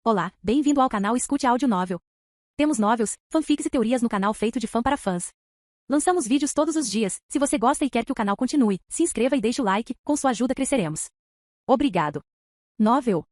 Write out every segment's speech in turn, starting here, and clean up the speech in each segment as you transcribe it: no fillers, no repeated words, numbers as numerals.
Olá, bem-vindo ao canal Escute Áudio Novel. Temos novels, fanfics e teorias no canal feito de fã para fãs. Lançamos vídeos todos os dias. Se você gosta e quer que o canal continue, se inscreva e deixe o like, com sua ajuda cresceremos. Obrigado. Novel.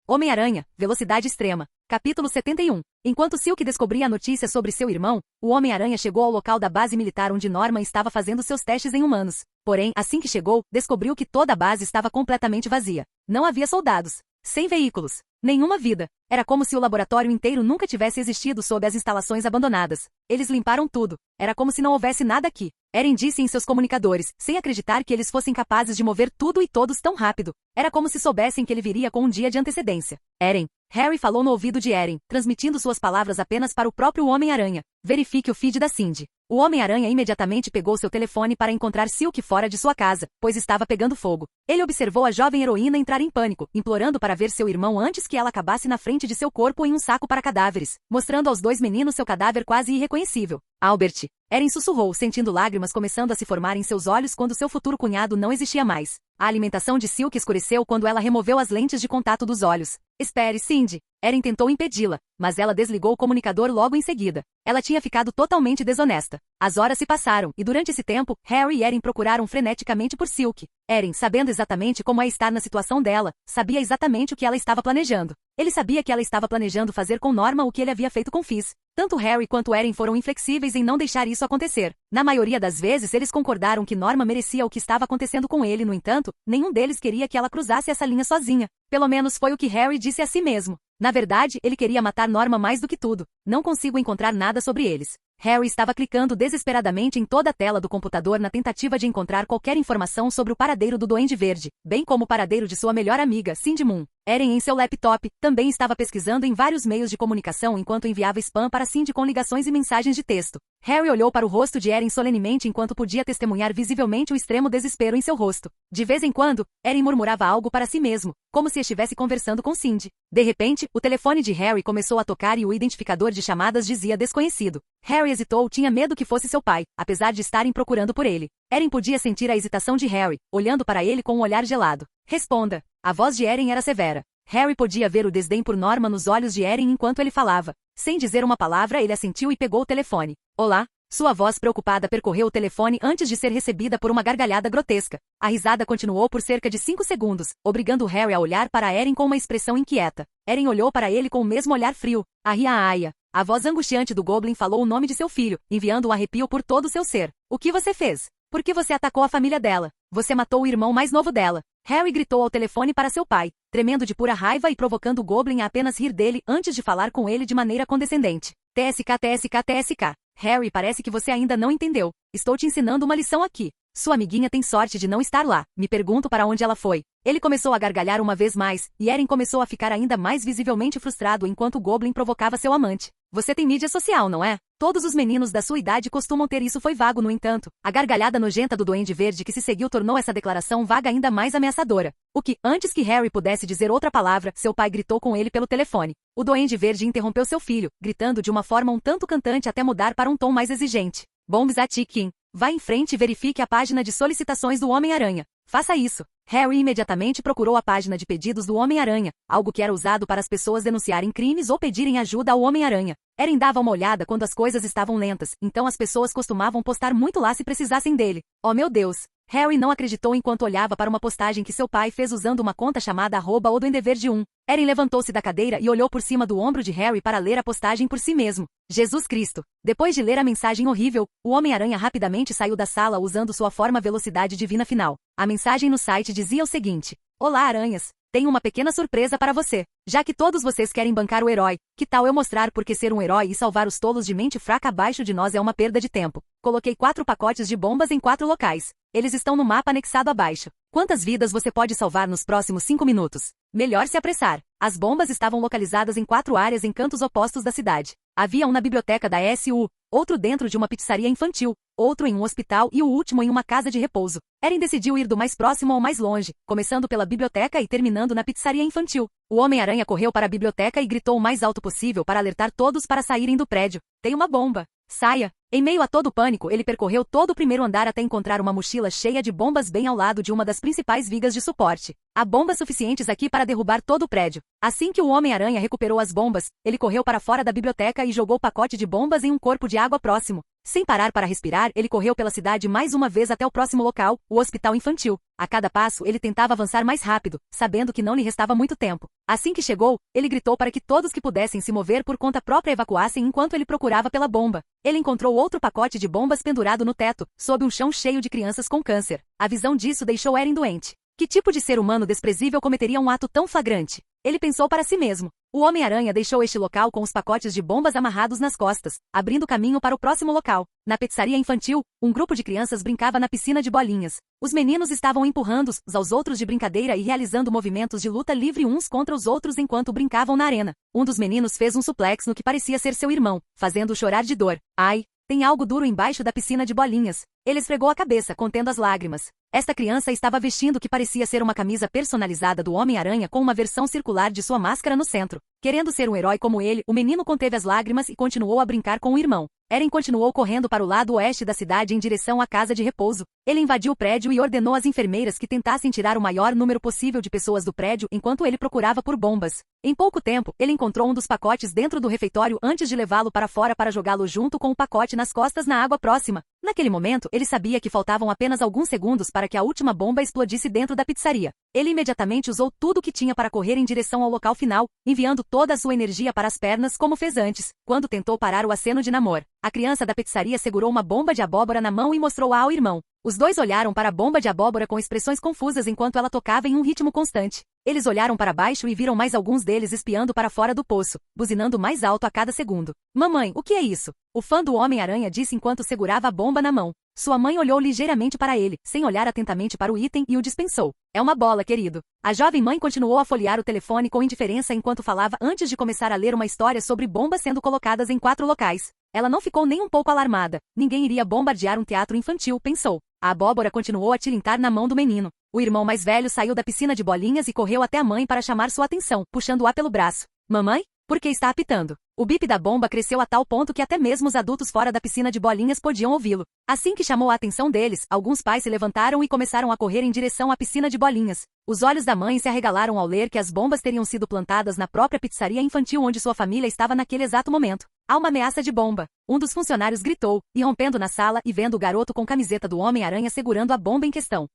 Homem-Aranha, Velocidade Extrema. Capítulo 71. Enquanto Silk descobria a notícia sobre seu irmão, o Homem-Aranha chegou ao local da base militar onde Norman estava fazendo seus testes em humanos. Porém, assim que chegou, descobriu que toda a base estava completamente vazia. Não havia soldados. Sem veículos. Nenhuma vida. Era como se o laboratório inteiro nunca tivesse existido sob as instalações abandonadas. Eles limparam tudo. Era como se não houvesse nada aqui. Eren disse em seus comunicadores, sem acreditar que eles fossem capazes de mover tudo e todos tão rápido. Era como se soubessem que ele viria com um dia de antecedência. Eren. Harry falou no ouvido de Eren, transmitindo suas palavras apenas para o próprio Homem-Aranha. Verifique o feed da Cindy. O Homem-Aranha imediatamente pegou seu telefone para encontrar Silk fora de sua casa, pois estava pegando fogo. Ele observou a jovem heroína entrar em pânico, implorando para ver seu irmão antes que ela acabasse na frente de seu corpo em um saco para cadáveres, mostrando aos dois meninos seu cadáver quase irreconhecível. Albert. Eren sussurrou, sentindo lágrimas começando a se formar em seus olhos quando seu futuro cunhado não existia mais. A alimentação de Silk escureceu quando ela removeu as lentes de contato dos olhos. Espere, Cindy. Eren tentou impedi-la, mas ela desligou o comunicador logo em seguida. Ela tinha ficado totalmente desonesta. As horas se passaram, e durante esse tempo, Harry e Eren procuraram freneticamente por Silk. Eren, sabendo exatamente como é estar na situação dela, sabia exatamente o que ela estava planejando. Ele sabia que ela estava planejando fazer com Norma o que ele havia feito com Fizz. Tanto Harry quanto Eren foram inflexíveis em não deixar isso acontecer. Na maioria das vezes eles concordaram que Norma merecia o que estava acontecendo com ele, no entanto, nenhum deles queria que ela cruzasse essa linha sozinha. Pelo menos foi o que Harry disse a si mesmo. Na verdade, ele queria matar Norma mais do que tudo. Não consigo encontrar nada sobre eles. Harry estava clicando desesperadamente em toda a tela do computador na tentativa de encontrar qualquer informação sobre o paradeiro do Duende Verde, bem como o paradeiro de sua melhor amiga, Cindy Moon. Eren, em seu laptop, também estava pesquisando em vários meios de comunicação enquanto enviava spam para Cindy com ligações e mensagens de texto. Harry olhou para o rosto de Eren solenemente enquanto podia testemunhar visivelmente o extremo desespero em seu rosto. De vez em quando, Eren murmurava algo para si mesmo, como se estivesse conversando com Cindy. De repente, o telefone de Harry começou a tocar e o identificador de chamadas dizia desconhecido. Harry hesitou, tinha medo que fosse seu pai, apesar de estarem procurando por ele. Eren podia sentir a hesitação de Harry, olhando para ele com um olhar gelado. Responda. A voz de Eren era severa. Harry podia ver o desdém por Norma nos olhos de Eren enquanto ele falava. Sem dizer uma palavra, ele assentiu e pegou o telefone. Olá? Sua voz preocupada percorreu o telefone antes de ser recebida por uma gargalhada grotesca. A risada continuou por cerca de 5 segundos, obrigando Harry a olhar para Eren com uma expressão inquieta. Eren olhou para ele com o mesmo olhar frio. Arria-aia. A voz angustiante do Goblin falou o nome de seu filho, enviando um arrepio por todo o seu ser. O que você fez? Por que você atacou a família dela? Você matou o irmão mais novo dela. Harry gritou ao telefone para seu pai, tremendo de pura raiva e provocando o Goblin a apenas rir dele antes de falar com ele de maneira condescendente. TSK, TSK, TSK. Harry, parece que você ainda não entendeu. Estou te ensinando uma lição aqui. Sua amiguinha tem sorte de não estar lá. Me pergunto para onde ela foi. Ele começou a gargalhar uma vez mais, e Eren começou a ficar ainda mais visivelmente frustrado enquanto o Goblin provocava seu amante. Você tem mídia social, não é? Todos os meninos da sua idade costumam ter isso. Foi vago, no entanto. A gargalhada nojenta do Duende Verde que se seguiu tornou essa declaração vaga ainda mais ameaçadora. O que, antes que Harry pudesse dizer outra palavra, seu pai gritou com ele pelo telefone. O Duende Verde interrompeu seu filho, gritando de uma forma um tanto cantante até mudar para um tom mais exigente. Bombs a ticking. Vá em frente e verifique a página de solicitações do Homem-Aranha. Faça isso. Harry imediatamente procurou a página de pedidos do Homem-Aranha, algo que era usado para as pessoas denunciarem crimes ou pedirem ajuda ao Homem-Aranha. Eren dava uma olhada quando as coisas estavam lentas, então as pessoas costumavam postar muito lá se precisassem dele. Oh meu Deus! Harry não acreditou enquanto olhava para uma postagem que seu pai fez usando uma conta chamada @oDuendeVerde1. Eren levantou-se da cadeira e olhou por cima do ombro de Harry para ler a postagem por si mesmo. Jesus Cristo! Depois de ler a mensagem horrível, o Homem-Aranha rapidamente saiu da sala usando sua forma velocidade divina final. A mensagem no site dizia o seguinte: Olá, aranhas! Tenho uma pequena surpresa para você. Já que todos vocês querem bancar o herói, que tal eu mostrar por que ser um herói e salvar os tolos de mente fraca abaixo de nós é uma perda de tempo? Coloquei 4 pacotes de bombas em 4 locais. Eles estão no mapa anexado abaixo. Quantas vidas você pode salvar nos próximos 5 minutos? Melhor se apressar. As bombas estavam localizadas em 4 áreas em cantos opostos da cidade. Havia um na biblioteca da SU, outro dentro de uma pizzaria infantil, outro em um hospital e o último em uma casa de repouso. Eren decidiu ir do mais próximo ao mais longe, começando pela biblioteca e terminando na pizzaria infantil. O Homem-Aranha correu para a biblioteca e gritou o mais alto possível para alertar todos para saírem do prédio. Tem uma bomba. Saia! Em meio a todo o pânico, ele percorreu todo o primeiro andar até encontrar uma mochila cheia de bombas bem ao lado de uma das principais vigas de suporte. Há bombas suficientes aqui para derrubar todo o prédio. Assim que o Homem-Aranha recuperou as bombas, ele correu para fora da biblioteca e jogou o pacote de bombas em um corpo de água próximo. Sem parar para respirar, ele correu pela cidade mais uma vez até o próximo local, o hospital infantil. A cada passo, ele tentava avançar mais rápido, sabendo que não lhe restava muito tempo. Assim que chegou, ele gritou para que todos que pudessem se mover por conta própria evacuassem enquanto ele procurava pela bomba. Ele encontrou outro pacote de bombas pendurado no teto, sob um chão cheio de crianças com câncer. A visão disso deixou Erin doente. Que tipo de ser humano desprezível cometeria um ato tão flagrante? Ele pensou para si mesmo. O Homem-Aranha deixou este local com os pacotes de bombas amarrados nas costas, abrindo caminho para o próximo local. Na pizzaria infantil, um grupo de crianças brincava na piscina de bolinhas. Os meninos estavam empurrando uns aos outros de brincadeira e realizando movimentos de luta livre uns contra os outros enquanto brincavam na arena. Um dos meninos fez um suplex no que parecia ser seu irmão, fazendo-o chorar de dor. Ai! Tem algo duro embaixo da piscina de bolinhas. Ele esfregou a cabeça, contendo as lágrimas. Esta criança estava vestindo o que parecia ser uma camisa personalizada do Homem-Aranha com uma versão circular de sua máscara no centro. Querendo ser um herói como ele, o menino conteve as lágrimas e continuou a brincar com o irmão. Eren continuou correndo para o lado oeste da cidade em direção à casa de repouso. Ele invadiu o prédio e ordenou às enfermeiras que tentassem tirar o maior número possível de pessoas do prédio enquanto ele procurava por bombas. Em pouco tempo, ele encontrou um dos pacotes dentro do refeitório antes de levá-lo para fora para jogá-lo junto com o pacote nas costas na água próxima. Naquele momento, ele sabia que faltavam apenas alguns segundos para que a última bomba explodisse dentro da pizzaria. Ele imediatamente usou tudo o que tinha para correr em direção ao local final, enviando toda a sua energia para as pernas como fez antes, quando tentou parar o aceno de Namor. A criança da pizzaria segurou uma bomba de abóbora na mão e mostrou-a ao irmão. Os dois olharam para a bomba de abóbora com expressões confusas enquanto ela tocava em um ritmo constante. Eles olharam para baixo e viram mais alguns deles espiando para fora do poço, buzinando mais alto a cada segundo. Mamãe, o que é isso? O fã do Homem-Aranha disse enquanto segurava a bomba na mão. Sua mãe olhou ligeiramente para ele, sem olhar atentamente para o item e o dispensou. É uma bola, querido. A jovem mãe continuou a folhear o telefone com indiferença enquanto falava antes de começar a ler uma história sobre bombas sendo colocadas em 4 locais. Ela não ficou nem um pouco alarmada. Ninguém iria bombardear um teatro infantil, pensou. A abóbora continuou a tilintar na mão do menino. O irmão mais velho saiu da piscina de bolinhas e correu até a mãe para chamar sua atenção, puxando-a pelo braço. Mamãe? Por que está apitando? O bip da bomba cresceu a tal ponto que até mesmo os adultos fora da piscina de bolinhas podiam ouvi-lo. Assim que chamou a atenção deles, alguns pais se levantaram e começaram a correr em direção à piscina de bolinhas. Os olhos da mãe se arregalaram ao ler que as bombas teriam sido plantadas na própria pizzaria infantil onde sua família estava naquele exato momento. Há uma ameaça de bomba. Um dos funcionários gritou, irrompendo na sala e vendo o garoto com camiseta do Homem-Aranha segurando a bomba em questão.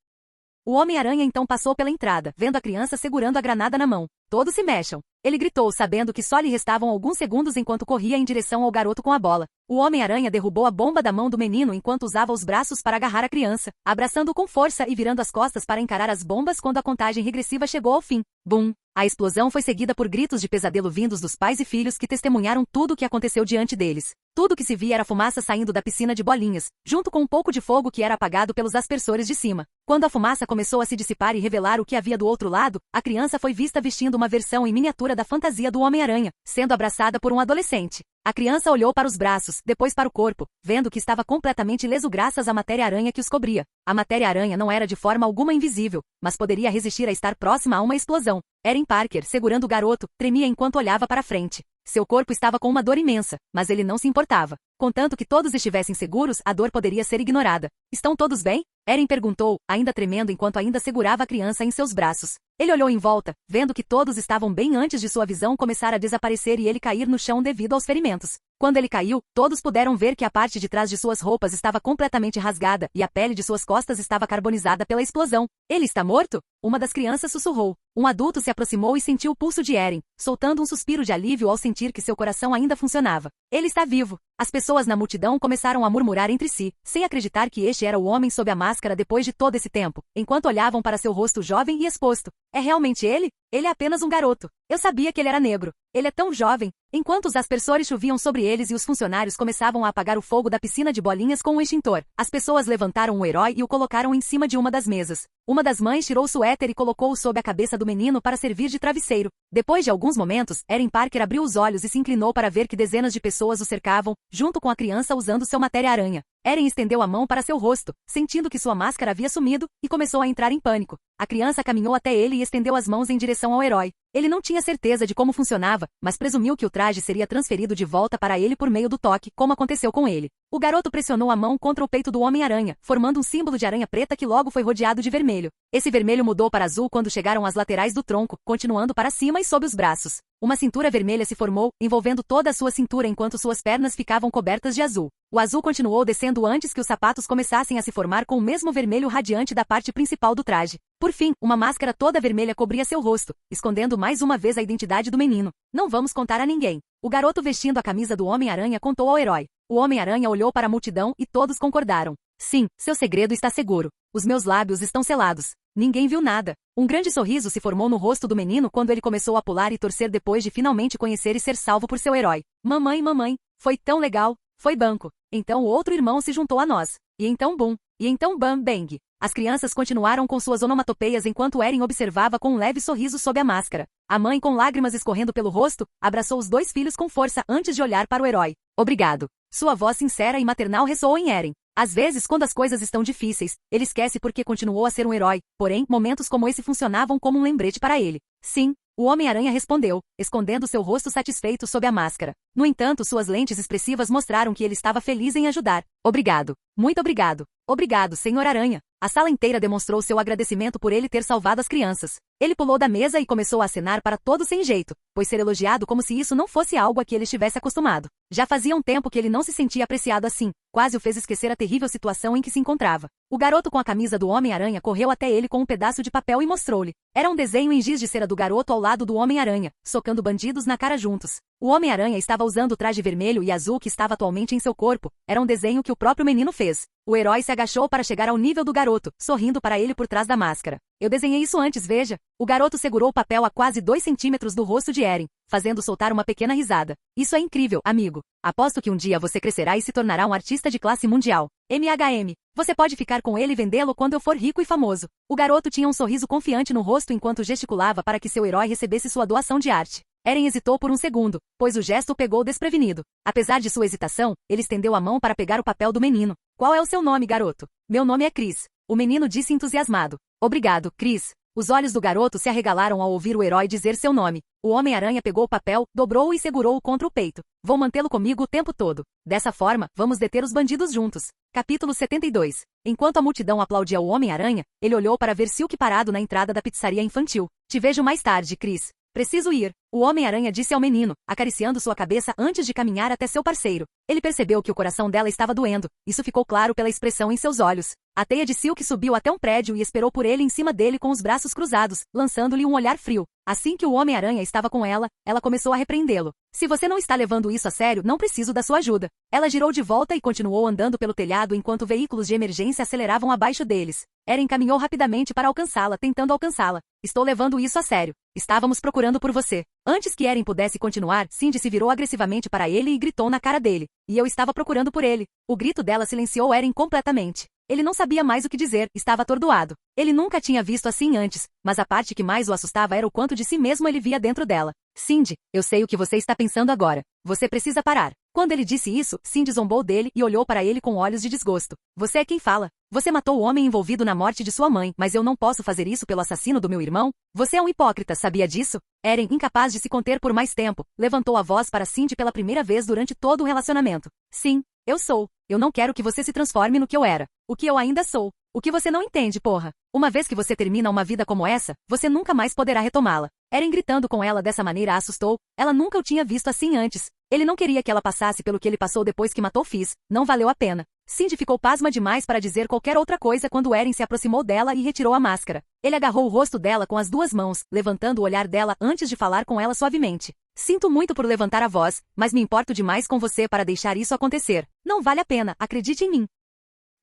O Homem-Aranha então passou pela entrada, vendo a criança segurando a granada na mão. Todos se mexam. Ele gritou, sabendo que só lhe restavam alguns segundos enquanto corria em direção ao garoto com a bola. O Homem-Aranha derrubou a bomba da mão do menino enquanto usava os braços para agarrar a criança, abraçando-o com força e virando as costas para encarar as bombas quando a contagem regressiva chegou ao fim. Bum! A explosão foi seguida por gritos de pesadelo vindos dos pais e filhos que testemunharam tudo o que aconteceu diante deles. Tudo que se via era fumaça saindo da piscina de bolinhas, junto com um pouco de fogo que era apagado pelos aspersores de cima. Quando a fumaça começou a se dissipar e revelar o que havia do outro lado, a criança foi vista vestindo uma versão em miniatura da fantasia do Homem-Aranha, sendo abraçada por um adolescente. A criança olhou para os braços, depois para o corpo, vendo que estava completamente ileso graças à matéria-aranha que os cobria. A matéria-aranha não era de forma alguma invisível, mas poderia resistir a estar próxima a uma explosão. Erin Parker, segurando o garoto, tremia enquanto olhava para frente. Seu corpo estava com uma dor imensa, mas ele não se importava. Contanto que todos estivessem seguros, a dor poderia ser ignorada. Estão todos bem? Erin perguntou, ainda tremendo enquanto ainda segurava a criança em seus braços. Ele olhou em volta, vendo que todos estavam bem antes de sua visão começar a desaparecer e ele cair no chão devido aos ferimentos. Quando ele caiu, todos puderam ver que a parte de trás de suas roupas estava completamente rasgada e a pele de suas costas estava carbonizada pela explosão. Ele está morto? Uma das crianças sussurrou. Um adulto se aproximou e sentiu o pulso de Erin, soltando um suspiro de alívio ao sentir que seu coração ainda funcionava. Ele está vivo. As pessoas na multidão começaram a murmurar entre si, sem acreditar que este era o homem sob a máscara depois de todo esse tempo, enquanto olhavam para seu rosto jovem e exposto. É realmente ele? Ele é apenas um garoto. Eu sabia que ele era negro. Ele é tão jovem. Enquanto os aspersores choviam sobre eles e os funcionários começavam a apagar o fogo da piscina de bolinhas com um extintor, as pessoas levantaram o herói e o colocaram em cima de uma das mesas. Uma das mães tirou o suéter e colocou-o sob a cabeça do menino para servir de travesseiro. Depois de alguns momentos, Erin Parker abriu os olhos e se inclinou para ver que dezenas de pessoas o cercavam, junto com a criança usando seu matéria-aranha. Erin estendeu a mão para seu rosto, sentindo que sua máscara havia sumido, e começou a entrar em pânico. A criança caminhou até ele e estendeu as mãos em direção ao herói. Ele não tinha certeza de como funcionava, mas presumiu que o traje seria transferido de volta para ele por meio do toque, como aconteceu com ele. O garoto pressionou a mão contra o peito do Homem-Aranha, formando um símbolo de aranha preta que logo foi rodeado de vermelho. Esse vermelho mudou para azul quando chegaram às laterais do tronco, continuando para cima e sob os braços. Uma cintura vermelha se formou, envolvendo toda a sua cintura enquanto suas pernas ficavam cobertas de azul. O azul continuou descendo antes que os sapatos começassem a se formar com o mesmo vermelho radiante da parte principal do traje. Por fim, uma máscara toda vermelha cobria seu rosto, escondendo mais uma vez a identidade do menino. Não vamos contar a ninguém. O garoto vestindo a camisa do Homem-Aranha contou ao herói. O Homem-Aranha olhou para a multidão e todos concordaram. Sim, seu segredo está seguro. Os meus lábios estão selados. Ninguém viu nada. Um grande sorriso se formou no rosto do menino quando ele começou a pular e torcer depois de finalmente conhecer e ser salvo por seu herói. Mamãe, foi tão legal. Foi banco. Então o outro irmão se juntou a nós. E então bum. E então bam bang. As crianças continuaram com suas onomatopeias enquanto Eren observava com um leve sorriso sob a máscara. A mãe, com lágrimas escorrendo pelo rosto, abraçou os dois filhos com força antes de olhar para o herói. Obrigado. Sua voz sincera e maternal ressoou em Eren. Às vezes, quando as coisas estão difíceis, ele esquece porque continuou a ser um herói, porém, momentos como esse funcionavam como um lembrete para ele. Sim, o Homem-Aranha respondeu, escondendo seu rosto satisfeito sob a máscara. No entanto, suas lentes expressivas mostraram que ele estava feliz em ajudar. Obrigado. Muito obrigado. Obrigado, Senhor Aranha. A sala inteira demonstrou seu agradecimento por ele ter salvado as crianças. Ele pulou da mesa e começou a acenar para todos sem jeito, pois ser elogiado como se isso não fosse algo a que ele estivesse acostumado. Já fazia um tempo que ele não se sentia apreciado assim, quase o fez esquecer a terrível situação em que se encontrava. O garoto com a camisa do Homem-Aranha correu até ele com um pedaço de papel e mostrou-lhe. Era um desenho em giz de cera do garoto ao lado do Homem-Aranha, socando bandidos na cara juntos. O Homem-Aranha estava usando o traje vermelho e azul que estava atualmente em seu corpo. Era um desenho que o próprio menino fez. O herói se agachou para chegar ao nível do garoto, sorrindo para ele por trás da máscara. Eu desenhei isso antes, veja. O garoto segurou o papel a quase 2 centímetros do rosto de Eren, fazendo soltar uma pequena risada. Isso é incrível, amigo. Aposto que um dia você crescerá e se tornará um artista de classe mundial. MHM. Você pode ficar com ele e vendê-lo quando eu for rico e famoso. O garoto tinha um sorriso confiante no rosto enquanto gesticulava para que seu herói recebesse sua doação de arte. Eren hesitou por um segundo, pois o gesto o pegou desprevenido. Apesar de sua hesitação, ele estendeu a mão para pegar o papel do menino. Qual é o seu nome, garoto? Meu nome é Chris. O menino disse entusiasmado. Obrigado, Chris. Os olhos do garoto se arregalaram ao ouvir o herói dizer seu nome. O Homem-Aranha pegou o papel, dobrou-o e segurou-o contra o peito. Vou mantê-lo comigo o tempo todo. Dessa forma, vamos deter os bandidos juntos. Capítulo 72. Enquanto a multidão aplaudia o Homem-Aranha, ele olhou para ver Silk parado na entrada da pizzaria infantil. Te vejo mais tarde, Chris. Preciso ir. O Homem-Aranha disse ao menino, acariciando sua cabeça antes de caminhar até seu parceiro. Ele percebeu que o coração dela estava doendo. Isso ficou claro pela expressão em seus olhos. A teia de Silk subiu até um prédio e esperou por ele em cima dele com os braços cruzados, lançando-lhe um olhar frio. Assim que o Homem-Aranha estava com ela, ela começou a repreendê-lo. Se você não está levando isso a sério, não preciso da sua ajuda. Ela girou de volta e continuou andando pelo telhado enquanto veículos de emergência aceleravam abaixo deles. Eren caminhou rapidamente para alcançá-la, tentando alcançá-la. Estou levando isso a sério. Estávamos procurando por você. Antes que Eren pudesse continuar, Cindy se virou agressivamente para ele e gritou na cara dele. E eu estava procurando por ele. O grito dela silenciou Eren completamente. Ele não sabia mais o que dizer, estava atordoado. Ele nunca tinha visto assim antes, mas a parte que mais o assustava era o quanto de si mesmo ele via dentro dela. Cindy, eu sei o que você está pensando agora. Você precisa parar. Quando ele disse isso, Cindy zombou dele e olhou para ele com olhos de desgosto. Você é quem fala. Você matou o homem envolvido na morte de sua mãe, mas eu não posso fazer isso pelo assassino do meu irmão? Você é um hipócrita, sabia disso? Eren, incapaz de se conter por mais tempo, levantou a voz para Cindy pela primeira vez durante todo o relacionamento. Sim, eu sou. Eu não quero que você se transforme no que eu era. O que eu ainda sou. O que você não entende, porra? Uma vez que você termina uma vida como essa, você nunca mais poderá retomá-la. Eren gritando com ela dessa maneira a assustou. Ela nunca o tinha visto assim antes. Ele não queria que ela passasse pelo que ele passou depois que matou Fizz. Não valeu a pena. Cindy ficou pasma demais para dizer qualquer outra coisa quando Eren se aproximou dela e retirou a máscara. Ele agarrou o rosto dela com as duas mãos, levantando o olhar dela antes de falar com ela suavemente. Sinto muito por levantar a voz, mas me importo demais com você para deixar isso acontecer. Não vale a pena, acredite em mim.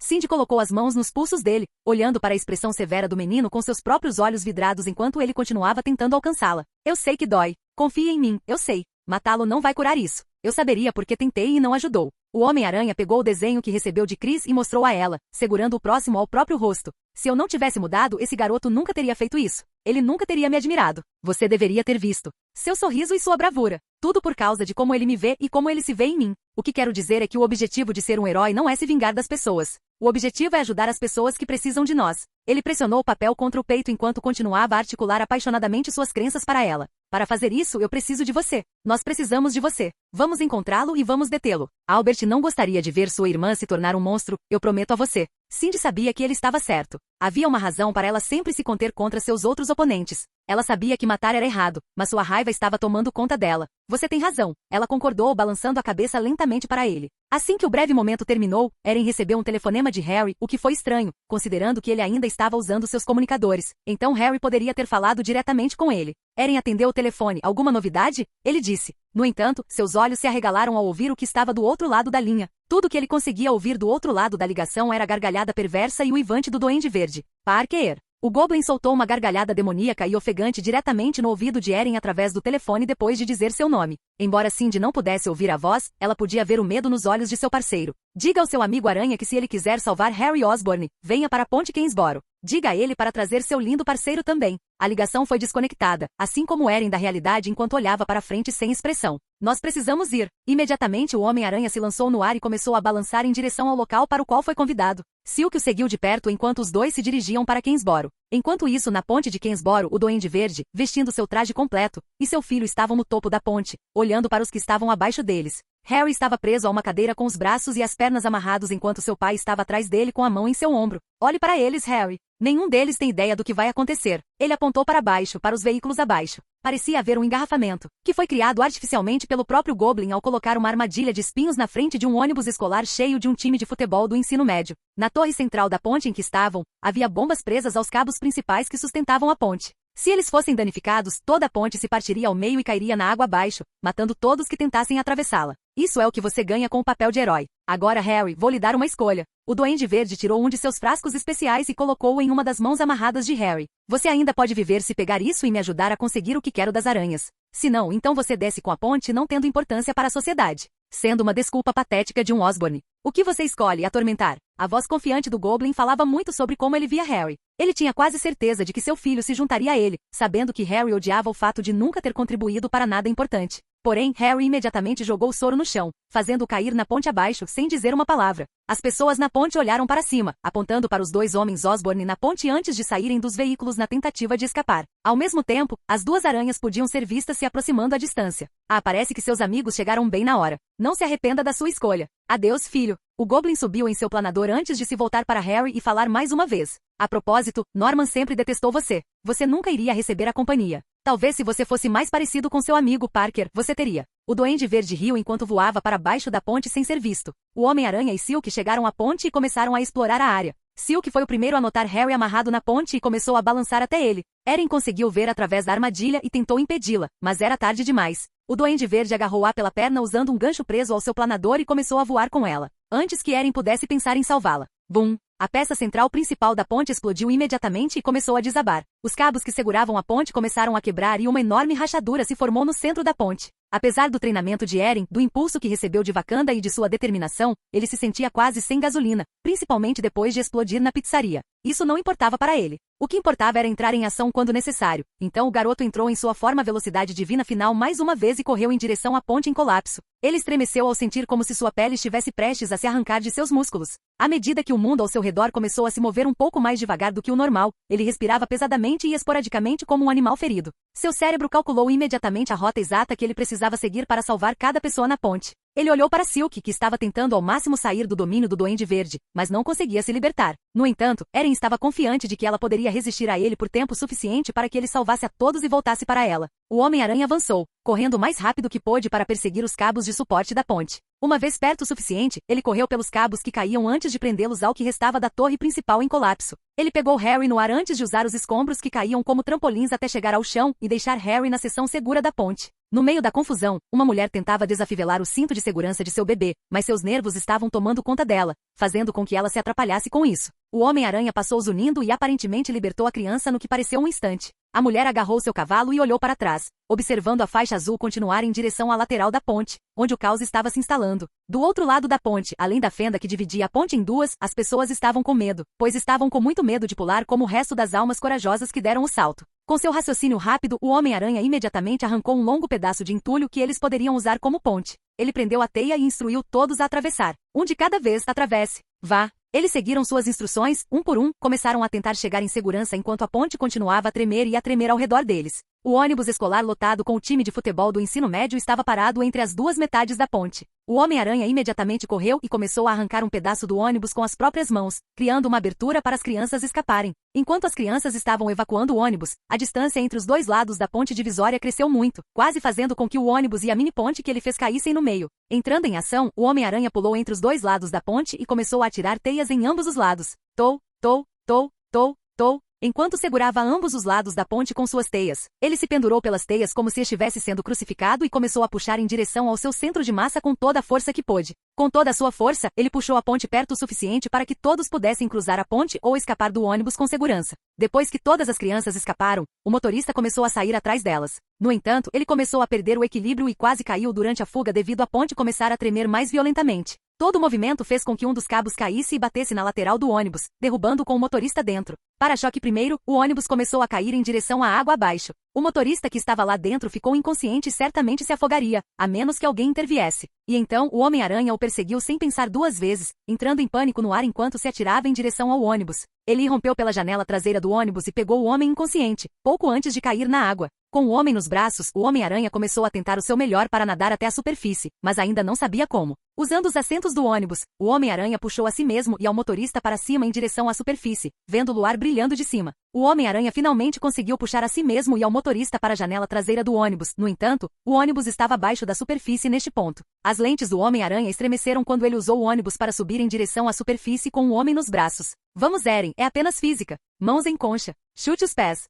Cindy colocou as mãos nos pulsos dele, olhando para a expressão severa do menino com seus próprios olhos vidrados enquanto ele continuava tentando alcançá-la. Eu sei que dói. Confie em mim, eu sei. Matá-lo não vai curar isso. Eu saberia porque tentei e não ajudou. O Homem-Aranha pegou o desenho que recebeu de Chris e mostrou a ela, segurando o próximo ao próprio rosto. Se eu não tivesse mudado, esse garoto nunca teria feito isso. Ele nunca teria me admirado. Você deveria ter visto. Seu sorriso e sua bravura. Tudo por causa de como ele me vê e como ele se vê em mim. O que quero dizer é que o objetivo de ser um herói não é se vingar das pessoas. O objetivo é ajudar as pessoas que precisam de nós. Ele pressionou o papel contra o peito enquanto continuava a articular apaixonadamente suas crenças para ela. Para fazer isso, eu preciso de você. Nós precisamos de você. Vamos encontrá-lo e vamos detê-lo. Albert não gostaria de ver sua irmã se tornar um monstro, eu prometo a você. Cindy sabia que ele estava certo. Havia uma razão para ela sempre se conter contra seus outros oponentes. Ela sabia que matar era errado, mas sua raiva estava tomando conta dela. Você tem razão. Ela concordou, balançando a cabeça lentamente para ele. Assim que o breve momento terminou, Erin recebeu um telefonema de Harry, o que foi estranho, considerando que ele ainda estava usando seus comunicadores. Então Harry poderia ter falado diretamente com ele. Erin atendeu o telefone. Alguma novidade? Ele disse. No entanto, seus olhos se arregalaram ao ouvir o que estava do outro lado da linha. Tudo que ele conseguia ouvir do outro lado da ligação era a gargalhada perversa e uivante do Duende Verde. Parker. O Goblin soltou uma gargalhada demoníaca e ofegante diretamente no ouvido de Erin através do telefone depois de dizer seu nome. Embora Cindy não pudesse ouvir a voz, ela podia ver o medo nos olhos de seu parceiro. Diga ao seu amigo Aranha que se ele quiser salvar Harry Osborn, venha para a Ponte Kingsborough. Diga a ele para trazer seu lindo parceiro também. A ligação foi desconectada, assim como Erin da realidade enquanto olhava para frente sem expressão. Nós precisamos ir. Imediatamente o Homem-Aranha se lançou no ar e começou a balançar em direção ao local para o qual foi convidado. Silk o seguiu de perto enquanto os dois se dirigiam para Kingsborough. Enquanto isso, na ponte de Kingsborough, o Duende Verde, vestindo seu traje completo, e seu filho estavam no topo da ponte, olhando para os que estavam abaixo deles. Harry estava preso a uma cadeira com os braços e as pernas amarrados enquanto seu pai estava atrás dele com a mão em seu ombro. Olhe para eles, Harry. Nenhum deles tem ideia do que vai acontecer. Ele apontou para baixo, para os veículos abaixo. Parecia haver um engarrafamento, que foi criado artificialmente pelo próprio Goblin ao colocar uma armadilha de espinhos na frente de um ônibus escolar cheio de um time de futebol do ensino médio. Na torre central da ponte em que estavam, havia bombas presas aos cabos principais que sustentavam a ponte. Se eles fossem danificados, toda a ponte se partiria ao meio e cairia na água abaixo, matando todos que tentassem atravessá-la. Isso é o que você ganha com o papel de herói. Agora, Harry, vou lhe dar uma escolha. O Duende Verde tirou um de seus frascos especiais e colocou-o em uma das mãos amarradas de Harry. Você ainda pode viver se pegar isso e me ajudar a conseguir o que quero das aranhas. Se não, então você desce com a ponte não tendo importância para a sociedade. Sendo uma desculpa patética de um Osborn. O que você escolhe, atormentar? A voz confiante do Goblin falava muito sobre como ele via Harry. Ele tinha quase certeza de que seu filho se juntaria a ele, sabendo que Harry odiava o fato de nunca ter contribuído para nada importante. Porém, Harry imediatamente jogou o soro no chão, fazendo-o cair na ponte abaixo sem dizer uma palavra. As pessoas na ponte olharam para cima, apontando para os dois homens Osborn na ponte antes de saírem dos veículos na tentativa de escapar. Ao mesmo tempo, as duas aranhas podiam ser vistas se aproximando à distância. Parece que seus amigos chegaram bem na hora. Não se arrependa da sua escolha. Adeus, filho. O Goblin subiu em seu planador antes de se voltar para Harry e falar mais uma vez. A propósito, Norman sempre detestou você. Você nunca iria receber a companhia. Talvez se você fosse mais parecido com seu amigo Parker, você teria. O Duende Verde riu enquanto voava para baixo da ponte sem ser visto. O Homem-Aranha e Silk chegaram à ponte e começaram a explorar a área. Silk foi o primeiro a notar Harry amarrado na ponte e começou a balançar até ele. Erin conseguiu ver através da armadilha e tentou impedi-la, mas era tarde demais. O Duende Verde agarrou-a pela perna usando um gancho preso ao seu planador e começou a voar com ela, antes que Erin pudesse pensar em salvá-la. Bum! A peça central principal da ponte explodiu imediatamente e começou a desabar. Os cabos que seguravam a ponte começaram a quebrar e uma enorme rachadura se formou no centro da ponte. Apesar do treinamento de Erin, do impulso que recebeu de Wakanda e de sua determinação, ele se sentia quase sem gasolina, principalmente depois de explodir na pizzaria. Isso não importava para ele. O que importava era entrar em ação quando necessário. Então o garoto entrou em sua forma velocidade divina final mais uma vez e correu em direção à ponte em colapso. Ele estremeceu ao sentir como se sua pele estivesse prestes a se arrancar de seus músculos. À medida que o mundo ao seu redor começou a se mover um pouco mais devagar do que o normal, ele respirava pesadamente e esporadicamente como um animal ferido. Seu cérebro calculou imediatamente a rota exata que ele precisava seguir para salvar cada pessoa na ponte. Ele olhou para Silk, que estava tentando ao máximo sair do domínio do Duende Verde, mas não conseguia se libertar. No entanto, Erin estava confiante de que ela poderia resistir a ele por tempo suficiente para que ele salvasse a todos e voltasse para ela. O Homem-Aranha avançou, correndo o mais rápido que pôde para perseguir os cabos de suporte da ponte. Uma vez perto o suficiente, ele correu pelos cabos que caíam antes de prendê-los ao que restava da torre principal em colapso. Ele pegou Harry no ar antes de usar os escombros que caíam como trampolins até chegar ao chão e deixar Harry na seção segura da ponte. No meio da confusão, uma mulher tentava desafivelar o cinto de segurança de seu bebê, mas seus nervos estavam tomando conta dela, fazendo com que ela se atrapalhasse com isso. O Homem-Aranha passou zunindo e aparentemente libertou a criança no que pareceu um instante. A mulher agarrou seu cavalo e olhou para trás, observando a faixa azul continuar em direção à lateral da ponte, onde o caos estava se instalando. Do outro lado da ponte, além da fenda que dividia a ponte em duas, as pessoas estavam com medo, pois estavam com muito medo de pular como o resto das almas corajosas que deram o salto. Com seu raciocínio rápido, o Homem-Aranha imediatamente arrancou um longo pedaço de entulho que eles poderiam usar como ponte. Ele prendeu a teia e instruiu todos a atravessar. Um de cada vez, atravesse. Vá. Eles seguiram suas instruções, um por um, começaram a tentar chegar em segurança enquanto a ponte continuava a tremer e a tremer ao redor deles. O ônibus escolar lotado com o time de futebol do ensino médio estava parado entre as duas metades da ponte. O Homem-Aranha imediatamente correu e começou a arrancar um pedaço do ônibus com as próprias mãos, criando uma abertura para as crianças escaparem. Enquanto as crianças estavam evacuando o ônibus, a distância entre os dois lados da ponte divisória cresceu muito, quase fazendo com que o ônibus e a mini-ponte que ele fez caíssem no meio. Entrando em ação, o Homem-Aranha pulou entre os dois lados da ponte e começou a atirar teias em ambos os lados. Tou, tou, tou, tou, tou. Enquanto segurava ambos os lados da ponte com suas teias, ele se pendurou pelas teias como se estivesse sendo crucificado e começou a puxar em direção ao seu centro de massa com toda a força que pôde. Com toda a sua força, ele puxou a ponte perto o suficiente para que todos pudessem cruzar a ponte ou escapar do ônibus com segurança. Depois que todas as crianças escaparam, o motorista começou a sair atrás delas. No entanto, ele começou a perder o equilíbrio e quase caiu durante a fuga devido à ponte começar a tremer mais violentamente. Todo o movimento fez com que um dos cabos caísse e batesse na lateral do ônibus, derrubando com o motorista dentro. Para-choque primeiro, o ônibus começou a cair em direção à água abaixo. O motorista que estava lá dentro ficou inconsciente e certamente se afogaria, a menos que alguém interviesse. E então, o Homem-Aranha o perseguiu sem pensar duas vezes, entrando em pânico no ar enquanto se atirava em direção ao ônibus. Ele irrompeu pela janela traseira do ônibus e pegou o homem inconsciente, pouco antes de cair na água. Com o homem nos braços, o Homem-Aranha começou a tentar o seu melhor para nadar até a superfície, mas ainda não sabia como. Usando os assentos do ônibus, o Homem-Aranha puxou a si mesmo e ao motorista para cima em direção à superfície, vendo o luar brilhando de cima. O Homem-Aranha finalmente conseguiu puxar a si mesmo e ao motorista para a janela traseira do ônibus. No entanto, o ônibus estava abaixo da superfície neste ponto. As lentes do Homem-Aranha estremeceram quando ele usou o ônibus para subir em direção à superfície com o homem nos braços. Vamos, Eren, é apenas física. Mãos em concha. Chute os pés.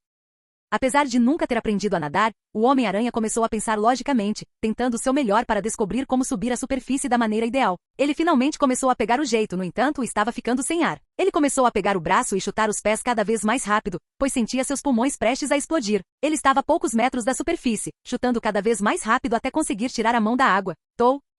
Apesar de nunca ter aprendido a nadar, o Homem-Aranha começou a pensar logicamente, tentando o seu melhor para descobrir como subir a superfície da maneira ideal. Ele finalmente começou a pegar o jeito, no entanto, estava ficando sem ar. Ele começou a pegar o braço e chutar os pés cada vez mais rápido, pois sentia seus pulmões prestes a explodir. Ele estava a poucos metros da superfície, chutando cada vez mais rápido até conseguir tirar a mão da água.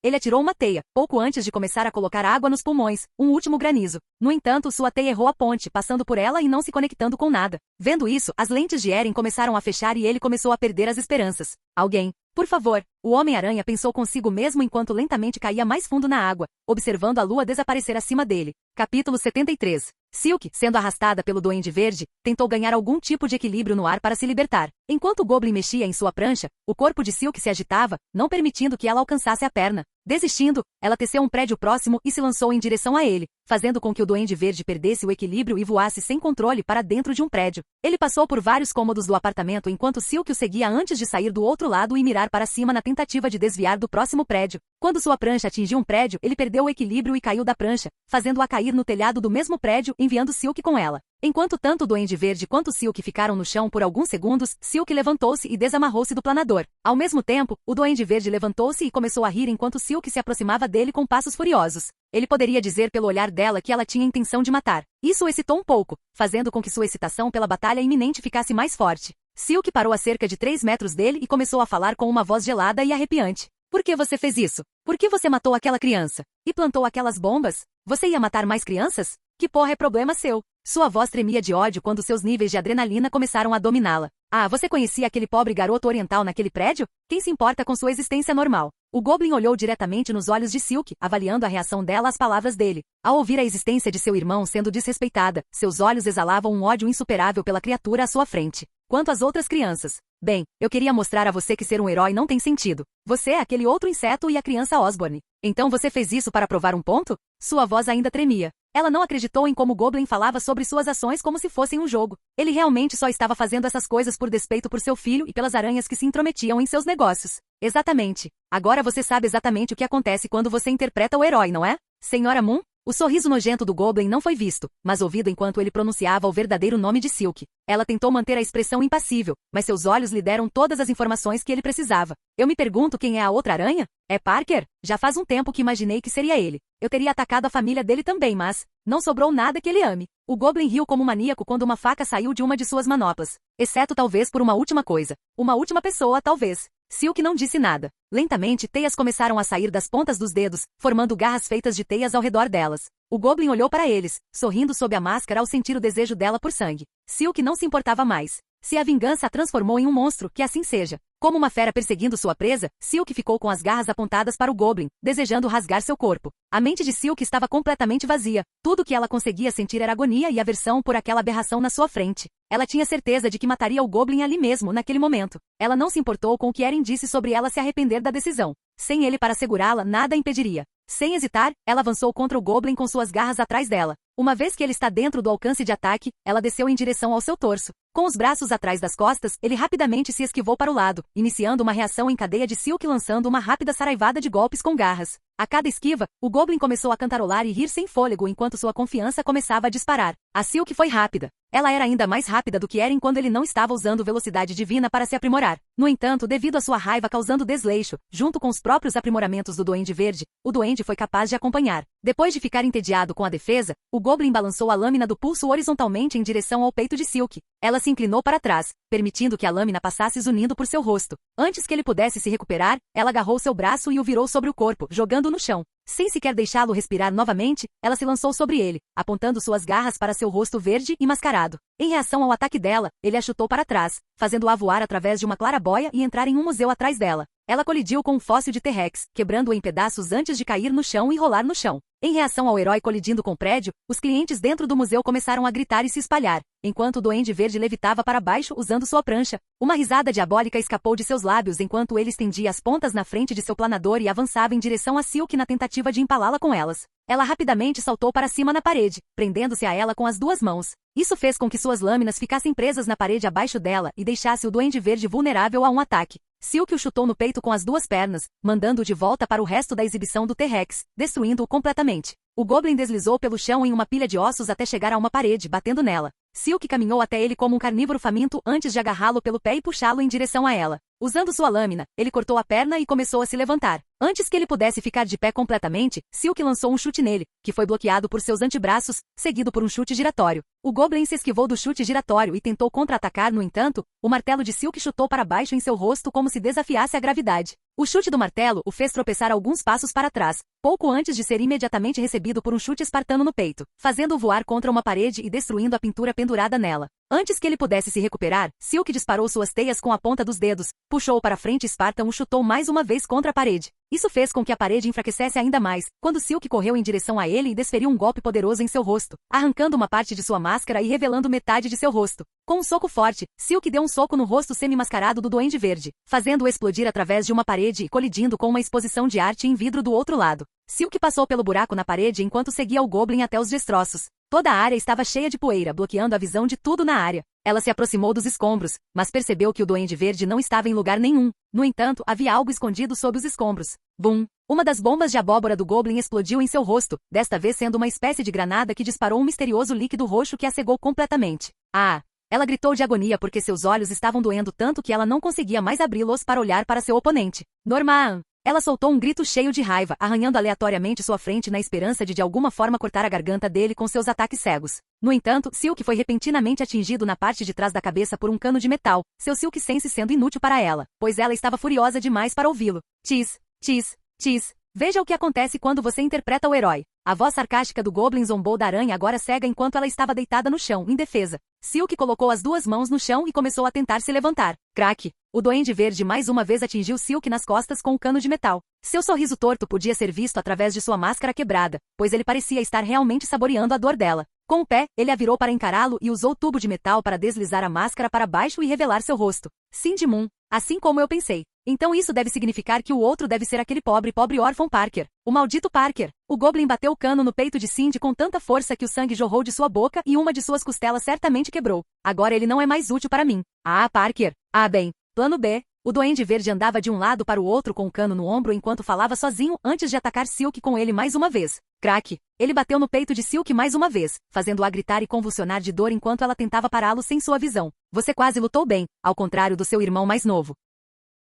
Ele atirou uma teia, pouco antes de começar a colocar água nos pulmões, um último granizo. No entanto, sua teia errou a ponte, passando por ela e não se conectando com nada. Vendo isso, as lentes de Eren começaram a fechar e ele começou a perder as esperanças. Alguém, por favor, o Homem-Aranha pensou consigo mesmo enquanto lentamente caía mais fundo na água, observando a lua desaparecer acima dele. Capítulo 73. Silk, sendo arrastada pelo Duende Verde, tentou ganhar algum tipo de equilíbrio no ar para se libertar. Enquanto o Goblin mexia em sua prancha, o corpo de Silk se agitava, não permitindo que ela alcançasse a perna. Desistindo, ela teceu um prédio próximo e se lançou em direção a ele, fazendo com que o Duende Verde perdesse o equilíbrio e voasse sem controle para dentro de um prédio. Ele passou por vários cômodos do apartamento enquanto Silk o seguia antes de sair do outro lado e mirar para cima na tentativa de desviar do próximo prédio. Quando sua prancha atingiu um prédio, ele perdeu o equilíbrio e caiu da prancha, fazendo-a cair no telhado do mesmo prédio, enviando Silk com ela. Enquanto tanto o Duende Verde quanto Silk ficaram no chão por alguns segundos, Silk levantou-se e desamarrou-se do planador. Ao mesmo tempo, o Duende Verde levantou-se e começou a rir enquanto Silk se aproximava dele com passos furiosos. Ele poderia dizer pelo olhar dela que ela tinha intenção de matar. Isso o excitou um pouco, fazendo com que sua excitação pela batalha iminente ficasse mais forte. Silk parou a cerca de 3 metros dele e começou a falar com uma voz gelada e arrepiante. Por que você fez isso? Por que você matou aquela criança? E plantou aquelas bombas? Você ia matar mais crianças? Que porra é problema seu? Sua voz tremia de ódio quando seus níveis de adrenalina começaram a dominá-la. Ah, você conhecia aquele pobre garoto oriental naquele prédio? Quem se importa com sua existência normal? O Goblin olhou diretamente nos olhos de Silk, avaliando a reação dela às palavras dele. Ao ouvir a existência de seu irmão sendo desrespeitada, seus olhos exalavam um ódio insuperável pela criatura à sua frente. Quanto às outras crianças, bem, eu queria mostrar a você que ser um herói não tem sentido. Você é aquele outro inseto e a criança Osborne. Então você fez isso para provar um ponto? Sua voz ainda tremia. Ela não acreditou em como Goblin falava sobre suas ações como se fossem um jogo. Ele realmente só estava fazendo essas coisas por despeito por seu filho e pelas aranhas que se intrometiam em seus negócios. Exatamente. Agora você sabe exatamente o que acontece quando você interpreta o herói, não é? Senhora Moon? O sorriso nojento do Goblin não foi visto, mas ouvido enquanto ele pronunciava o verdadeiro nome de Silk. Ela tentou manter a expressão impassível, mas seus olhos lhe deram todas as informações que ele precisava. Eu me pergunto quem é a outra aranha? É Parker? Já faz um tempo que imaginei que seria ele. Eu teria atacado a família dele também, mas não sobrou nada que ele ame. O Goblin riu como um maníaco quando uma faca saiu de uma de suas manoplas. Exceto talvez por uma última coisa. Uma última pessoa, talvez. Silk não disse nada. Lentamente, teias começaram a sair das pontas dos dedos, formando garras feitas de teias ao redor delas. O Goblin olhou para eles, sorrindo sob a máscara ao sentir o desejo dela por sangue. Silk não se importava mais. Se a vingança a transformou em um monstro, que assim seja. Como uma fera perseguindo sua presa, Silk ficou com as garras apontadas para o Goblin, desejando rasgar seu corpo. A mente de Silk estava completamente vazia. Tudo que ela conseguia sentir era agonia e aversão por aquela aberração na sua frente. Ela tinha certeza de que mataria o Goblin ali mesmo, naquele momento. Ela não se importou com o que Eren disse sobre ela se arrepender da decisão. Sem ele para segurá-la, nada a impediria. Sem hesitar, ela avançou contra o Goblin com suas garras atrás dela. Uma vez que ele está dentro do alcance de ataque, ela desceu em direção ao seu torso. Com os braços atrás das costas, ele rapidamente se esquivou para o lado, iniciando uma reação em cadeia de Silk lançando uma rápida saraivada de golpes com garras. A cada esquiva, o Goblin começou a cantarolar e rir sem fôlego enquanto sua confiança começava a disparar. A Silk foi rápida. Ela era ainda mais rápida do que Eren quando ele não estava usando velocidade divina para se aprimorar. No entanto, devido à sua raiva causando desleixo, junto com os próprios aprimoramentos do Duende Verde, o Duende foi capaz de acompanhar. Depois de ficar entediado com a defesa, o Goblin balançou a lâmina do pulso horizontalmente em direção ao peito de Silk. Ela se inclinou para trás, permitindo que a lâmina passasse zunindo por seu rosto. Antes que ele pudesse se recuperar, ela agarrou seu braço e o virou sobre o corpo, jogando-o no chão. Sem sequer deixá-lo respirar novamente, ela se lançou sobre ele, apontando suas garras para seu rosto verde e mascarado. Em reação ao ataque dela, ele a chutou para trás, fazendo-a voar através de uma clarabóia e entrar em um museu atrás dela. Ela colidiu com um fóssil de T-Rex, quebrando-o em pedaços antes de cair no chão e rolar no chão. Em reação ao herói colidindo com o prédio, os clientes dentro do museu começaram a gritar e se espalhar, enquanto o Duende Verde levitava para baixo usando sua prancha. Uma risada diabólica escapou de seus lábios enquanto ele estendia as pontas na frente de seu planador e avançava em direção a Silk na tentativa de empalá-la com elas. Ela rapidamente saltou para cima na parede, prendendo-se a ela com as duas mãos. Isso fez com que suas lâminas ficassem presas na parede abaixo dela e deixasse o Duende Verde vulnerável a um ataque. Silk o chutou no peito com as duas pernas, mandando-o de volta para o resto da exibição do T-Rex, destruindo-o completamente. O Goblin deslizou pelo chão em uma pilha de ossos até chegar a uma parede, batendo nela. Silk caminhou até ele como um carnívoro faminto antes de agarrá-lo pelo pé e puxá-lo em direção a ela. Usando sua lâmina, ele cortou a perna e começou a se levantar. Antes que ele pudesse ficar de pé completamente, Silk lançou um chute nele, que foi bloqueado por seus antebraços, seguido por um chute giratório. O Goblin se esquivou do chute giratório e tentou contra-atacar, no entanto, o martelo de Silk chutou para baixo em seu rosto como se desafiasse a gravidade. O chute do martelo o fez tropeçar alguns passos para trás, pouco antes de ser imediatamente recebido por um chute espartano no peito, fazendo-o voar contra uma parede e destruindo a pintura pendurada nela. Antes que ele pudesse se recuperar, Silk disparou suas teias com a ponta dos dedos, puxou-o para frente e Spartan o chutou mais uma vez contra a parede. Isso fez com que a parede enfraquecesse ainda mais, quando Silk correu em direção a ele e desferiu um golpe poderoso em seu rosto, arrancando uma parte de sua máscara e revelando metade de seu rosto. Com um soco forte, Silk deu um soco no rosto semi-mascarado do Duende Verde, fazendo-o explodir através de uma parede e colidindo com uma exposição de arte em vidro do outro lado. Silk passou pelo buraco na parede enquanto seguia o Goblin até os destroços. Toda a área estava cheia de poeira, bloqueando a visão de tudo na área. Ela se aproximou dos escombros, mas percebeu que o Duende Verde não estava em lugar nenhum. No entanto, havia algo escondido sob os escombros. Bum! Uma das bombas de abóbora do Goblin explodiu em seu rosto, desta vez sendo uma espécie de granada que disparou um misterioso líquido roxo que a cegou completamente. Ah! Ela gritou de agonia porque seus olhos estavam doendo tanto que ela não conseguia mais abri-los para olhar para seu oponente. Norman! Ela soltou um grito cheio de raiva, arranhando aleatoriamente sua frente na esperança de alguma forma cortar a garganta dele com seus ataques cegos. No entanto, Silk foi repentinamente atingido na parte de trás da cabeça por um cano de metal, seu Silk Sense sendo inútil para ela, pois ela estava furiosa demais para ouvi-lo. Tis, tis, tis. Veja o que acontece quando você interpreta o herói. A voz sarcástica do Goblin zombou da aranha agora cega enquanto ela estava deitada no chão, indefesa. Silk colocou as duas mãos no chão e começou a tentar se levantar. Crack! O Duende Verde mais uma vez atingiu Silk nas costas com um cano de metal. Seu sorriso torto podia ser visto através de sua máscara quebrada, pois ele parecia estar realmente saboreando a dor dela. Com o pé, ele a virou para encará-lo e usou o tubo de metal para deslizar a máscara para baixo e revelar seu rosto. Cindy Moon. Assim como eu pensei. Então isso deve significar que o outro deve ser aquele pobre órfão Parker. O maldito Parker. O Goblin bateu o cano no peito de Cindy com tanta força que o sangue jorrou de sua boca e uma de suas costelas certamente quebrou. Agora ele não é mais útil para mim. Ah, Parker. Ah, bem. Plano B. O Duende Verde andava de um lado para o outro com o cano no ombro enquanto falava sozinho antes de atacar Silk com ele mais uma vez. Crack! Ele bateu no peito de Silk mais uma vez, fazendo-a gritar e convulsionar de dor enquanto ela tentava pará-lo sem sua visão. Você quase lutou bem, ao contrário do seu irmão mais novo.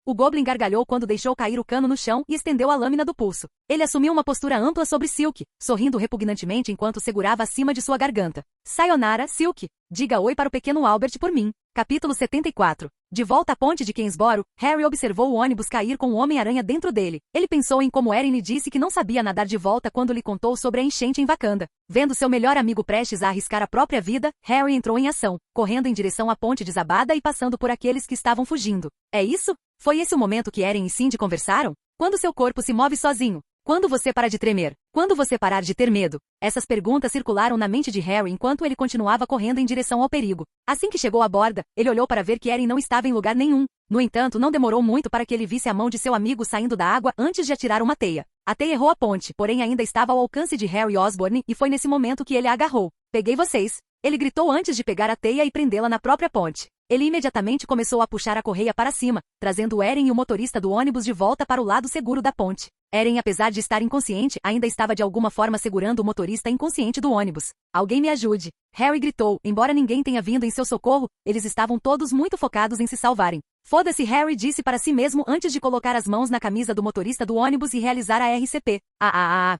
O Goblin gargalhou quando deixou cair o cano no chão e estendeu a lâmina do pulso. Ele assumiu uma postura ampla sobre Silk, sorrindo repugnantemente enquanto segurava acima de sua garganta. Sayonara, Silk. Diga oi para o pequeno Albert por mim. Capítulo 74. De volta à ponte de Queensboro, Harry observou o ônibus cair com o Homem-Aranha dentro dele. Ele pensou em como Erin lhe disse que não sabia nadar de volta quando lhe contou sobre a enchente em Wakanda. Vendo seu melhor amigo prestes a arriscar a própria vida, Harry entrou em ação, correndo em direção à ponte desabada e passando por aqueles que estavam fugindo. É isso? Foi esse o momento que Erin e Cindy conversaram? Quando seu corpo se move sozinho? Quando você para de tremer? Quando você parar de ter medo? Essas perguntas circularam na mente de Harry enquanto ele continuava correndo em direção ao perigo. Assim que chegou à borda, ele olhou para ver que Erin não estava em lugar nenhum. No entanto, não demorou muito para que ele visse a mão de seu amigo saindo da água antes de atirar uma teia. A teia errou a ponte, porém ainda estava ao alcance de Harry Osborn e foi nesse momento que ele a agarrou. Peguei vocês! Ele gritou antes de pegar a teia e prendê-la na própria ponte. Ele imediatamente começou a puxar a correia para cima, trazendo Erin e o motorista do ônibus de volta para o lado seguro da ponte. Erin, apesar de estar inconsciente, ainda estava de alguma forma segurando o motorista inconsciente do ônibus. Alguém me ajude! Harry gritou, embora ninguém tenha vindo em seu socorro, eles estavam todos muito focados em se salvarem. Foda-se, Harry disse para si mesmo antes de colocar as mãos na camisa do motorista do ônibus e realizar a RCP.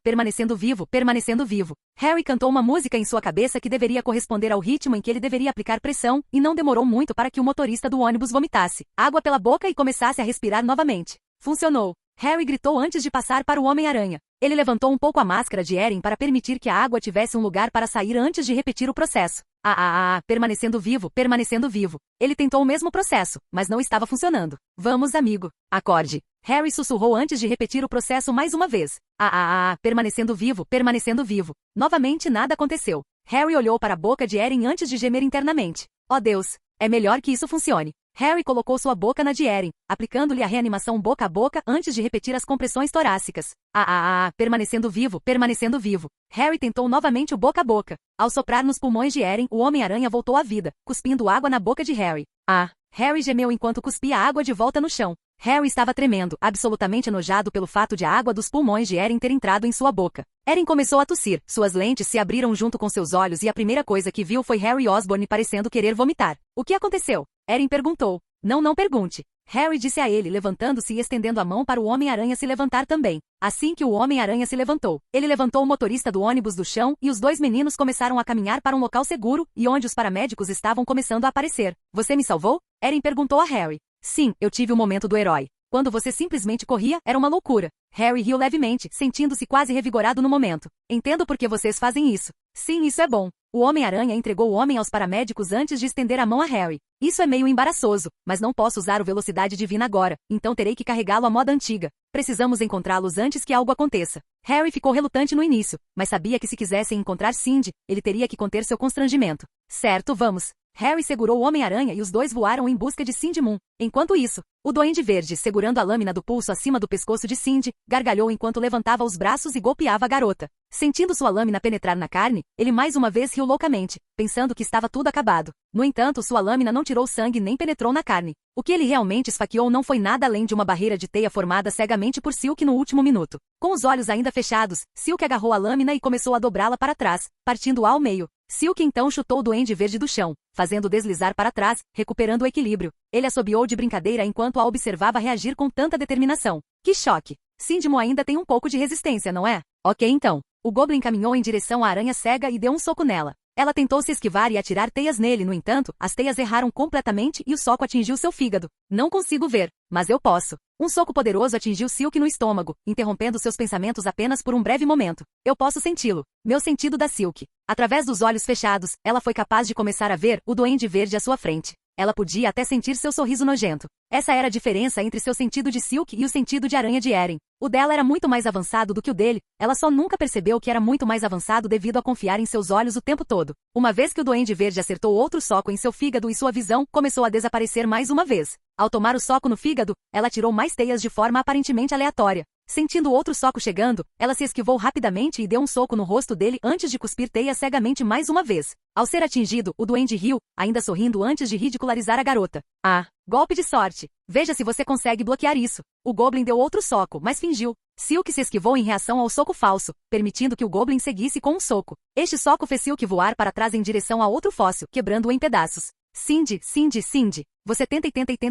Permanecendo vivo, permanecendo vivo. Harry cantou uma música em sua cabeça que deveria corresponder ao ritmo em que ele deveria aplicar pressão, e não demorou muito para que o motorista do ônibus vomitasse água pela boca e começasse a respirar novamente. Funcionou. Harry gritou antes de passar para o Homem-Aranha. Ele levantou um pouco a máscara de Erin para permitir que a água tivesse um lugar para sair antes de repetir o processo. Permanecendo vivo, permanecendo vivo. Ele tentou o mesmo processo, mas não estava funcionando. Vamos, amigo. Acorde. Harry sussurrou antes de repetir o processo mais uma vez. Permanecendo vivo, permanecendo vivo. Novamente nada aconteceu. Harry olhou para a boca de Erin antes de gemer internamente. Oh Deus, é melhor que isso funcione. Harry colocou sua boca na de Erin, aplicando-lhe a reanimação boca a boca antes de repetir as compressões torácicas. Permanecendo vivo, permanecendo vivo. Harry tentou novamente o boca a boca. Ao soprar nos pulmões de Erin, o Homem-Aranha voltou à vida, cuspindo água na boca de Harry. Harry gemeu enquanto cuspia água de volta no chão. Harry estava tremendo, absolutamente enojado pelo fato de a água dos pulmões de Erin ter entrado em sua boca. Erin começou a tossir, suas lentes se abriram junto com seus olhos e a primeira coisa que viu foi Harry Osborn parecendo querer vomitar. O que aconteceu? Erin perguntou. Não pergunte. Harry disse a ele, levantando-se e estendendo a mão para o Homem-Aranha se levantar também. Assim que o Homem-Aranha se levantou, ele levantou o motorista do ônibus do chão e os dois meninos começaram a caminhar para um local seguro e onde os paramédicos estavam começando a aparecer. Você me salvou? Erin perguntou a Harry. Sim, eu tive o momento do herói. Quando você simplesmente corria, era uma loucura. Harry riu levemente, sentindo-se quase revigorado no momento. Entendo por que vocês fazem isso. Sim, isso é bom. O Homem-Aranha entregou o homem aos paramédicos antes de estender a mão a Harry. Isso é meio embaraçoso, mas não posso usar o Velocidade Divina agora, então terei que carregá-lo à moda antiga. Precisamos encontrá-los antes que algo aconteça. Harry ficou relutante no início, mas sabia que se quisessem encontrar Cindy, ele teria que conter seu constrangimento. Certo, vamos. Harry segurou o Homem-Aranha e os dois voaram em busca de Cindy Moon. Enquanto isso, o Duende Verde, segurando a lâmina do pulso acima do pescoço de Cindy, gargalhou enquanto levantava os braços e golpeava a garota. Sentindo sua lâmina penetrar na carne, ele mais uma vez riu loucamente, pensando que estava tudo acabado. No entanto, sua lâmina não tirou sangue nem penetrou na carne. O que ele realmente esfaqueou não foi nada além de uma barreira de teia formada cegamente por Silk no último minuto. Com os olhos ainda fechados, Silk agarrou a lâmina e começou a dobrá-la para trás, partindo-a ao meio. Silk então chutou o Duende Verde do chão, fazendo deslizar para trás, recuperando o equilíbrio. Ele assobiou de brincadeira enquanto a observava reagir com tanta determinação. Que choque! Cindy Moon ainda tem um pouco de resistência, não é? Ok então. O Goblin caminhou em direção à aranha cega e deu um soco nela. Ela tentou se esquivar e atirar teias nele, no entanto, as teias erraram completamente e o soco atingiu seu fígado. Não consigo ver, mas eu posso. Um soco poderoso atingiu Silk no estômago, interrompendo seus pensamentos apenas por um breve momento. Eu posso senti-lo. Meu sentido da Silk. Através dos olhos fechados, ela foi capaz de começar a ver o Duende Verde à sua frente. Ela podia até sentir seu sorriso nojento. Essa era a diferença entre seu sentido de Silk e o sentido de aranha de Erin. O dela era muito mais avançado do que o dele, ela só nunca percebeu que era muito mais avançado devido a confiar em seus olhos o tempo todo. Uma vez que o Duende Verde acertou outro soco em seu fígado e sua visão começou a desaparecer mais uma vez. Ao tomar o soco no fígado, ela tirou mais teias de forma aparentemente aleatória. Sentindo outro soco chegando, ela se esquivou rapidamente e deu um soco no rosto dele antes de cuspir teias cegamente mais uma vez. Ao ser atingido, o duende riu, ainda sorrindo antes de ridicularizar a garota. Golpe de sorte. Veja se você consegue bloquear isso. O Goblin deu outro soco, mas fingiu. Silk se esquivou em reação ao soco falso, permitindo que o Goblin seguisse com um soco. Este soco fez Silk voar para trás em direção a outro fóssil, quebrando-o em pedaços. Cindy, você tenta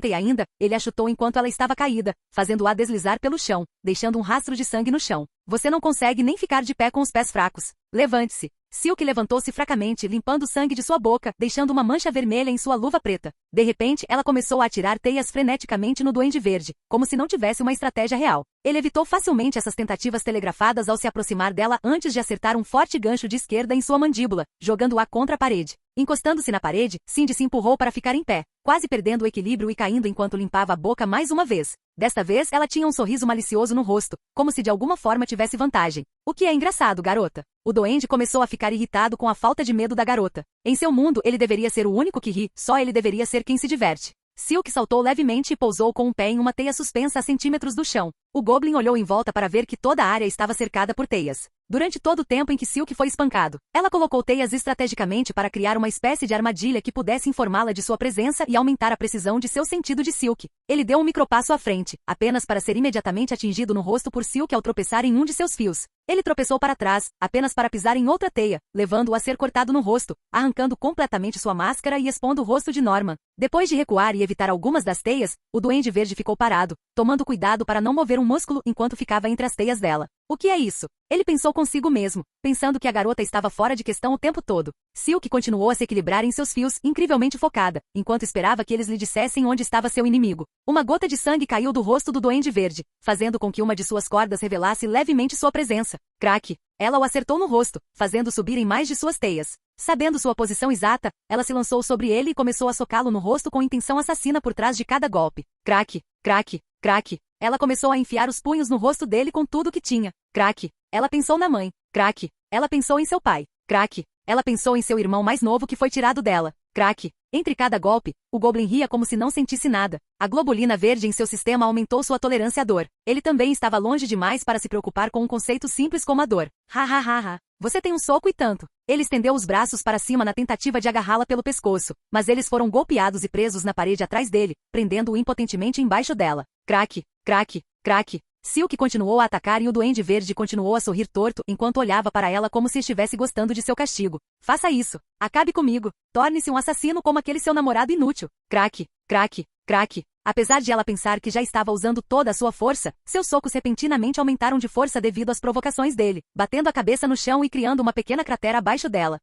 e ainda, ele a chutou enquanto ela estava caída, fazendo-a deslizar pelo chão, deixando um rastro de sangue no chão. Você não consegue nem ficar de pé com os pés fracos. Levante-se. Silk levantou-se fracamente, limpando o sangue de sua boca, deixando uma mancha vermelha em sua luva preta. De repente, ela começou a atirar teias freneticamente no Duende Verde, como se não tivesse uma estratégia real. Ele evitou facilmente essas tentativas telegrafadas ao se aproximar dela antes de acertar um forte gancho de esquerda em sua mandíbula, jogando-a contra a parede. Encostando-se na parede, Cindy se empurrou para ficar em pé, quase perdendo o equilíbrio e caindo enquanto limpava a boca mais uma vez. Desta vez, ela tinha um sorriso malicioso no rosto, como se de alguma forma tivesse vantagem. O que é engraçado, garota? O duende começou a ficar irritado com a falta de medo da garota. Em seu mundo, ele deveria ser o único que ri, só ele deveria ser quem se diverte. Silk saltou levemente e pousou com um pé em uma teia suspensa a centímetros do chão. O Goblin olhou em volta para ver que toda a área estava cercada por teias. Durante todo o tempo em que Silk foi espancado, ela colocou teias estrategicamente para criar uma espécie de armadilha que pudesse informá-la de sua presença e aumentar a precisão de seu sentido de Silk. Ele deu um micropasso à frente, apenas para ser imediatamente atingido no rosto por Silk ao tropeçar em um de seus fios. Ele tropeçou para trás, apenas para pisar em outra teia, levando-o a ser cortado no rosto, arrancando completamente sua máscara e expondo o rosto de Norman. Depois de recuar e evitar algumas das teias, o Duende Verde ficou parado, tomando cuidado para não mover um músculo enquanto ficava entre as teias dela. O que é isso? Ele pensou consigo mesmo, pensando que a garota estava fora de questão o tempo todo. Silk continuou a se equilibrar em seus fios, incrivelmente focada, enquanto esperava que eles lhe dissessem onde estava seu inimigo. Uma gota de sangue caiu do rosto do Duende Verde, fazendo com que uma de suas cordas revelasse levemente sua presença. Crack! Ela o acertou no rosto, fazendo subir em mais de suas teias. Sabendo sua posição exata, ela se lançou sobre ele e começou a socá-lo no rosto com intenção assassina por trás de cada golpe. Crack! Crack! Crack! Ela começou a enfiar os punhos no rosto dele com tudo que tinha. Crack! Ela pensou na mãe. Crack! Ela pensou em seu pai. Crack! Ela pensou em seu irmão mais novo que foi tirado dela. Crack! Entre cada golpe, o Goblin ria como se não sentisse nada. A globulina verde em seu sistema aumentou sua tolerância à dor. Ele também estava longe demais para se preocupar com um conceito simples como a dor. Ha ha ha ha. Você tem um soco e tanto. Ele estendeu os braços para cima na tentativa de agarrá-la pelo pescoço, mas eles foram golpeados e presos na parede atrás dele, prendendo-o impotentemente embaixo dela. Crack! Crack! Crack! Silk continuou a atacar e o Duende Verde continuou a sorrir torto enquanto olhava para ela como se estivesse gostando de seu castigo. Faça isso. Acabe comigo. Torne-se um assassino como aquele seu namorado inútil. Crack! Crack! Crack! Apesar de ela pensar que já estava usando toda a sua força, seus socos repentinamente aumentaram de força devido às provocações dele, batendo a cabeça no chão e criando uma pequena cratera abaixo dela.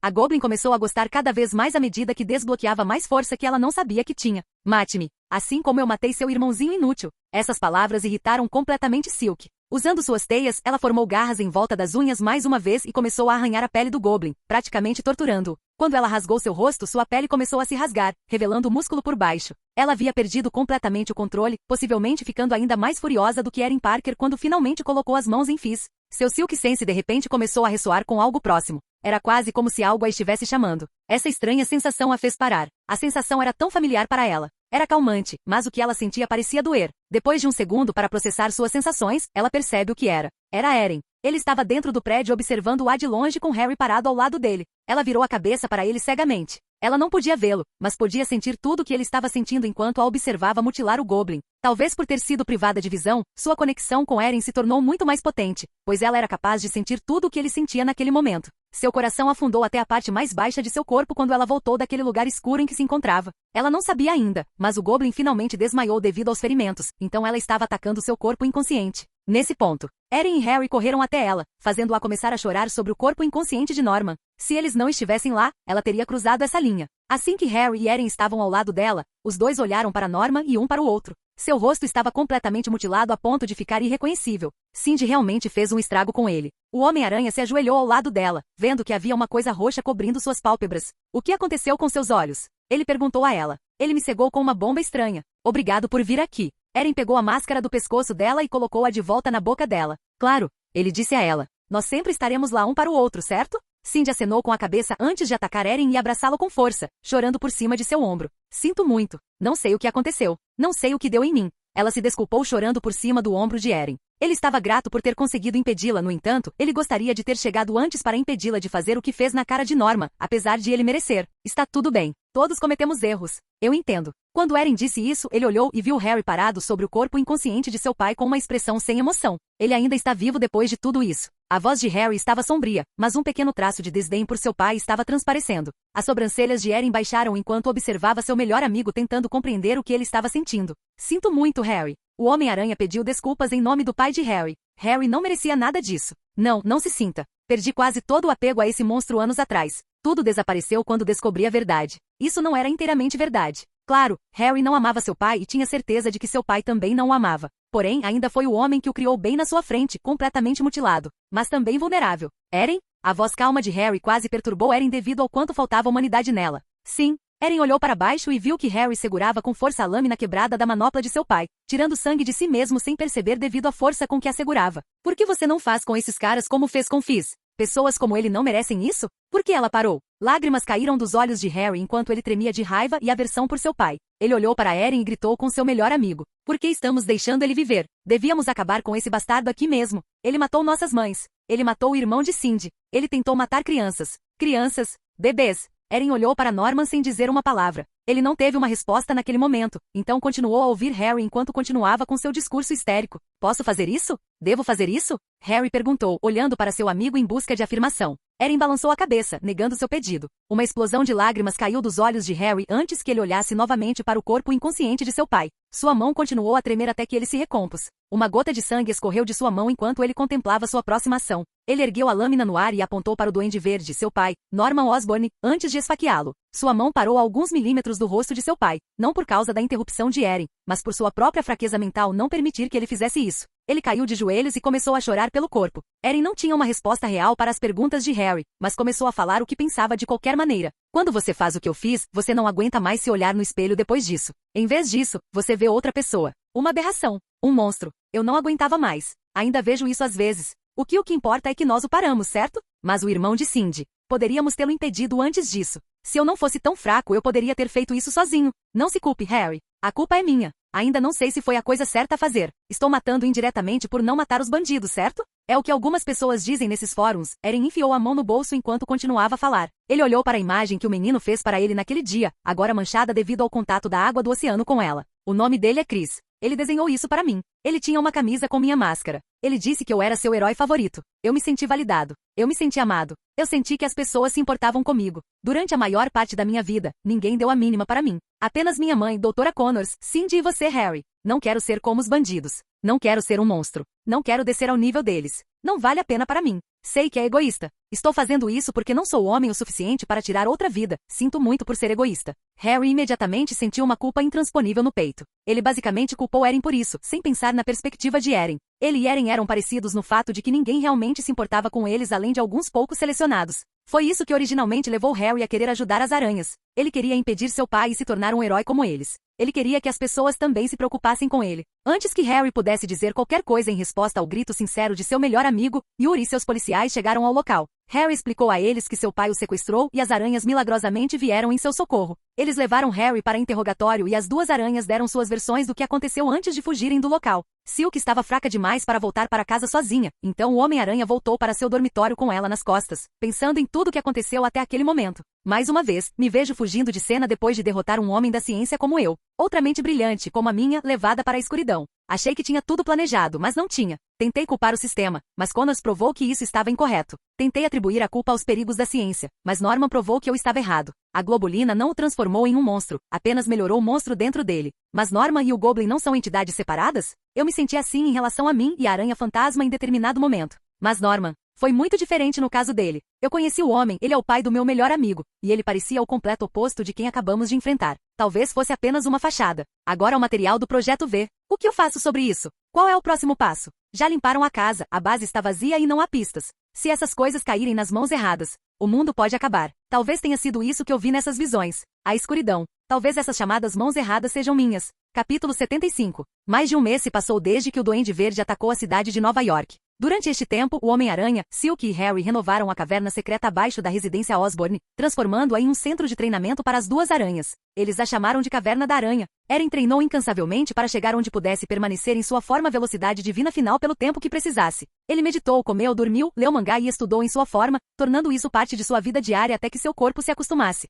A Goblin começou a gostar cada vez mais à medida que desbloqueava mais força que ela não sabia que tinha. Mate-me, assim como eu matei seu irmãozinho inútil. Essas palavras irritaram completamente Silk. Usando suas teias, ela formou garras em volta das unhas mais uma vez e começou a arranhar a pele do Goblin, praticamente torturando-o. Quando ela rasgou seu rosto, sua pele começou a se rasgar, revelando o músculo por baixo. Ela havia perdido completamente o controle, possivelmente ficando ainda mais furiosa do que Erin Parker quando finalmente colocou as mãos em Fizz. Seu Silk Sense de repente começou a ressoar com algo próximo. Era quase como se algo a estivesse chamando. Essa estranha sensação a fez parar. A sensação era tão familiar para ela. Era calmante, mas o que ela sentia parecia doer. Depois de um segundo para processar suas sensações, ela percebe o que era. Era Eren. Ele estava dentro do prédio observando-a de longe com Harry parado ao lado dele. Ela virou a cabeça para ele cegamente. Ela não podia vê-lo, mas podia sentir tudo o que ele estava sentindo enquanto a observava mutilar o Goblin. Talvez por ter sido privada de visão, sua conexão com Eren se tornou muito mais potente, pois ela era capaz de sentir tudo o que ele sentia naquele momento. Seu coração afundou até a parte mais baixa de seu corpo quando ela voltou daquele lugar escuro em que se encontrava. Ela não sabia ainda, mas o Goblin finalmente desmaiou devido aos ferimentos, então ela estava atacando seu corpo inconsciente. Nesse ponto, Eren e Harry correram até ela, fazendo-a começar a chorar sobre o corpo inconsciente de Norman. Se eles não estivessem lá, ela teria cruzado essa linha. Assim que Harry e Eren estavam ao lado dela, os dois olharam para Norman e um para o outro. Seu rosto estava completamente mutilado a ponto de ficar irreconhecível. Cindy realmente fez um estrago com ele. O Homem-Aranha se ajoelhou ao lado dela, vendo que havia uma coisa roxa cobrindo suas pálpebras. O que aconteceu com seus olhos? Ele perguntou a ela. Ele me cegou com uma bomba estranha. Obrigado por vir aqui. Eren pegou a máscara do pescoço dela e colocou-a de volta na boca dela. Claro, ele disse a ela. Nós sempre estaremos lá um para o outro, certo? Cindy acenou com a cabeça antes de atacar Eren e abraçá-lo com força, chorando por cima de seu ombro. Sinto muito. Não sei o que aconteceu. Não sei o que deu em mim. Ela se desculpou chorando por cima do ombro de Eren. Ele estava grato por ter conseguido impedi-la, no entanto, ele gostaria de ter chegado antes para impedi-la de fazer o que fez na cara de Norma, apesar de ele merecer. Está tudo bem. Todos cometemos erros. Eu entendo. Quando Eren disse isso, ele olhou e viu Harry parado sobre o corpo inconsciente de seu pai com uma expressão sem emoção. Ele ainda está vivo depois de tudo isso. A voz de Harry estava sombria, mas um pequeno traço de desdém por seu pai estava transparecendo. As sobrancelhas de Eren baixaram enquanto observava seu melhor amigo tentando compreender o que ele estava sentindo. Sinto muito, Harry. O Homem-Aranha pediu desculpas em nome do pai de Harry. Harry não merecia nada disso. Não se sinta. Perdi quase todo o apego a esse monstro anos atrás. Tudo desapareceu quando descobri a verdade. Isso não era inteiramente verdade. Claro, Harry não amava seu pai e tinha certeza de que seu pai também não o amava. Porém, ainda foi o homem que o criou bem na sua frente, completamente mutilado, mas também vulnerável. Eren? A voz calma de Harry quase perturbou Eren devido ao quanto faltava humanidade nela. Sim. Eren olhou para baixo e viu que Harry segurava com força a lâmina quebrada da manopla de seu pai, tirando sangue de si mesmo sem perceber devido à força com que a segurava. Por que você não faz com esses caras como fez com Fizz? Pessoas como ele não merecem isso? Por que ela parou? Lágrimas caíram dos olhos de Harry enquanto ele tremia de raiva e aversão por seu pai. Ele olhou para Eren e gritou com seu melhor amigo. Por que estamos deixando ele viver? Devíamos acabar com esse bastardo aqui mesmo. Ele matou nossas mães. Ele matou o irmão de Cindy. Ele tentou matar crianças. Crianças. Bebês. Eren olhou para Norman sem dizer uma palavra. Ele não teve uma resposta naquele momento, então continuou a ouvir Harry enquanto continuava com seu discurso histérico. Posso fazer isso? Devo fazer isso? Harry perguntou, olhando para seu amigo em busca de afirmação. Eren balançou a cabeça, negando seu pedido. Uma explosão de lágrimas caiu dos olhos de Harry antes que ele olhasse novamente para o corpo inconsciente de seu pai. Sua mão continuou a tremer até que ele se recompôs. Uma gota de sangue escorreu de sua mão enquanto ele contemplava sua próxima ação. Ele ergueu a lâmina no ar e apontou para o Duende Verde, seu pai, Norman Osborn, antes de esfaqueá-lo. Sua mão parou a alguns milímetros do rosto de seu pai, não por causa da interrupção de Eren, mas por sua própria fraqueza mental não permitir que ele fizesse isso. Ele caiu de joelhos e começou a chorar pelo corpo. Eren não tinha uma resposta real para as perguntas de Harry, mas começou a falar o que pensava de qualquer maneira. Quando você faz o que eu fiz, você não aguenta mais se olhar no espelho depois disso. Em vez disso, você vê outra pessoa. Uma aberração. Um monstro. Eu não aguentava mais. Ainda vejo isso às vezes. O que importa é que nós o paramos, certo? Mas o irmão de Cindy. Poderíamos tê-lo impedido antes disso. Se eu não fosse tão fraco, eu poderia ter feito isso sozinho. Não se culpe, Harry. A culpa é minha. Ainda não sei se foi a coisa certa a fazer. Estou matando indiretamente por não matar os bandidos, certo? É o que algumas pessoas dizem nesses fóruns. Eren enfiou a mão no bolso enquanto continuava a falar. Ele olhou para a imagem que o menino fez para ele naquele dia, agora manchada devido ao contato da água do oceano com ela. O nome dele é Chris. Ele desenhou isso para mim. Ele tinha uma camisa com minha máscara. Ele disse que eu era seu herói favorito. Eu me senti validado. Eu me senti amado. Eu senti que as pessoas se importavam comigo. Durante a maior parte da minha vida, ninguém deu a mínima para mim. Apenas minha mãe, Doutora Connors, Cindy e você, Harry. Não quero ser como os bandidos. Não quero ser um monstro. Não quero descer ao nível deles. Não vale a pena para mim. Sei que é egoísta. Estou fazendo isso porque não sou homem o suficiente para tirar outra vida. Sinto muito por ser egoísta. Harry imediatamente sentiu uma culpa intransponível no peito. Ele basicamente culpou Eren por isso, sem pensar na perspectiva de Eren. Ele e Eren eram parecidos no fato de que ninguém realmente se importava com eles além de alguns poucos selecionados. Foi isso que originalmente levou Harry a querer ajudar as aranhas. Ele queria impedir seu pai e se tornar um herói como eles. Ele queria que as pessoas também se preocupassem com ele. Antes que Harry pudesse dizer qualquer coisa em resposta ao grito sincero de seu melhor amigo, Yuri e seus policiais chegaram ao local. Harry explicou a eles que seu pai o sequestrou e as aranhas milagrosamente vieram em seu socorro. Eles levaram Harry para interrogatório e as duas aranhas deram suas versões do que aconteceu antes de fugirem do local. Silk estava fraca demais para voltar para casa sozinha, então o Homem-Aranha voltou para seu dormitório com ela nas costas, pensando em tudo o que aconteceu até aquele momento. Mais uma vez, me vejo fugindo de cena depois de derrotar um homem da ciência como eu. Outra mente brilhante, como a minha, levada para a escuridão. Achei que tinha tudo planejado, mas não tinha. Tentei culpar o sistema, mas Connors provou que isso estava incorreto. Tentei atribuir a culpa aos perigos da ciência, mas Norman provou que eu estava errado. A globulina não o transformou em um monstro, apenas melhorou o monstro dentro dele. Mas Norman e o Goblin não são entidades separadas? Eu me senti assim em relação a mim e a Aranha Fantasma em determinado momento. Mas Norman foi muito diferente no caso dele. Eu conheci o homem, ele é o pai do meu melhor amigo, e ele parecia o completo oposto de quem acabamos de enfrentar. Talvez fosse apenas uma fachada. Agora o material do Projeto V. O que eu faço sobre isso? Qual é o próximo passo? Já limparam a casa, a base está vazia e não há pistas. Se essas coisas caírem nas mãos erradas, o mundo pode acabar. Talvez tenha sido isso que eu vi nessas visões. A escuridão. Talvez essas chamadas mãos erradas sejam minhas. Capítulo 75. Mais de um mês se passou desde que o Duende Verde atacou a cidade de Nova York. Durante este tempo, o Homem-Aranha, Silk e Harry renovaram a caverna secreta abaixo da residência Osborn, transformando-a em um centro de treinamento para as duas aranhas. Eles a chamaram de Caverna da Aranha. Eren treinou incansavelmente para chegar onde pudesse permanecer em sua forma velocidade divina final pelo tempo que precisasse. Ele meditou, comeu, dormiu, leu mangá e estudou em sua forma, tornando isso parte de sua vida diária até que seu corpo se acostumasse.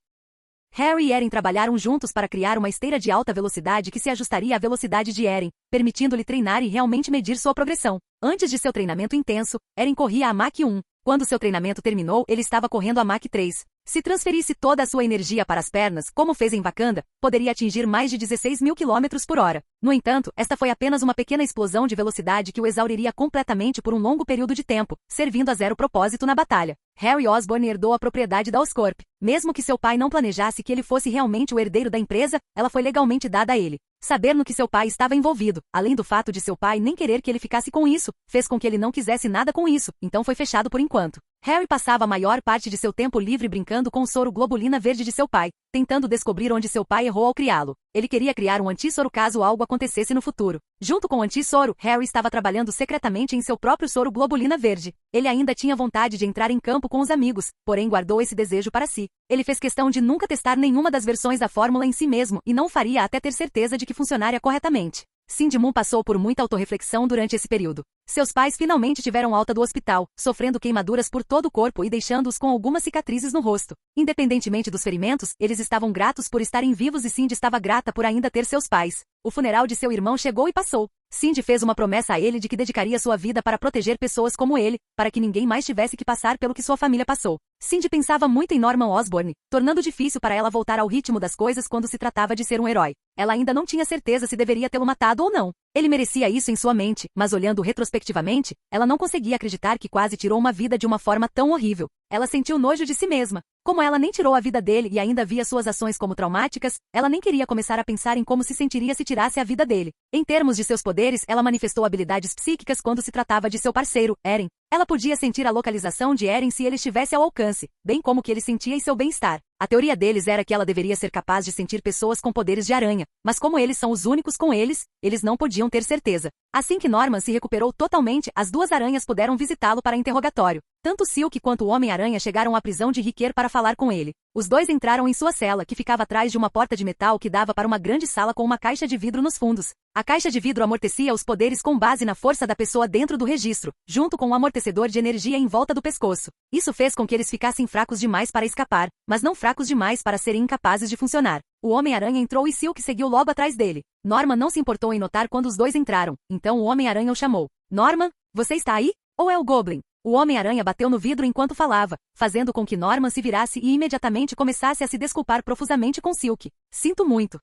Harry e Eren trabalharam juntos para criar uma esteira de alta velocidade que se ajustaria à velocidade de Eren, permitindo-lhe treinar e realmente medir sua progressão. Antes de seu treinamento intenso, Eren corria a Mach 1. Quando seu treinamento terminou, ele estava correndo a Mach 3. Se transferisse toda a sua energia para as pernas, como fez em Wakanda, poderia atingir mais de 16.000 km por hora. No entanto, esta foi apenas uma pequena explosão de velocidade que o exauriria completamente por um longo período de tempo, servindo a zero propósito na batalha. Harry Osborn herdou a propriedade da Oscorp. Mesmo que seu pai não planejasse que ele fosse realmente o herdeiro da empresa, ela foi legalmente dada a ele. Saber no que seu pai estava envolvido, além do fato de seu pai nem querer que ele ficasse com isso, fez com que ele não quisesse nada com isso, então foi fechado por enquanto. Harry passava a maior parte de seu tempo livre brincando com o soro globulina verde de seu pai, tentando descobrir onde seu pai errou ao criá-lo. Ele queria criar um antissoro caso algo acontecesse no futuro. Junto com o antissoro, Harry estava trabalhando secretamente em seu próprio soro globulina verde. Ele ainda tinha vontade de entrar em campo com os amigos, porém guardou esse desejo para si. Ele fez questão de nunca testar nenhuma das versões da fórmula em si mesmo e não faria até ter certeza de que funcionaria corretamente. Cindy Moon passou por muita autorreflexão durante esse período. Seus pais finalmente tiveram alta do hospital, sofrendo queimaduras por todo o corpo e deixando-os com algumas cicatrizes no rosto. Independentemente dos ferimentos, eles estavam gratos por estarem vivos e Cindy estava grata por ainda ter seus pais. O funeral de seu irmão chegou e passou. Cindy fez uma promessa a ele de que dedicaria sua vida para proteger pessoas como ele, para que ninguém mais tivesse que passar pelo que sua família passou. Cindy pensava muito em Norman Osborn, tornando difícil para ela voltar ao ritmo das coisas quando se tratava de ser um herói. Ela ainda não tinha certeza se deveria tê-lo matado ou não. Ele merecia isso em sua mente, mas olhando retrospectivamente, ela não conseguia acreditar que quase tirou uma vida de uma forma tão horrível. Ela sentiu nojo de si mesma. Como ela nem tirou a vida dele e ainda via suas ações como traumáticas, ela nem queria começar a pensar em como se sentiria se tirasse a vida dele. Em termos de seus poderes, ela manifestou habilidades psíquicas quando se tratava de seu parceiro, Eren. Ela podia sentir a localização de Eren se ele estivesse ao alcance, bem como que ele sentia e seu bem-estar. A teoria deles era que ela deveria ser capaz de sentir pessoas com poderes de aranha, mas como eles são os únicos com eles não podiam ter certeza. Assim que Norman se recuperou totalmente, as duas aranhas puderam visitá-lo para interrogatório. Tanto Silk quanto o Homem-Aranha chegaram à prisão de Riquer para falar com ele. Os dois entraram em sua cela, que ficava atrás de uma porta de metal que dava para uma grande sala com uma caixa de vidro nos fundos. A caixa de vidro amortecia os poderes com base na força da pessoa dentro do registro, junto com um amortecedor de energia em volta do pescoço. Isso fez com que eles ficassem fracos demais para escapar, mas não fracos demais para serem incapazes de funcionar. O Homem-Aranha entrou e Silk seguiu logo atrás dele. Norman não se importou em notar quando os dois entraram, então o Homem-Aranha o chamou. Norman, você está aí? Ou é o Goblin? O Homem-Aranha bateu no vidro enquanto falava, fazendo com que Norman se virasse e imediatamente começasse a se desculpar profusamente com Silk. Sinto muito.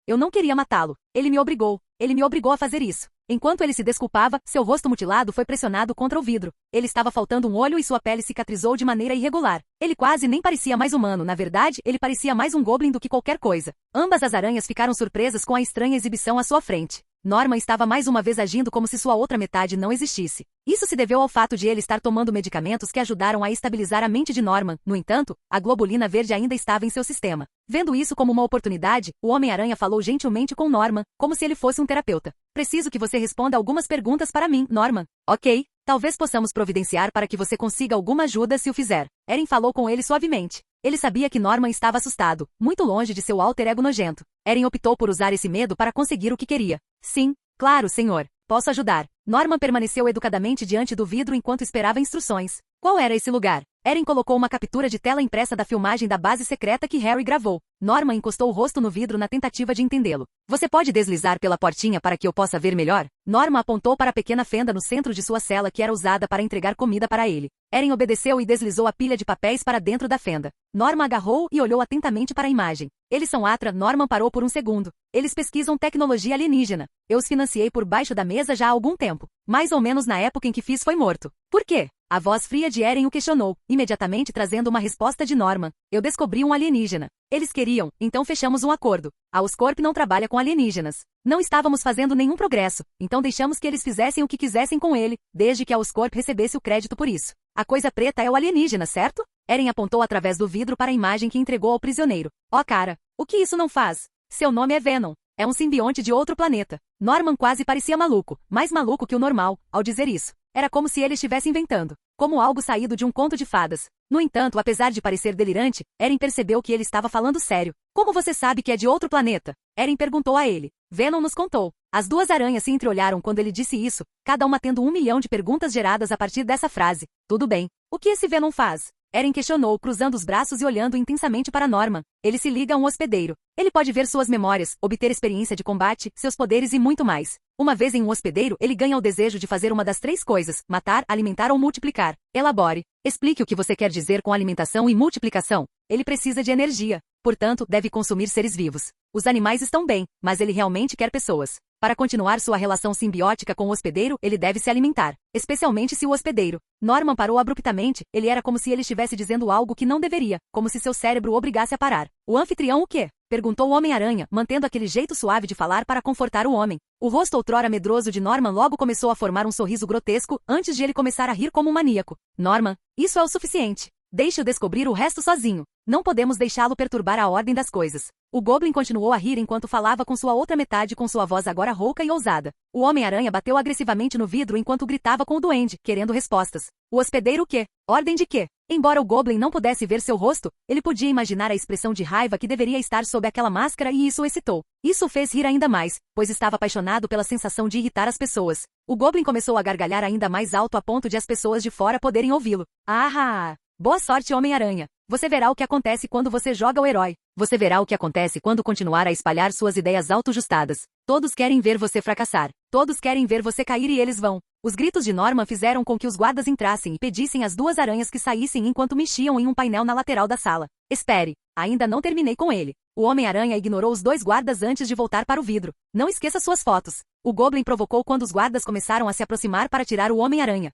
Eu não queria matá-lo. Ele me obrigou a fazer isso. Enquanto ele se desculpava, seu rosto mutilado foi pressionado contra o vidro. Ele estava faltando um olho e sua pele cicatrizou de maneira irregular. Ele quase nem parecia mais humano, na verdade, ele parecia mais um Goblin do que qualquer coisa. Ambas as aranhas ficaram surpresas com a estranha exibição à sua frente. Norman estava mais uma vez agindo como se sua outra metade não existisse. Isso se deveu ao fato de ele estar tomando medicamentos que ajudaram a estabilizar a mente de Norman. No entanto, a globulina verde ainda estava em seu sistema. Vendo isso como uma oportunidade, o Homem-Aranha falou gentilmente com Norman, como se ele fosse um terapeuta. Preciso que você responda algumas perguntas para mim, Norman. Ok, talvez possamos providenciar para que você consiga alguma ajuda se o fizer. Eren falou com ele suavemente. Ele sabia que Norman estava assustado, muito longe de seu alter ego nojento. Eren optou por usar esse medo para conseguir o que queria. Sim, claro, senhor. Posso ajudar. Norman permaneceu educadamente diante do vidro enquanto esperava instruções. Qual era esse lugar? Eren colocou uma captura de tela impressa da filmagem da base secreta que Harry gravou. Norman encostou o rosto no vidro na tentativa de entendê-lo. Você pode deslizar pela portinha para que eu possa ver melhor? Norman apontou para a pequena fenda no centro de sua cela que era usada para entregar comida para ele. Eren obedeceu e deslizou a pilha de papéis para dentro da fenda. Norman agarrou e olhou atentamente para a imagem. Eles são Atra. Norman parou por um segundo. Eles pesquisam tecnologia alienígena. Eu os financiei por baixo da mesa já há algum tempo. Mais ou menos na época em que Fizz foi morto. Por quê? A voz fria de Eren o questionou, imediatamente trazendo uma resposta de Norman. Eu descobri um alienígena. Eles queriam, então fechamos um acordo. A Oscorp não trabalha com alienígenas. Não estávamos fazendo nenhum progresso, então deixamos que eles fizessem o que quisessem com ele, desde que a Oscorp recebesse o crédito por isso. A coisa preta é o alienígena, certo? Eren apontou através do vidro para a imagem que entregou ao prisioneiro. Ó cara, o que isso não faz? Seu nome é Venom. É um simbionte de outro planeta. Norman quase parecia maluco, mais maluco que o normal, ao dizer isso. Era como se ele estivesse inventando, como algo saído de um conto de fadas. No entanto, apesar de parecer delirante, Eren percebeu que ele estava falando sério. Como você sabe que é de outro planeta? Eren perguntou a ele. Venom nos contou. As duas aranhas se entreolharam quando ele disse isso, cada uma tendo 1 milhão de perguntas geradas a partir dessa frase. Tudo bem. O que esse Venom faz? Eren questionou, cruzando os braços e olhando intensamente para Norman. Ele se liga a um hospedeiro. Ele pode ver suas memórias, obter experiência de combate, seus poderes e muito mais. Uma vez em um hospedeiro, ele ganha o desejo de fazer uma das 3 coisas: matar, alimentar ou multiplicar. Elabore. Explique o que você quer dizer com alimentação e multiplicação. Ele precisa de energia. Portanto, deve consumir seres vivos. Os animais estão bem, mas ele realmente quer pessoas. Para continuar sua relação simbiótica com o hospedeiro, ele deve se alimentar. Especialmente se o hospedeiro. Norman parou abruptamente. Ele era como se ele estivesse dizendo algo que não deveria, como se seu cérebro o obrigasse a parar. O anfitrião o quê? Perguntou o Homem-Aranha, mantendo aquele jeito suave de falar para confortar o homem. O rosto outrora medroso de Norman logo começou a formar um sorriso grotesco, antes de ele começar a rir como um maníaco. Norman, isso é o suficiente. Deixe-o descobrir o resto sozinho. Não podemos deixá-lo perturbar a ordem das coisas. O Goblin continuou a rir enquanto falava com sua outra metade com sua voz agora rouca e ousada. O Homem-Aranha bateu agressivamente no vidro enquanto gritava com o duende, querendo respostas. O hospedeiro o quê? Ordem de quê? Embora o Goblin não pudesse ver seu rosto, ele podia imaginar a expressão de raiva que deveria estar sob aquela máscara e isso o excitou. Isso o fez rir ainda mais, pois estava apaixonado pela sensação de irritar as pessoas. O Goblin começou a gargalhar ainda mais alto a ponto de as pessoas de fora poderem ouvi-lo. Ah! Boa sorte, Homem-Aranha. Você verá o que acontece quando você joga o herói. Você verá o que acontece quando continuar a espalhar suas ideias autoajustadas. Todos querem ver você fracassar. Todos querem ver você cair e eles vão. Os gritos de Norman fizeram com que os guardas entrassem e pedissem às 2 aranhas que saíssem enquanto mexiam em um painel na lateral da sala. Espere. Ainda não terminei com ele. O Homem-Aranha ignorou os 2 guardas antes de voltar para o vidro. Não esqueça suas fotos. O Goblin provocou quando os guardas começaram a se aproximar para tirar o Homem-Aranha.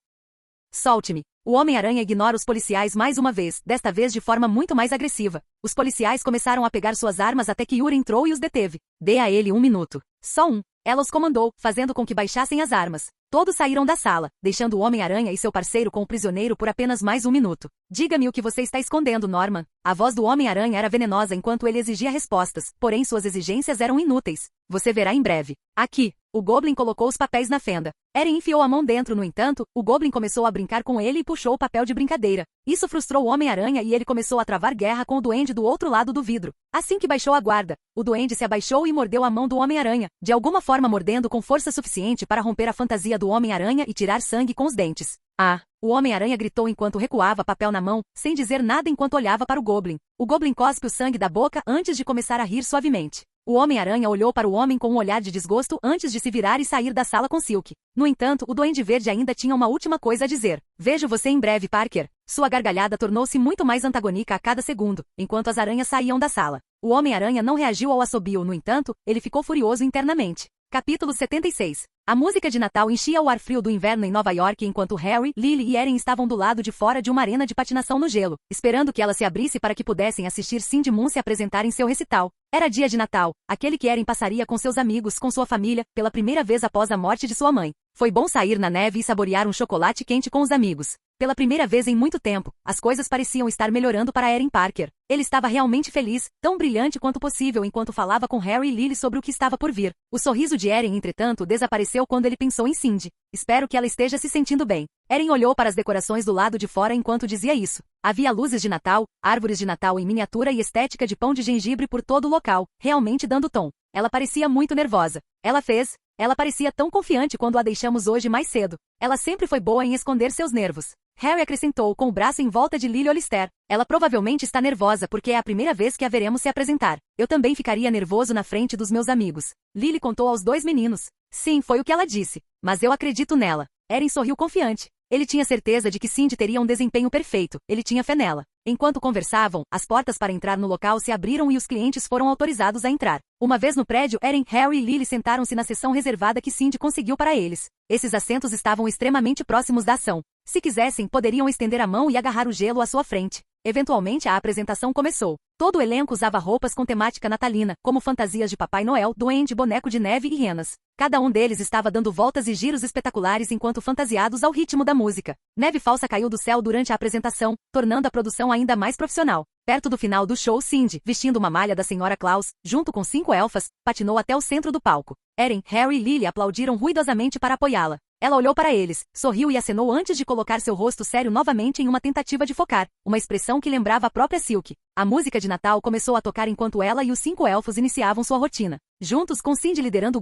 Solte-me. O Homem-Aranha ignora os policiais mais uma vez, desta vez de forma muito mais agressiva. Os policiais começaram a pegar suas armas até que Yuri entrou e os deteve. Dê a ele 1 minuto. Só 1. Ela os comandou, fazendo com que baixassem as armas. Todos saíram da sala, deixando o Homem-Aranha e seu parceiro com o prisioneiro por apenas mais 1 minuto. Diga-me o que você está escondendo, Norman. A voz do Homem-Aranha era venenosa enquanto ele exigia respostas, porém suas exigências eram inúteis. Você verá em breve. Aqui. O Goblin colocou os papéis na fenda. Eren enfiou a mão dentro, no entanto, o Goblin começou a brincar com ele e puxou o papel de brincadeira. Isso frustrou o Homem-Aranha e ele começou a travar guerra com o duende do outro lado do vidro. Assim que baixou a guarda, o duende se abaixou e mordeu a mão do Homem-Aranha, de alguma forma mordendo com força suficiente para romper a fantasia do Homem-Aranha e tirar sangue com os dentes. Ah! O Homem-Aranha gritou enquanto recuava papel na mão, sem dizer nada enquanto olhava para o Goblin. O Goblin cospe o sangue da boca antes de começar a rir suavemente. O Homem-Aranha olhou para o homem com um olhar de desgosto antes de se virar e sair da sala com Silk. No entanto, o Duende Verde ainda tinha uma última coisa a dizer. Vejo você em breve, Parker. Sua gargalhada tornou-se muito mais antagônica a cada segundo, enquanto as aranhas saíam da sala. O Homem-Aranha não reagiu ao assobio, no entanto, ele ficou furioso internamente. Capítulo 76. A música de Natal enchia o ar frio do inverno em Nova York enquanto Harry, Lily e Eren estavam do lado de fora de uma arena de patinação no gelo, esperando que ela se abrisse para que pudessem assistir Cindy Moon se apresentar em seu recital. Era dia de Natal, aquele que Eren passaria com seus amigos, com sua família, pela primeira vez após a morte de sua mãe. Foi bom sair na neve e saborear um chocolate quente com os amigos. Pela primeira vez em muito tempo, as coisas pareciam estar melhorando para Eren Parker. Ele estava realmente feliz, tão brilhante quanto possível enquanto falava com Harry e Lily sobre o que estava por vir. O sorriso de Eren, entretanto, desapareceu quando ele pensou em Cindy. Espero que ela esteja se sentindo bem. Eren olhou para as decorações do lado de fora enquanto dizia isso. Havia luzes de Natal, árvores de Natal em miniatura e estética de pão de gengibre por todo o local, realmente dando tom. Ela parecia muito nervosa. Ela parecia tão confiante quando a deixamos hoje mais cedo. Ela sempre foi boa em esconder seus nervos. Harry acrescentou com o braço em volta de Lily Olister. Ela provavelmente está nervosa porque é a primeira vez que a veremos se apresentar. Eu também ficaria nervoso na frente dos meus amigos. Lily contou aos 2 meninos. Sim, foi o que ela disse. Mas eu acredito nela. Eren sorriu confiante. Ele tinha certeza de que Cindy teria um desempenho perfeito. Ele tinha fé nela. Enquanto conversavam, as portas para entrar no local se abriram e os clientes foram autorizados a entrar. Uma vez no prédio, Eren, Harry e Lily sentaram-se na seção reservada que Cindy conseguiu para eles. Esses assentos estavam extremamente próximos da ação. Se quisessem, poderiam estender a mão e agarrar o gelo à sua frente. Eventualmente, a apresentação começou. Todo o elenco usava roupas com temática natalina, como fantasias de Papai Noel, duende, boneco de neve e renas. Cada um deles estava dando voltas e giros espetaculares enquanto fantasiados ao ritmo da música. Neve falsa caiu do céu durante a apresentação, tornando a produção ainda mais profissional. Perto do final do show, Cindy, vestindo uma malha da Senhora Claus, junto com 5 elfas, patinou até o centro do palco. Eren, Harry e Lily aplaudiram ruidosamente para apoiá-la. Ela olhou para eles, sorriu e acenou antes de colocar seu rosto sério novamente em uma tentativa de focar, uma expressão que lembrava a própria Silk. A música de Natal começou a tocar enquanto ela e os 5 elfos iniciavam sua rotina. Juntos, com Cindy liderando o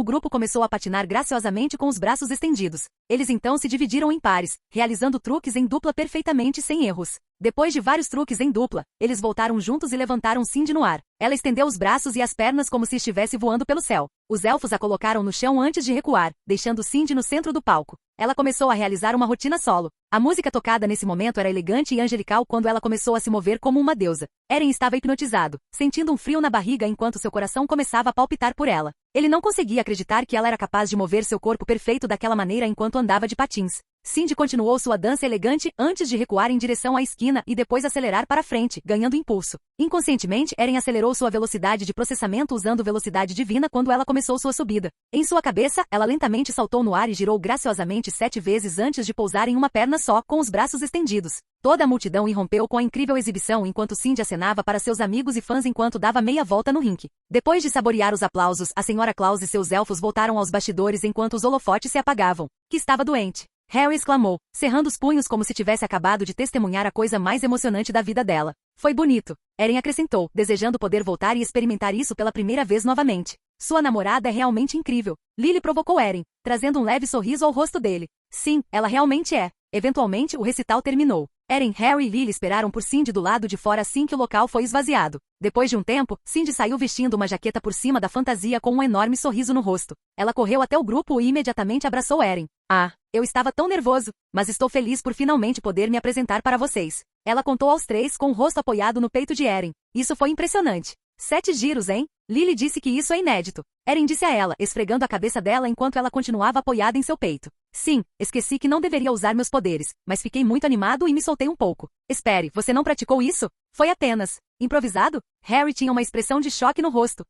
grupo começou a patinar graciosamente com os braços estendidos. Eles então se dividiram em pares, realizando truques em dupla perfeitamente sem erros. Depois de vários truques em dupla, eles voltaram juntos e levantaram Cindy no ar. Ela estendeu os braços e as pernas como se estivesse voando pelo céu. Os elfos a colocaram no chão antes de recuar, deixando Cindy no centro do palco. Ela começou a realizar uma rotina solo. A música tocada nesse momento era elegante e angelical quando ela começou a se mover como uma deusa. Eren estava hipnotizado, sentindo um frio na barriga enquanto seu coração começava a palpitar por ela. Ele não conseguia acreditar que ela era capaz de mover seu corpo perfeito daquela maneira enquanto andava de patins. Cindy continuou sua dança elegante antes de recuar em direção à esquina e depois acelerar para frente, ganhando impulso. Inconscientemente, Eren acelerou sua velocidade de processamento usando velocidade divina quando ela começou sua subida. Em sua cabeça, ela lentamente saltou no ar e girou graciosamente 7 vezes antes de pousar em uma perna só, com os braços estendidos. Toda a multidão irrompeu com a incrível exibição enquanto Cindy acenava para seus amigos e fãs enquanto dava meia volta no rink. Depois de saborear os aplausos, a Senhora Claus e seus elfos voltaram aos bastidores enquanto os holofotes se apagavam. Que estava doente. Harry exclamou, cerrando os punhos como se tivesse acabado de testemunhar a coisa mais emocionante da vida dela. Foi bonito. Eren acrescentou, desejando poder voltar e experimentar isso pela primeira vez novamente. Sua namorada é realmente incrível. Lily provocou Eren, trazendo um leve sorriso ao rosto dele. Sim, ela realmente é. Eventualmente, o recital terminou. Eren, Harry e Lily esperaram por Cindy do lado de fora assim que o local foi esvaziado. Depois de um tempo, Cindy saiu vestindo uma jaqueta por cima da fantasia com um enorme sorriso no rosto. Ela correu até o grupo e imediatamente abraçou Eren. Ah, eu estava tão nervoso, mas estou feliz por finalmente poder me apresentar para vocês. Ela contou aos 3 com o rosto apoiado no peito de Eren. Isso foi impressionante. 7 giros, hein? Lily disse que isso é inédito. Eren disse a ela, esfregando a cabeça dela enquanto ela continuava apoiada em seu peito. Sim, esqueci que não deveria usar meus poderes, mas fiquei muito animado e me soltei um pouco. Espere, você não praticou isso? Foi apenas improvisado? Harry tinha uma expressão de choque no rosto.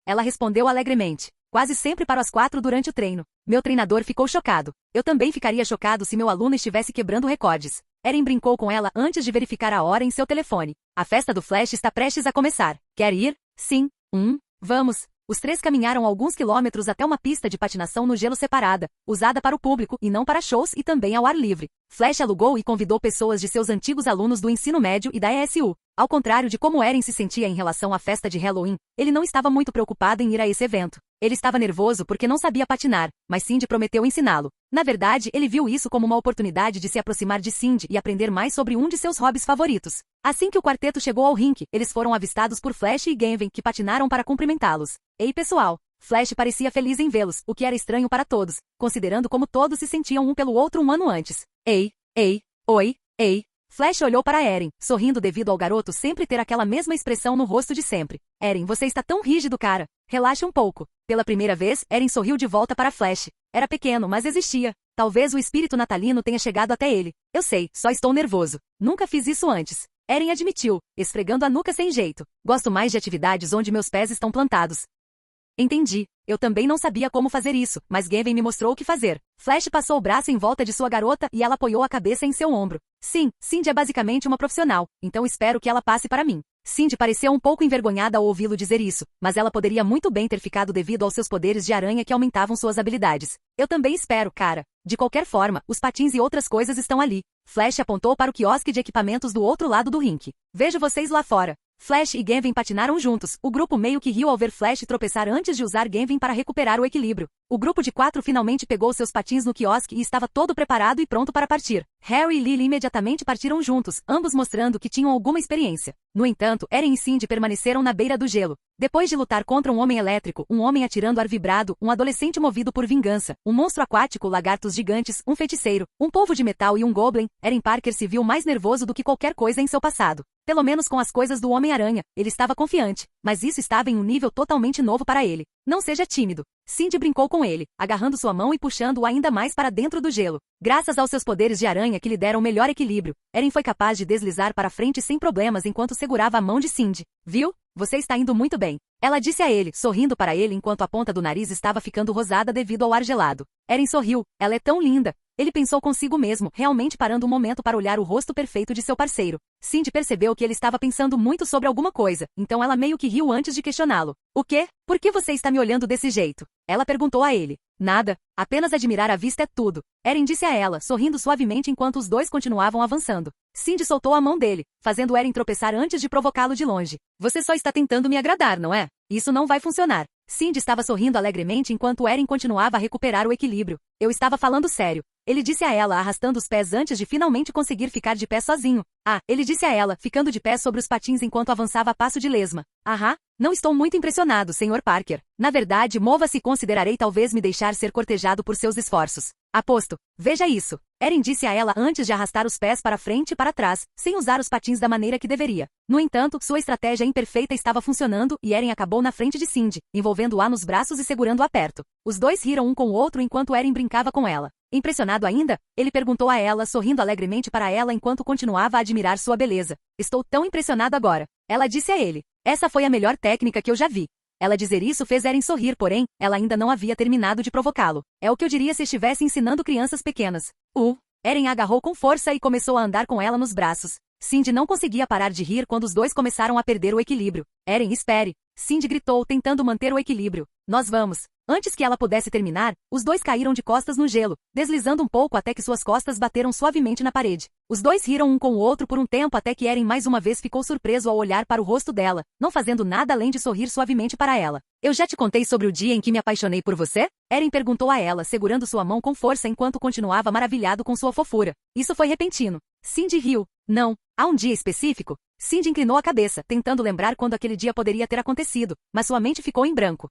Ela respondeu alegremente. Quase sempre paro às 4 durante o treino. Meu treinador ficou chocado. Eu também ficaria chocado se meu aluno estivesse quebrando recordes. Eren brincou com ela antes de verificar a hora em seu telefone. A festa do Flash está prestes a começar. Quer ir? Sim. Vamos. Os 3 caminharam alguns quilômetros até uma pista de patinação no gelo separada, usada para o público e não para shows e também ao ar livre. Flash alugou e convidou pessoas de seus antigos alunos do ensino médio e da ESU. Ao contrário de como Eren se sentia em relação à festa de Halloween, ele não estava muito preocupado em ir a esse evento. Ele estava nervoso porque não sabia patinar, mas Cindy prometeu ensiná-lo. Na verdade, ele viu isso como uma oportunidade de se aproximar de Cindy e aprender mais sobre um de seus hobbies favoritos. Assim que o quarteto chegou ao rink, eles foram avistados por Flash e Gavin, que patinaram para cumprimentá-los. Ei, pessoal! Flash parecia feliz em vê-los, o que era estranho para todos, considerando como todos se sentiam um pelo outro um ano antes. Ei. Flash olhou para Eren, sorrindo devido ao garoto sempre ter aquela mesma expressão no rosto de sempre. Eren, você está tão rígido, cara. Relaxe um pouco. Pela primeira vez, Eren sorriu de volta para Flash. Era pequeno, mas existia. Talvez o espírito natalino tenha chegado até ele. Eu sei, só estou nervoso. Nunca fiz isso antes. Eren admitiu, esfregando a nuca sem jeito. Gosto mais de atividades onde meus pés estão plantados. Entendi. Eu também não sabia como fazer isso, mas Gavin me mostrou o que fazer. Flash passou o braço em volta de sua garota e ela apoiou a cabeça em seu ombro. Sim, Cindy é basicamente uma profissional, então espero que ela passe para mim. Cindy pareceu um pouco envergonhada ao ouvi-lo dizer isso, mas ela poderia muito bem ter ficado devido aos seus poderes de aranha que aumentavam suas habilidades. Eu também espero, cara. De qualquer forma, os patins e outras coisas estão ali. Flash apontou para o quiosque de equipamentos do outro lado do rink. Vejo vocês lá fora. Flash e Gavin patinaram juntos. O grupo meio que riu ao ver Flash tropeçar antes de usar Gavin para recuperar o equilíbrio. O grupo de 4 finalmente pegou seus patins no quiosque e estava todo preparado e pronto para partir. Harry e Lily imediatamente partiram juntos, ambos mostrando que tinham alguma experiência. No entanto, Eren e Cindy permaneceram na beira do gelo. Depois de lutar contra um homem elétrico, um homem atirando ar vibrado, um adolescente movido por vingança, um monstro aquático, lagartos gigantes, um feiticeiro, um polvo de metal e um goblin, Eren Parker se viu mais nervoso do que qualquer coisa em seu passado. Pelo menos com as coisas do Homem-Aranha, ele estava confiante, mas isso estava em um nível totalmente novo para ele. Não seja tímido. Cindy brincou com ele, agarrando sua mão e puxando-o ainda mais para dentro do gelo. Graças aos seus poderes de aranha que lhe deram melhor equilíbrio, Eren foi capaz de deslizar para frente sem problemas enquanto segurava a mão de Cindy. Viu? Você está indo muito bem. Ela disse a ele, sorrindo para ele enquanto a ponta do nariz estava ficando rosada devido ao ar gelado. Eren sorriu. Ela é tão linda. Ele pensou consigo mesmo, realmente parando um momento para olhar o rosto perfeito de seu parceiro. Cindy percebeu que ele estava pensando muito sobre alguma coisa, então ela meio que riu antes de questioná-lo. O quê? Por que você está me olhando desse jeito? Ela perguntou a ele. Nada, apenas admirar a vista é tudo. Eren disse a ela, sorrindo suavemente enquanto os dois continuavam avançando. Cindy soltou a mão dele, fazendo Eren tropeçar antes de provocá-lo de longe. Você só está tentando me agradar, não é? Isso não vai funcionar. Cindy estava sorrindo alegremente enquanto Eren continuava a recuperar o equilíbrio. Eu estava falando sério. Ele disse a ela, arrastando os pés antes de finalmente conseguir ficar de pé sozinho. Ele disse a ela, ficando de pé sobre os patins enquanto avançava a passo de lesma. Não estou muito impressionado, Sr. Parker. Na verdade, mova-se e considerarei talvez me deixar ser cortejado por seus esforços. Aposto. Veja isso. Eren disse a ela antes de arrastar os pés para frente e para trás, sem usar os patins da maneira que deveria. No entanto, sua estratégia imperfeita estava funcionando e Eren acabou na frente de Cindy, envolvendo-a nos braços e segurando-a perto. Os dois riram um com o outro enquanto Eren brincava com ela. Impressionado ainda, ele perguntou a ela, sorrindo alegremente para ela enquanto continuava a admirar sua beleza. Estou tão impressionado agora. Ela disse a ele. Essa foi a melhor técnica que eu já vi. Ela dizer isso fez Eren sorrir, porém, ela ainda não havia terminado de provocá-lo. É o que eu diria se estivesse ensinando crianças pequenas. Eren a agarrou com força e começou a andar com ela nos braços. Cindy não conseguia parar de rir quando os dois começaram a perder o equilíbrio. Eren, espere! Cindy gritou, tentando manter o equilíbrio. Nós vamos. Antes que ela pudesse terminar, os dois caíram de costas no gelo, deslizando um pouco até que suas costas bateram suavemente na parede. Os dois riram um com o outro por um tempo até que Eren mais uma vez ficou surpreso ao olhar para o rosto dela, não fazendo nada além de sorrir suavemente para ela. Eu já te contei sobre o dia em que me apaixonei por você? Eren perguntou a ela, segurando sua mão com força enquanto continuava maravilhado com sua fofura. Isso foi repentino. Cindy riu. Não. Há um dia específico? Cindy inclinou a cabeça, tentando lembrar quando aquele dia poderia ter acontecido, mas sua mente ficou em branco.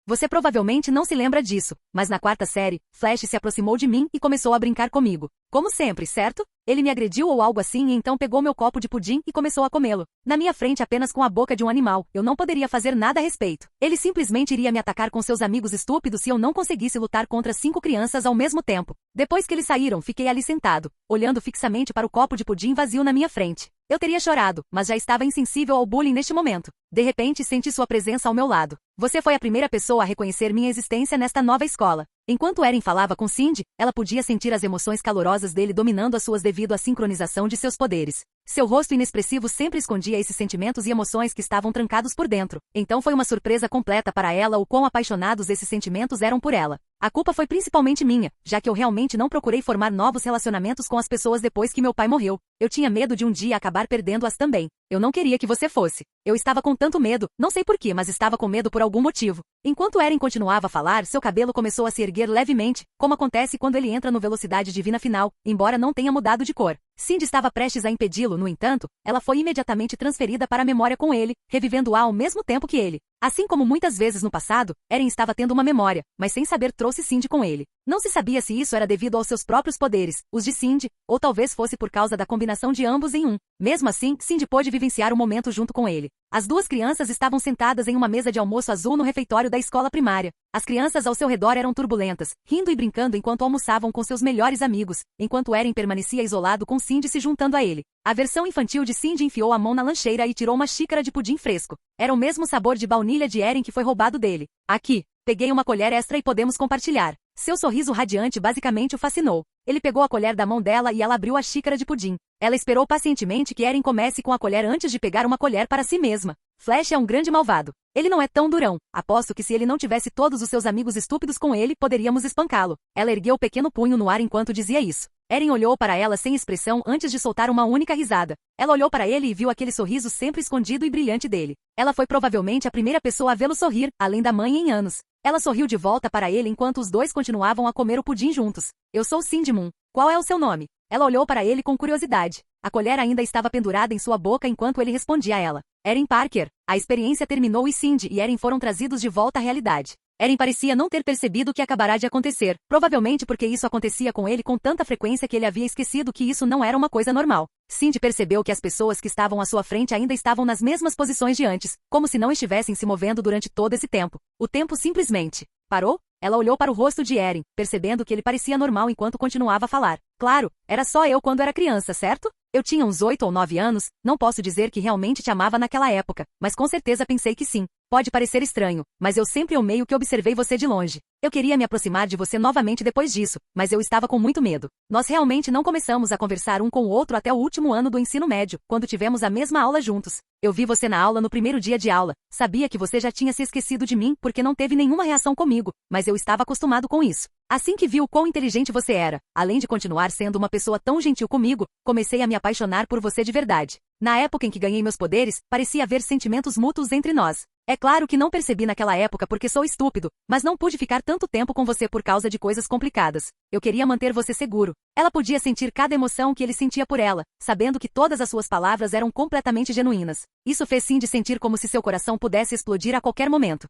Você provavelmente não se lembra disso, mas na quarta série, Flash se aproximou de mim e começou a brincar comigo. Como sempre, certo? Ele me agrediu ou algo assim e então pegou meu copo de pudim e começou a comê-lo. Na minha frente apenas com a boca de um animal, eu não poderia fazer nada a respeito. Ele simplesmente iria me atacar com seus amigos estúpidos se eu não conseguisse lutar contra 5 crianças ao mesmo tempo. Depois que eles saíram, fiquei ali sentado, olhando fixamente para o copo de pudim vazio na minha frente. Eu teria chorado, mas já estava insensível ao bullying neste momento. De repente, senti sua presença ao meu lado. Você foi a primeira pessoa a reconhecer minha existência nesta nova escola. Enquanto Eren falava com Cindy, ela podia sentir as emoções calorosas dele dominando as suas devido à sincronização de seus poderes. Seu rosto inexpressivo sempre escondia esses sentimentos e emoções que estavam trancados por dentro. Então foi uma surpresa completa para ela o quão apaixonados esses sentimentos eram por ela. A culpa foi principalmente minha, já que eu realmente não procurei formar novos relacionamentos com as pessoas depois que meu pai morreu. Eu tinha medo de um dia acabar perdendo-as também. Eu não queria que você fosse. Eu estava com tanto medo, não sei porquê, mas estava com medo por algum motivo. Enquanto Eren continuava a falar, seu cabelo começou a se erguer levemente, como acontece quando ele entra no velocidade divina final, embora não tenha mudado de cor. Cindy estava prestes a impedi-lo, no entanto, ela foi imediatamente transferida para a memória com ele, revivendo-a ao mesmo tempo que ele. Assim como muitas vezes no passado, Eren estava tendo uma memória, mas sem saber trouxe Cindy com ele. Não se sabia se isso era devido aos seus próprios poderes, os de Cindy, ou talvez fosse por causa da combinação de ambos em um. Mesmo assim, Cindy pôde vivenciar o momento junto com ele. As duas crianças estavam sentadas em uma mesa de almoço azul no refeitório da escola primária. As crianças ao seu redor eram turbulentas, rindo e brincando enquanto almoçavam com seus melhores amigos, enquanto Eren permanecia isolado com Cindy se juntando a ele. A versão infantil de Cindy enfiou a mão na lancheira e tirou uma xícara de pudim fresco. Era o mesmo sabor de baunilha de Eren que foi roubado dele. Aqui, peguei uma colher extra e podemos compartilhar. Seu sorriso radiante basicamente o fascinou. Ele pegou a colher da mão dela e ela abriu a xícara de pudim. Ela esperou pacientemente que Eren comece com a colher antes de pegar uma colher para si mesma. Flash é um grande malvado. Ele não é tão durão. Aposto que se ele não tivesse todos os seus amigos estúpidos com ele, poderíamos espancá-lo. Ela ergueu o pequeno punho no ar enquanto dizia isso. Eren olhou para ela sem expressão antes de soltar uma única risada. Ela olhou para ele e viu aquele sorriso sempre escondido e brilhante dele. Ela foi provavelmente a primeira pessoa a vê-lo sorrir, além da mãe em anos. Ela sorriu de volta para ele enquanto os dois continuavam a comer o pudim juntos. Eu sou Cindy Moon. Qual é o seu nome? Ela olhou para ele com curiosidade. A colher ainda estava pendurada em sua boca enquanto ele respondia a ela. Eren Parker. A experiência terminou e Cindy e Eren foram trazidos de volta à realidade. Eren parecia não ter percebido o que acabará de acontecer, provavelmente porque isso acontecia com ele com tanta frequência que ele havia esquecido que isso não era uma coisa normal. Cindy percebeu que as pessoas que estavam à sua frente ainda estavam nas mesmas posições de antes, como se não estivessem se movendo durante todo esse tempo. O tempo simplesmente parou. Ela olhou para o rosto de Eren, percebendo que ele parecia normal enquanto continuava a falar. Claro, era só eu quando era criança, certo? Eu tinha uns 8 ou 9 anos, não posso dizer que realmente te amava naquela época, mas com certeza pensei que sim. Pode parecer estranho, mas eu sempre meio que observei você de longe. Eu queria me aproximar de você novamente depois disso, mas eu estava com muito medo. Nós realmente não começamos a conversar um com o outro até o último ano do ensino médio, quando tivemos a mesma aula juntos. Eu vi você na aula no primeiro dia de aula. Sabia que você já tinha se esquecido de mim porque não teve nenhuma reação comigo, mas eu estava acostumado com isso. Assim que vi o quão inteligente você era, além de continuar sendo uma pessoa tão gentil comigo, comecei a me apaixonar por você de verdade. Na época em que ganhei meus poderes, parecia haver sentimentos mútuos entre nós. É claro que não percebi naquela época porque sou estúpido, mas não pude ficar tanto tempo com você por causa de coisas complicadas. Eu queria manter você seguro. Ela podia sentir cada emoção que ele sentia por ela, sabendo que todas as suas palavras eram completamente genuínas. Isso fez Cindy sentir como se seu coração pudesse explodir a qualquer momento.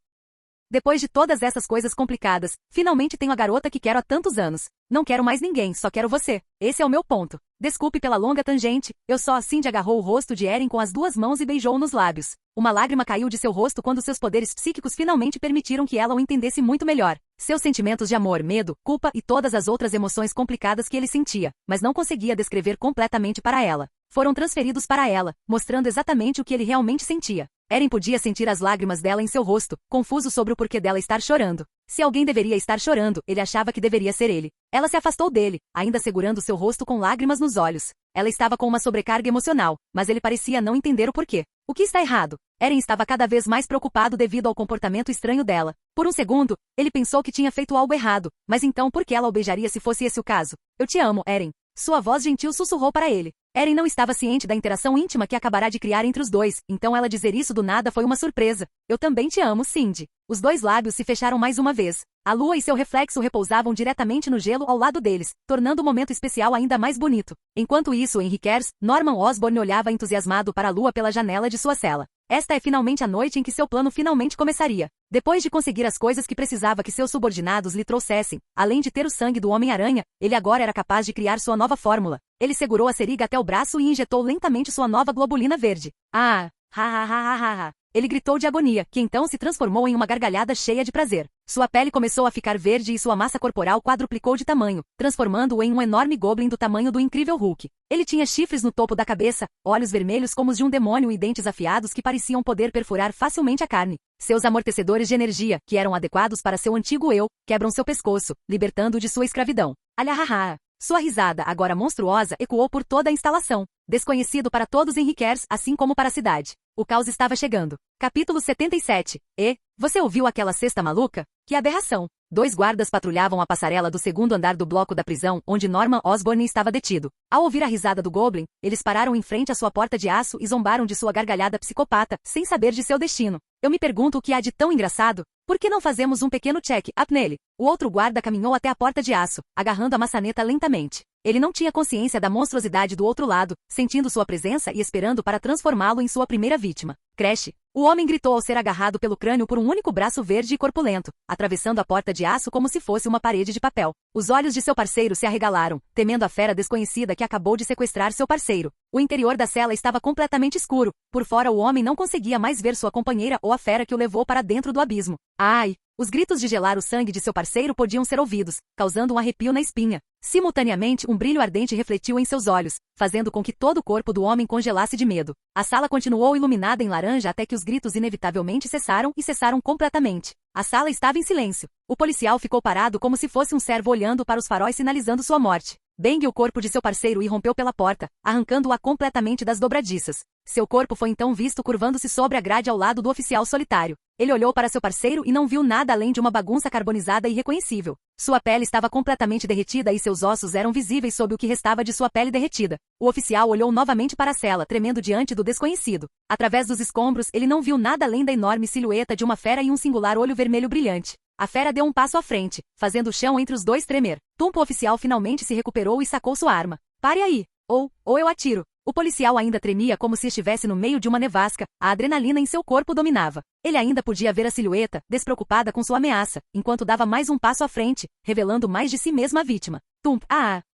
Depois de todas essas coisas complicadas, finalmente tenho a garota que quero há tantos anos. Não quero mais ninguém, só quero você. Esse é o meu ponto. Desculpe pela longa tangente, Cindy agarrou o rosto de Eren com as duas mãos e beijou nos lábios. Uma lágrima caiu de seu rosto quando seus poderes psíquicos finalmente permitiram que ela o entendesse muito melhor. Seus sentimentos de amor, medo, culpa e todas as outras emoções complicadas que ele sentia, mas não conseguia descrever completamente para ela, foram transferidos para ela, mostrando exatamente o que ele realmente sentia. Eren podia sentir as lágrimas dela em seu rosto, confuso sobre o porquê dela estar chorando. Se alguém deveria estar chorando, ele achava que deveria ser ele. Ela se afastou dele, ainda segurando seu rosto com lágrimas nos olhos. Ela estava com uma sobrecarga emocional, mas ele parecia não entender o porquê. O que está errado? Eren estava cada vez mais preocupado devido ao comportamento estranho dela. Por um segundo, ele pensou que tinha feito algo errado, mas então por que ela o beijaria se fosse esse o caso? Eu te amo, Eren. Sua voz gentil sussurrou para ele. Eren não estava ciente da interação íntima que acabará de criar entre os dois, então ela dizer isso do nada foi uma surpresa. Eu também te amo, Cindy. Os dois lábios se fecharam mais uma vez. A lua e seu reflexo repousavam diretamente no gelo ao lado deles, tornando o momento especial ainda mais bonito. Enquanto isso, em Rickers, Norman Osborn olhava entusiasmado para a lua pela janela de sua cela. Esta é finalmente a noite em que seu plano finalmente começaria. Depois de conseguir as coisas que precisava que seus subordinados lhe trouxessem, além de ter o sangue do Homem-Aranha, ele agora era capaz de criar sua nova fórmula. Ele segurou a seringa até o braço e injetou lentamente sua nova globulina verde. Ah! Ha ha ha ha ha! Ele gritou de agonia, que então se transformou em uma gargalhada cheia de prazer. Sua pele começou a ficar verde e sua massa corporal quadruplicou de tamanho, transformando-o em um enorme goblin do tamanho do incrível Hulk. Ele tinha chifres no topo da cabeça, olhos vermelhos como os de um demônio e dentes afiados que pareciam poder perfurar facilmente a carne. Seus amortecedores de energia, que eram adequados para seu antigo eu, quebram seu pescoço, libertando-o de sua escravidão. Alhahaha! Sua risada, agora monstruosa, ecoou por toda a instalação, desconhecido para todos em Rickers, assim como para a cidade. O caos estava chegando. Capítulo 77. Você ouviu aquela cesta maluca? Que aberração! 2 guardas patrulhavam a passarela do segundo andar do bloco da prisão, onde Norman Osborn estava detido. Ao ouvir a risada do Goblin, eles pararam em frente à sua porta de aço e zombaram de sua gargalhada psicopata, sem saber de seu destino. Eu me pergunto o que há de tão engraçado. Por que não fazemos um pequeno check-up nele? O outro guarda caminhou até a porta de aço, agarrando a maçaneta lentamente. Ele não tinha consciência da monstruosidade do outro lado, sentindo sua presença e esperando para transformá-lo em sua primeira vítima. Crash! O homem gritou ao ser agarrado pelo crânio por um único braço verde e corpulento, atravessando a porta de aço como se fosse uma parede de papel. Os olhos de seu parceiro se arregalaram, temendo a fera desconhecida que acabou de sequestrar seu parceiro. O interior da cela estava completamente escuro. Por fora o homem não conseguia mais ver sua companheira ou a fera que o levou para dentro do abismo. Ai! Os gritos de gelar o sangue de seu parceiro podiam ser ouvidos, causando um arrepio na espinha. Simultaneamente, um brilho ardente refletiu em seus olhos, fazendo com que todo o corpo do homem congelasse de medo. A sala continuou iluminada em laranja até que os gritos inevitavelmente cessaram e cessaram completamente. A sala estava em silêncio. O policial ficou parado como se fosse um servo olhando para os faróis sinalizando sua morte. Bang o corpo de seu parceiro irrompeu pela porta, arrancando-a completamente das dobradiças. Seu corpo foi então visto curvando-se sobre a grade ao lado do oficial solitário. Ele olhou para seu parceiro e não viu nada além de uma bagunça carbonizada e irreconhecível. Sua pele estava completamente derretida e seus ossos eram visíveis sob o que restava de sua pele derretida. O oficial olhou novamente para a cela, tremendo diante do desconhecido. Através dos escombros, ele não viu nada além da enorme silhueta de uma fera e um singular olho vermelho brilhante. A fera deu um passo à frente, fazendo o chão entre os dois tremer. O oficial finalmente se recuperou e sacou sua arma. Pare aí! Ou eu atiro. O policial ainda tremia como se estivesse no meio de uma nevasca, a adrenalina em seu corpo dominava. Ele ainda podia ver a silhueta, despreocupada com sua ameaça, enquanto dava mais um passo à frente, revelando mais de si mesma a vítima.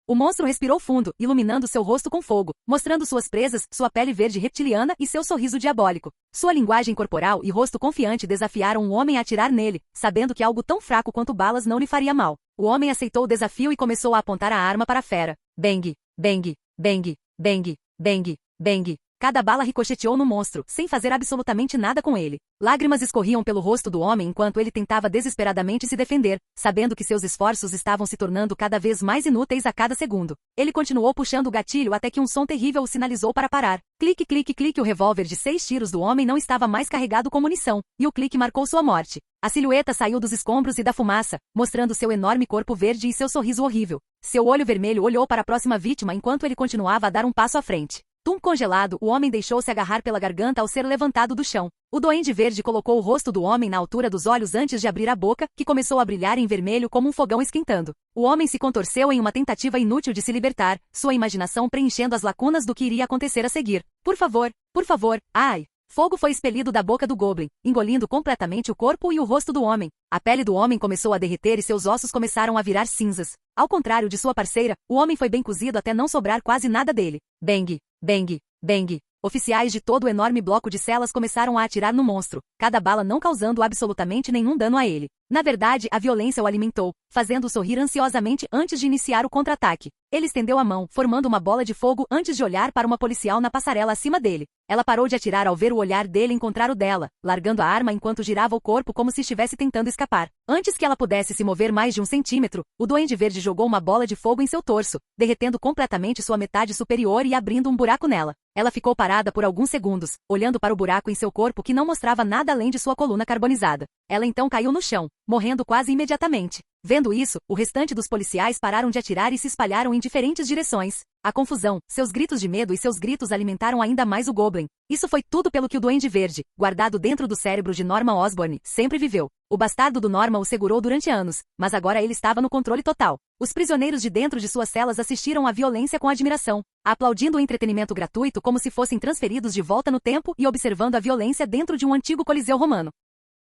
O monstro respirou fundo, iluminando seu rosto com fogo, mostrando suas presas, sua pele verde reptiliana e seu sorriso diabólico. Sua linguagem corporal e rosto confiante desafiaram o homem a atirar nele, sabendo que algo tão fraco quanto balas não lhe faria mal. O homem aceitou o desafio e começou a apontar a arma para a fera. Bang! Bang! Bang! Bang! Bang! Bang! Cada bala ricocheteou no monstro, sem fazer absolutamente nada com ele. Lágrimas escorriam pelo rosto do homem enquanto ele tentava desesperadamente se defender, sabendo que seus esforços estavam se tornando cada vez mais inúteis a cada segundo. Ele continuou puxando o gatilho até que um som terrível o sinalizou para parar. Clique, clique, clique. O revólver de 6 tiros do homem não estava mais carregado com munição, e o clique marcou sua morte. A silhueta saiu dos escombros e da fumaça, mostrando seu enorme corpo verde e seu sorriso horrível. Seu olho vermelho olhou para a próxima vítima enquanto ele continuava a dar um passo à frente. Tum congelado, o homem deixou-se agarrar pela garganta ao ser levantado do chão. O Duende Verde colocou o rosto do homem na altura dos olhos antes de abrir a boca, que começou a brilhar em vermelho como um fogão esquentando. O homem se contorceu em uma tentativa inútil de se libertar, sua imaginação preenchendo as lacunas do que iria acontecer a seguir. Por favor, ai! Fogo foi expelido da boca do Goblin, engolindo completamente o corpo e o rosto do homem. A pele do homem começou a derreter e seus ossos começaram a virar cinzas. Ao contrário de sua parceira, o homem foi bem cozido até não sobrar quase nada dele. Bang, bang, bang. Oficiais de todo o enorme bloco de celas começaram a atirar no monstro, cada bala não causando absolutamente nenhum dano a ele. Na verdade, a violência o alimentou, fazendo-o sorrir ansiosamente antes de iniciar o contra-ataque. Ele estendeu a mão, formando uma bola de fogo antes de olhar para uma policial na passarela acima dele. Ela parou de atirar ao ver o olhar dele encontrar o dela, largando a arma enquanto girava o corpo como se estivesse tentando escapar. Antes que ela pudesse se mover mais de 1 centímetro, o Duende Verde jogou uma bola de fogo em seu torso, derretendo completamente sua metade superior e abrindo um buraco nela. Ela ficou parada por alguns segundos, olhando para o buraco em seu corpo que não mostrava nada além de sua coluna carbonizada. Ela então caiu no chão, morrendo quase imediatamente. Vendo isso, o restante dos policiais pararam de atirar e se espalharam em diferentes direções. A confusão, seus gritos de medo e seus gritos alimentaram ainda mais o Goblin. Isso foi tudo pelo que o Duende Verde, guardado dentro do cérebro de Norman Osborn, sempre viveu. O bastardo do Norman o segurou durante anos, mas agora ele estava no controle total. Os prisioneiros de dentro de suas celas assistiram à violência com admiração, aplaudindo o entretenimento gratuito como se fossem transferidos de volta no tempo e observando a violência dentro de um antigo coliseu romano.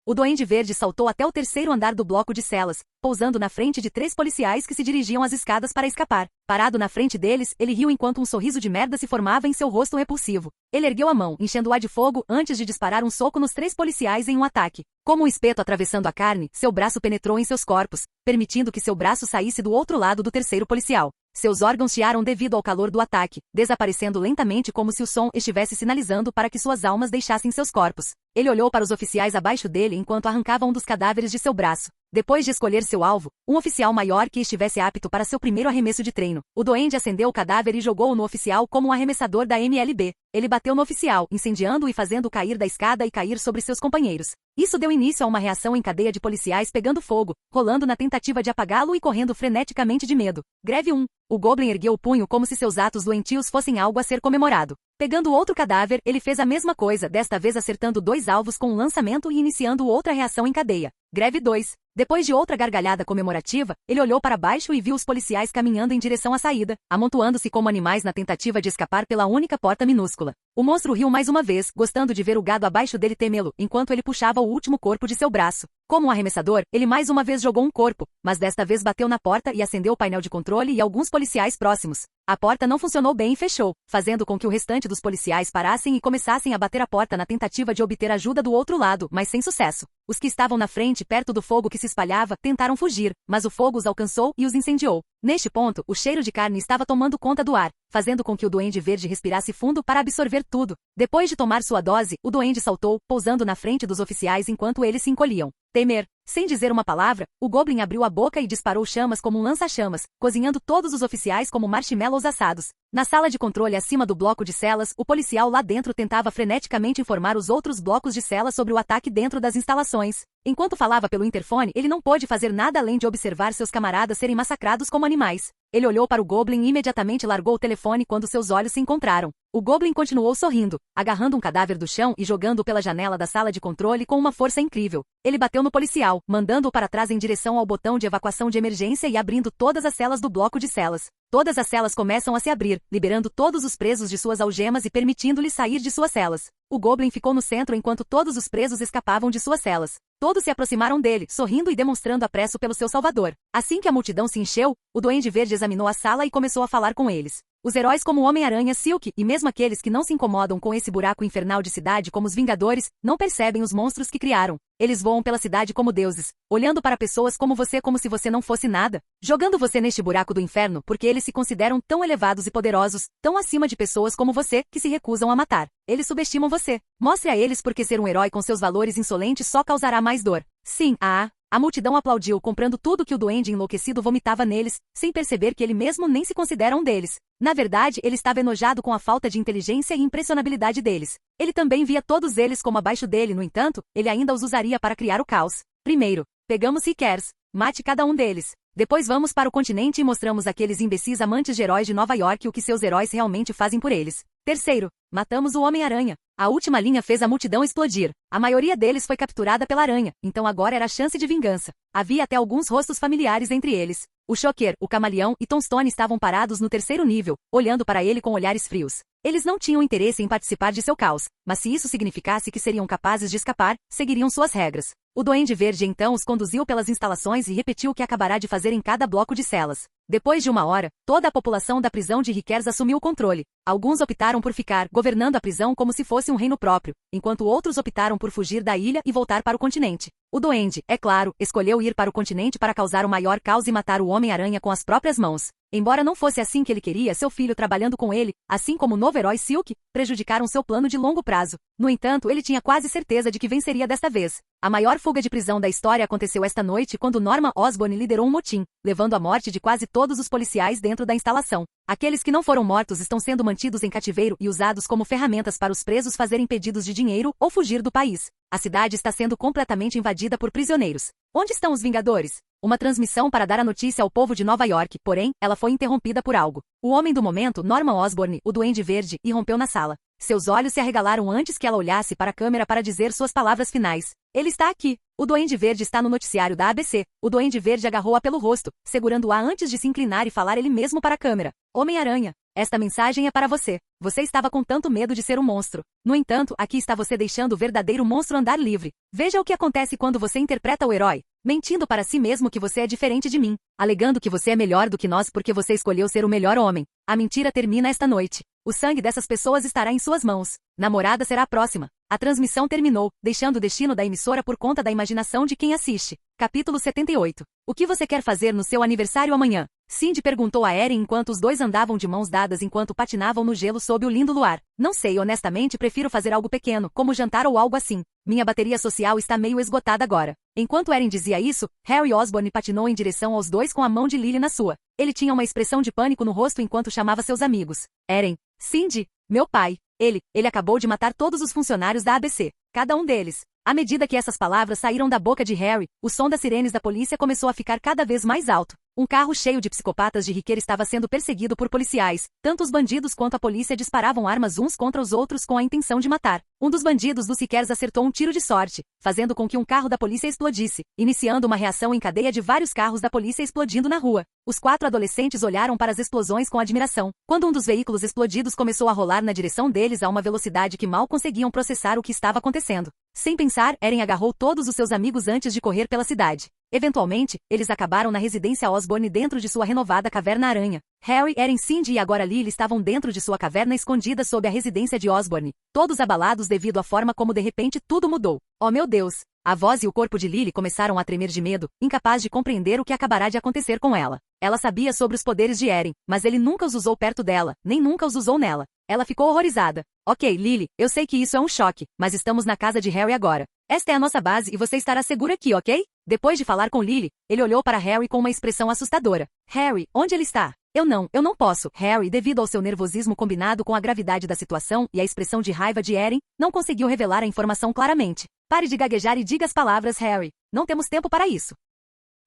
O Duende Verde saltou até o 3º andar do bloco de celas, pousando na frente de 3 policiais que se dirigiam às escadas para escapar. Parado na frente deles, ele riu enquanto um sorriso de merda se formava em seu rosto repulsivo. Ele ergueu a mão, enchendo-a de fogo antes de disparar um soco nos 3 policiais em um ataque. Como um espeto atravessando a carne, seu braço penetrou em seus corpos, permitindo que seu braço saísse do outro lado do 3º policial. Seus órgãos chiaram devido ao calor do ataque, desaparecendo lentamente como se o som estivesse sinalizando para que suas almas deixassem seus corpos. Ele olhou para os oficiais abaixo dele enquanto arrancava um dos cadáveres de seu braço. Depois de escolher seu alvo, um oficial maior que estivesse apto para seu primeiro arremesso de treino, o Duende acendeu o cadáver e jogou-o no oficial como um arremessador da MLB. Ele bateu no oficial, incendiando-o e fazendo-o cair da escada e cair sobre seus companheiros. Isso deu início a uma reação em cadeia de policiais pegando fogo, rolando na tentativa de apagá-lo e correndo freneticamente de medo. Greve 1. O Goblin ergueu o punho como se seus atos doentios fossem algo a ser comemorado. Pegando outro cadáver, ele fez a mesma coisa, desta vez acertando 2 alvos com um lançamento e iniciando outra reação em cadeia. Greve 2. Depois de outra gargalhada comemorativa, ele olhou para baixo e viu os policiais caminhando em direção à saída, amontoando-se como animais na tentativa de escapar pela única porta minúscula. O monstro riu mais uma vez, gostando de ver o gado abaixo dele temê-lo, enquanto ele puxava o último corpo de seu braço. Como um arremessador, ele mais uma vez jogou um corpo, mas desta vez bateu na porta e acendeu o painel de controle e alguns policiais próximos. A porta não funcionou bem e fechou, fazendo com que o restante dos policiais parassem e começassem a bater a porta na tentativa de obter ajuda do outro lado, mas sem sucesso. Os que estavam na frente, perto do fogo que se espalhava, tentaram fugir, mas o fogo os alcançou e os incendiou. Neste ponto, o cheiro de carne estava tomando conta do ar, fazendo com que o Duende Verde respirasse fundo para absorver tudo. Depois de tomar sua dose, o Duende saltou, pousando na frente dos oficiais enquanto eles se encolhiam. Temer. Sem dizer uma palavra, o Goblin abriu a boca e disparou chamas como um lança-chamas, cozinhando todos os oficiais como marshmallows assados. Na sala de controle acima do bloco de celas, o policial lá dentro tentava freneticamente informar os outros blocos de celas sobre o ataque dentro das instalações. Enquanto falava pelo interfone, ele não pôde fazer nada além de observar seus camaradas serem massacrados como animais. Ele olhou para o Goblin e imediatamente largou o telefone quando seus olhos se encontraram. O Goblin continuou sorrindo, agarrando um cadáver do chão e jogando-o pela janela da sala de controle com uma força incrível. Ele bateu no policial, mandando-o para trás em direção ao botão de evacuação de emergência e abrindo todas as celas do bloco de celas. Todas as celas começam a se abrir, liberando todos os presos de suas algemas e permitindo-lhes sair de suas celas. O Goblin ficou no centro enquanto todos os presos escapavam de suas celas. Todos se aproximaram dele, sorrindo e demonstrando apreço pelo seu salvador. Assim que a multidão se encheu, o Duende Verde examinou a sala e começou a falar com eles. Os heróis como o Homem-Aranha, Silk, e mesmo aqueles que não se incomodam com esse buraco infernal de cidade como os Vingadores, não percebem os monstros que criaram. Eles voam pela cidade como deuses, olhando para pessoas como se você não fosse nada, jogando você neste buraco do inferno porque eles se consideram tão elevados e poderosos, tão acima de pessoas como você, que se recusam a matar. Eles subestimam você. Mostre a eles porque ser um herói com seus valores insolentes só causará mais dor. Sim, a multidão aplaudiu comprando tudo que o duende enlouquecido vomitava neles, sem perceber que ele mesmo nem se considera um deles. Na verdade, ele estava enojado com a falta de inteligência e impressionabilidade deles. Ele também via todos eles como abaixo dele, no entanto, ele ainda os usaria para criar o caos. Primeiro, pegamos Rickers. Mate cada um deles. Depois vamos para o continente e mostramos àqueles imbecis amantes de heróis de Nova York o que seus heróis realmente fazem por eles. Terceiro, matamos o Homem-Aranha. A última linha fez a multidão explodir. A maioria deles foi capturada pela aranha, então agora era a chance de vingança. Havia até alguns rostos familiares entre eles. O Shocker, o Camaleão e Tombstone estavam parados no terceiro nível, olhando para ele com olhares frios. Eles não tinham interesse em participar de seu caos, mas se isso significasse que seriam capazes de escapar, seguiriam suas regras. O Duende Verde então os conduziu pelas instalações e repetiu o que acabará de fazer em cada bloco de celas. Depois de 1 hora, toda a população da prisão de Rickers assumiu o controle. Alguns optaram por ficar governando a prisão como se fosse um reino próprio, enquanto outros optaram por fugir da ilha e voltar para o continente. O Duende, é claro, escolheu ir para o continente para causar o maior caos e matar o Homem-Aranha com as próprias mãos. Embora não fosse assim que ele queria, seu filho trabalhando com ele, assim como o novo herói Silk, prejudicaram seu plano de longo prazo. No entanto, ele tinha quase certeza de que venceria desta vez. A maior fuga de prisão da história aconteceu esta noite quando Norman Osborn liderou um motim, levando à morte de quase todos os policiais dentro da instalação. Aqueles que não foram mortos estão sendo mantidos em cativeiro e usados como ferramentas para os presos fazerem pedidos de dinheiro ou fugir do país. A cidade está sendo completamente invadida por prisioneiros. Onde estão os Vingadores? Uma transmissão para dar a notícia ao povo de Nova York, porém, ela foi interrompida por algo. O homem do momento, Norman Osborn, o Duende Verde, irrompeu na sala. Seus olhos se arregalaram antes que ela olhasse para a câmera para dizer suas palavras finais. Ele está aqui. O Duende Verde está no noticiário da ABC. O Duende Verde agarrou-a pelo rosto, segurando-a antes de se inclinar e falar ele mesmo para a câmera. Homem-Aranha, esta mensagem é para você. Você estava com tanto medo de ser um monstro. No entanto, aqui está você deixando o verdadeiro monstro andar livre. Veja o que acontece quando você interpreta o herói, mentindo para si mesmo que você é diferente de mim, alegando que você é melhor do que nós porque você escolheu ser o melhor homem. A mentira termina esta noite. O sangue dessas pessoas estará em suas mãos. Namorada será a próxima. A transmissão terminou, deixando o destino da emissora por conta da imaginação de quem assiste. Capítulo 78. O que você quer fazer no seu aniversário amanhã? Cindy perguntou a Erin enquanto os dois andavam de mãos dadas enquanto patinavam no gelo sob o lindo luar. Não sei, honestamente prefiro fazer algo pequeno, como jantar ou algo assim. Minha bateria social está meio esgotada agora. Enquanto Erin dizia isso, Harry Osborn patinou em direção aos dois com a mão de Lily na sua. Ele tinha uma expressão de pânico no rosto enquanto chamava seus amigos. Erin, Cindy, meu pai. Ele acabou de matar todos os funcionários da ABC. Cada um deles. À medida que essas palavras saíram da boca de Harry, o som das sirenes da polícia começou a ficar cada vez mais alto. Um carro cheio de psicopatas de Ricker estava sendo perseguido por policiais. Tanto os bandidos quanto a polícia disparavam armas uns contra os outros com a intenção de matar. Um dos bandidos dos Rickers acertou um tiro de sorte, fazendo com que um carro da polícia explodisse, iniciando uma reação em cadeia de vários carros da polícia explodindo na rua. Os 4 adolescentes olharam para as explosões com admiração, quando um dos veículos explodidos começou a rolar na direção deles a uma velocidade que mal conseguiam processar o que estava acontecendo. Sem pensar, Erin agarrou todos os seus amigos antes de correr pela cidade. Eventualmente, eles acabaram na residência Osborn dentro de sua renovada caverna aranha. Harry, Erin, Cindy e agora Lily estavam dentro de sua caverna escondida sob a residência de Osborn, todos abalados devido à forma como de repente tudo mudou. Oh meu Deus! A voz e o corpo de Lily começaram a tremer de medo, incapaz de compreender o que acabará de acontecer com ela. Ela sabia sobre os poderes de Erin, mas ele nunca os usou perto dela, nem nunca os usou nela. Ela ficou horrorizada. Ok, Lily, eu sei que isso é um choque, mas estamos na casa de Harry agora. Esta é a nossa base e você estará segura aqui, ok? Depois de falar com Lily, ele olhou para Harry com uma expressão assustadora. Harry, onde ele está? Eu não posso. Harry, devido ao seu nervosismo combinado com a gravidade da situação e a expressão de raiva de Erin, não conseguiu revelar a informação claramente. Pare de gaguejar e diga as palavras, Harry. Não temos tempo para isso.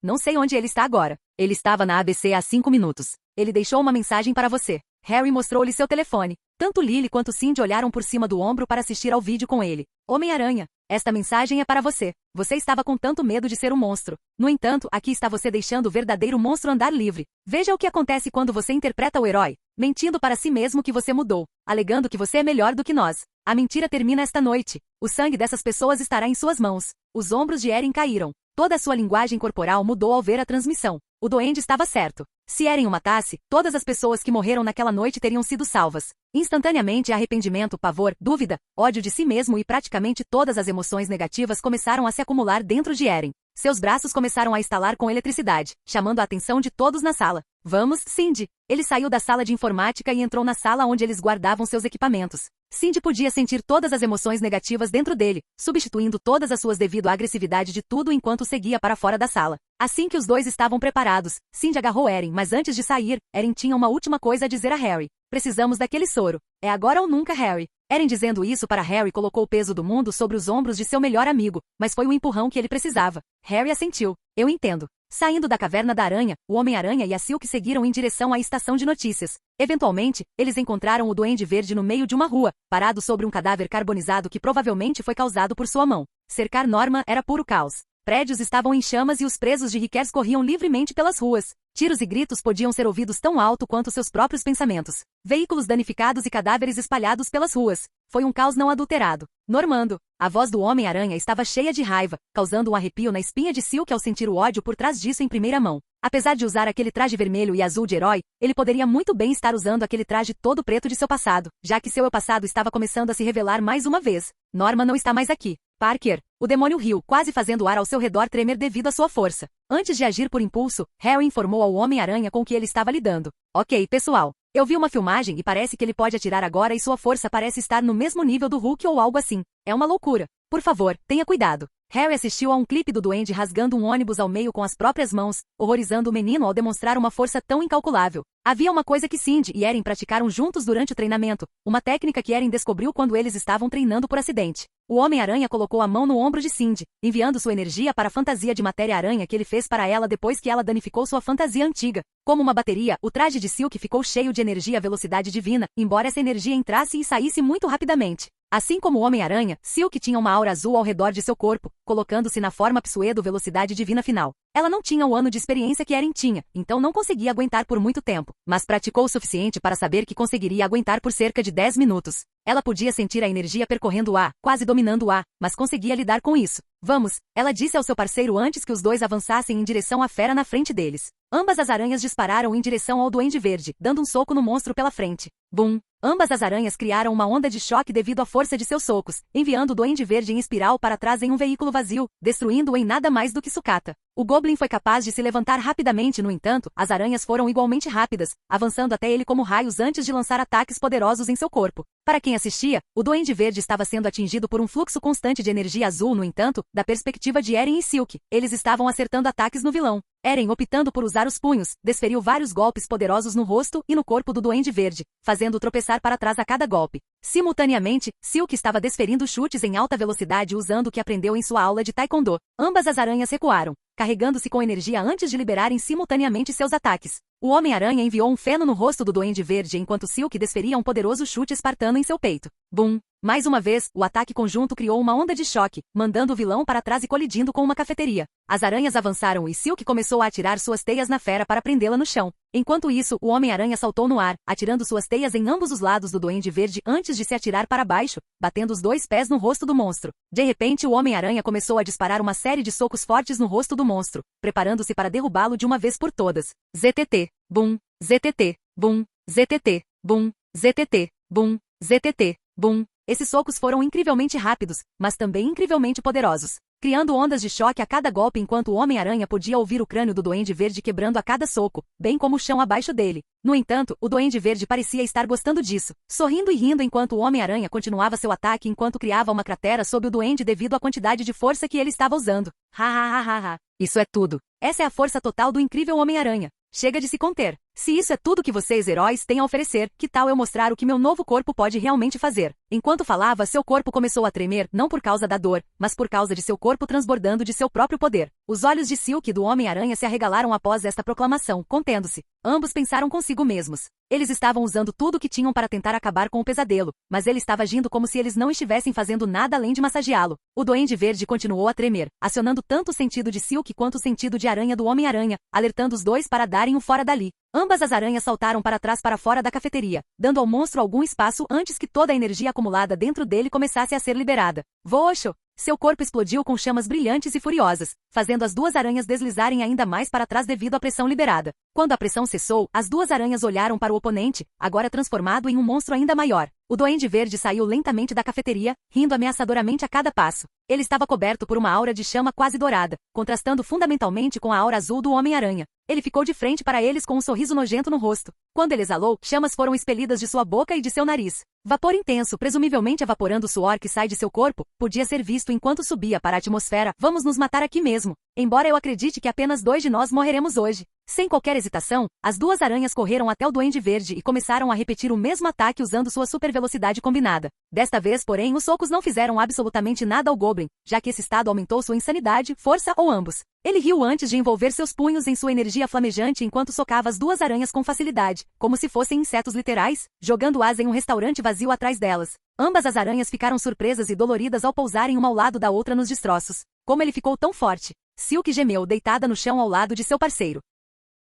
Não sei onde ele está agora. Ele estava na ABC há 5 minutos. Ele deixou uma mensagem para você. Harry mostrou-lhe seu telefone. Tanto Lily quanto Cindy olharam por cima do ombro para assistir ao vídeo com ele. Homem-Aranha, esta mensagem é para você. Você estava com tanto medo de ser um monstro. No entanto, aqui está você deixando o verdadeiro monstro andar livre. Veja o que acontece quando você interpreta o herói, mentindo para si mesmo que você mudou, alegando que você é melhor do que nós. A mentira termina esta noite. O sangue dessas pessoas estará em suas mãos. Os ombros de Erin caíram. Toda a sua linguagem corporal mudou ao ver a transmissão. O duende estava certo. Se Eren o matasse, todas as pessoas que morreram naquela noite teriam sido salvas. Instantaneamente, arrependimento, pavor, dúvida, ódio de si mesmo e praticamente todas as emoções negativas começaram a se acumular dentro de Eren. Seus braços começaram a estalar com eletricidade, chamando a atenção de todos na sala. Vamos, Cindy. Ele saiu da sala de informática e entrou na sala onde eles guardavam seus equipamentos. Cindy podia sentir todas as emoções negativas dentro dele, substituindo todas as suas devido à agressividade de tudo enquanto seguia para fora da sala. Assim que os dois estavam preparados, Cindy agarrou Eren, mas antes de sair, Eren tinha uma última coisa a dizer a Harry. Precisamos daquele soro. É agora ou nunca, Harry. Eren dizendo isso para Harry colocou o peso do mundo sobre os ombros de seu melhor amigo, mas foi o empurrão que ele precisava. Harry assentiu. Eu entendo. Saindo da caverna da aranha, o Homem-Aranha e a Silk seguiram em direção à estação de notícias. Eventualmente, eles encontraram o Duende Verde no meio de uma rua, parado sobre um cadáver carbonizado que provavelmente foi causado por sua mão. Cercar Norma era puro caos. Prédios estavam em chamas e os presos de Rickers corriam livremente pelas ruas. Tiros e gritos podiam ser ouvidos tão alto quanto seus próprios pensamentos. Veículos danificados e cadáveres espalhados pelas ruas. Foi um caos não adulterado. Normando. A voz do Homem-Aranha estava cheia de raiva, causando um arrepio na espinha de Silk ao sentir o ódio por trás disso em primeira mão. Apesar de usar aquele traje vermelho e azul de herói, ele poderia muito bem estar usando aquele traje todo preto de seu passado, já que seu eu passado estava começando a se revelar mais uma vez. Norma não está mais aqui. Parker. O demônio riu, quase fazendo o ar ao seu redor tremer devido à sua força. Antes de agir por impulso, Harry informou ao Homem-Aranha com que ele estava lidando. Ok, pessoal. Eu vi uma filmagem e parece que ele pode atirar agora e sua força parece estar no mesmo nível do Hulk ou algo assim. É uma loucura. Por favor, tenha cuidado. Harry assistiu a um clipe do duende rasgando um ônibus ao meio com as próprias mãos, horrorizando o menino ao demonstrar uma força tão incalculável. Havia uma coisa que Cindy e Eren praticaram juntos durante o treinamento, uma técnica que Eren descobriu quando eles estavam treinando por acidente. O Homem-Aranha colocou a mão no ombro de Cindy, enviando sua energia para a fantasia de matéria-aranha que ele fez para ela depois que ela danificou sua fantasia antiga. Como uma bateria, o traje de Silk ficou cheio de energia à velocidade divina, embora essa energia entrasse e saísse muito rapidamente. Assim como o Homem-Aranha, Silk tinha uma aura azul ao redor de seu corpo, colocando-se na forma pseudo-velocidade divina final. Ela não tinha o ano de experiência que Eren tinha, então não conseguia aguentar por muito tempo, mas praticou o suficiente para saber que conseguiria aguentar por cerca de 10 minutos. Ela podia sentir a energia percorrendo o ar, quase dominando o ar, mas conseguia lidar com isso. Vamos, ela disse ao seu parceiro antes que os dois avançassem em direção à fera na frente deles. Ambas as aranhas dispararam em direção ao Duende Verde, dando um soco no monstro pela frente. Bum! Ambas as aranhas criaram uma onda de choque devido à força de seus socos, enviando o Duende Verde em espiral para trás em um veículo vazio, destruindo-o em nada mais do que sucata. O Goblin foi capaz de se levantar rapidamente, no entanto, as aranhas foram igualmente rápidas, avançando até ele como raios antes de lançar ataques poderosos em seu corpo. Para quem assistia, o Duende Verde estava sendo atingido por um fluxo constante de energia azul, no entanto, da perspectiva de Eren e Silk, eles estavam acertando ataques no vilão. Eren, optando por usar os punhos, desferiu vários golpes poderosos no rosto e no corpo do Duende Verde, fazendo-o tropeçar para trás a cada golpe. Simultaneamente, Silk estava desferindo chutes em alta velocidade usando o que aprendeu em sua aula de Taekwondo. Ambas as aranhas recuaram, carregando-se com energia antes de liberarem simultaneamente seus ataques. O Homem-Aranha enviou um feno no rosto do Duende Verde enquanto Silk desferia um poderoso chute espartano em seu peito. Bum! Mais uma vez, o ataque conjunto criou uma onda de choque, mandando o vilão para trás e colidindo com uma cafeteria. As aranhas avançaram e Silk começou a atirar suas teias na fera para prendê-la no chão. Enquanto isso, o Homem-Aranha saltou no ar, atirando suas teias em ambos os lados do Duende Verde antes de se atirar para baixo, batendo os dois pés no rosto do monstro. De repente, o Homem-Aranha começou a disparar uma série de socos fortes no rosto do monstro, preparando-se para derrubá-lo de uma vez por todas. ZTT. Bum. ZTT. Bum. ZTT. Bum. ZTT. Bum. ZTT. Bum. Esses socos foram incrivelmente rápidos, mas também incrivelmente poderosos, criando ondas de choque a cada golpe enquanto o Homem-Aranha podia ouvir o crânio do Duende Verde quebrando a cada soco, bem como o chão abaixo dele. No entanto, o Duende Verde parecia estar gostando disso, sorrindo e rindo enquanto o Homem-Aranha continuava seu ataque enquanto criava uma cratera sob o Duende devido à quantidade de força que ele estava usando. Ha ha ha ha ha. Isso é tudo. Essa é a força total do incrível Homem-Aranha. Chega de se conter. Se isso é tudo que vocês heróis têm a oferecer, que tal eu mostrar o que meu novo corpo pode realmente fazer? Enquanto falava, seu corpo começou a tremer, não por causa da dor, mas por causa de seu corpo transbordando de seu próprio poder. Os olhos de Silk e do Homem-Aranha se arregalaram após esta proclamação, contendo-se. Ambos pensaram consigo mesmos. Eles estavam usando tudo o que tinham para tentar acabar com o pesadelo, mas ele estava agindo como se eles não estivessem fazendo nada além de massageá-lo. O Duende Verde continuou a tremer, acionando tanto o sentido de Silk quanto o sentido de aranha do Homem-Aranha, alertando os dois para darem o fora dali. Ambas as aranhas saltaram para trás para fora da cafeteria, dando ao monstro algum espaço antes que toda a energia acumulada dentro dele começasse a ser liberada. Voxo! Seu corpo explodiu com chamas brilhantes e furiosas, fazendo as duas aranhas deslizarem ainda mais para trás devido à pressão liberada. Quando a pressão cessou, as duas aranhas olharam para o oponente, agora transformado em um monstro ainda maior. O Duende Verde saiu lentamente da cafeteria, rindo ameaçadoramente a cada passo. Ele estava coberto por uma aura de chama quase dourada, contrastando fundamentalmente com a aura azul do Homem-Aranha. Ele ficou de frente para eles com um sorriso nojento no rosto. Quando ele exalou, chamas foram expelidas de sua boca e de seu nariz. Vapor intenso, presumivelmente evaporando o suor que sai de seu corpo, podia ser visto enquanto subia para a atmosfera. Vamos nos matar aqui mesmo. Embora eu acredite que apenas 2 de nós morreremos hoje. Sem qualquer hesitação, as duas aranhas correram até o Duende Verde e começaram a repetir o mesmo ataque usando sua super velocidade combinada. Desta vez, porém, os socos não fizeram absolutamente nada ao Goblin, já que esse estado aumentou sua insanidade, força ou ambos. Ele riu antes de envolver seus punhos em sua energia flamejante enquanto socava as duas aranhas com facilidade, como se fossem insetos literais, jogando as em um restaurante vazio atrás delas. Ambas as aranhas ficaram surpresas e doloridas ao pousarem uma ao lado da outra nos destroços. Como ele ficou tão forte? Silk gemeu deitada no chão ao lado de seu parceiro.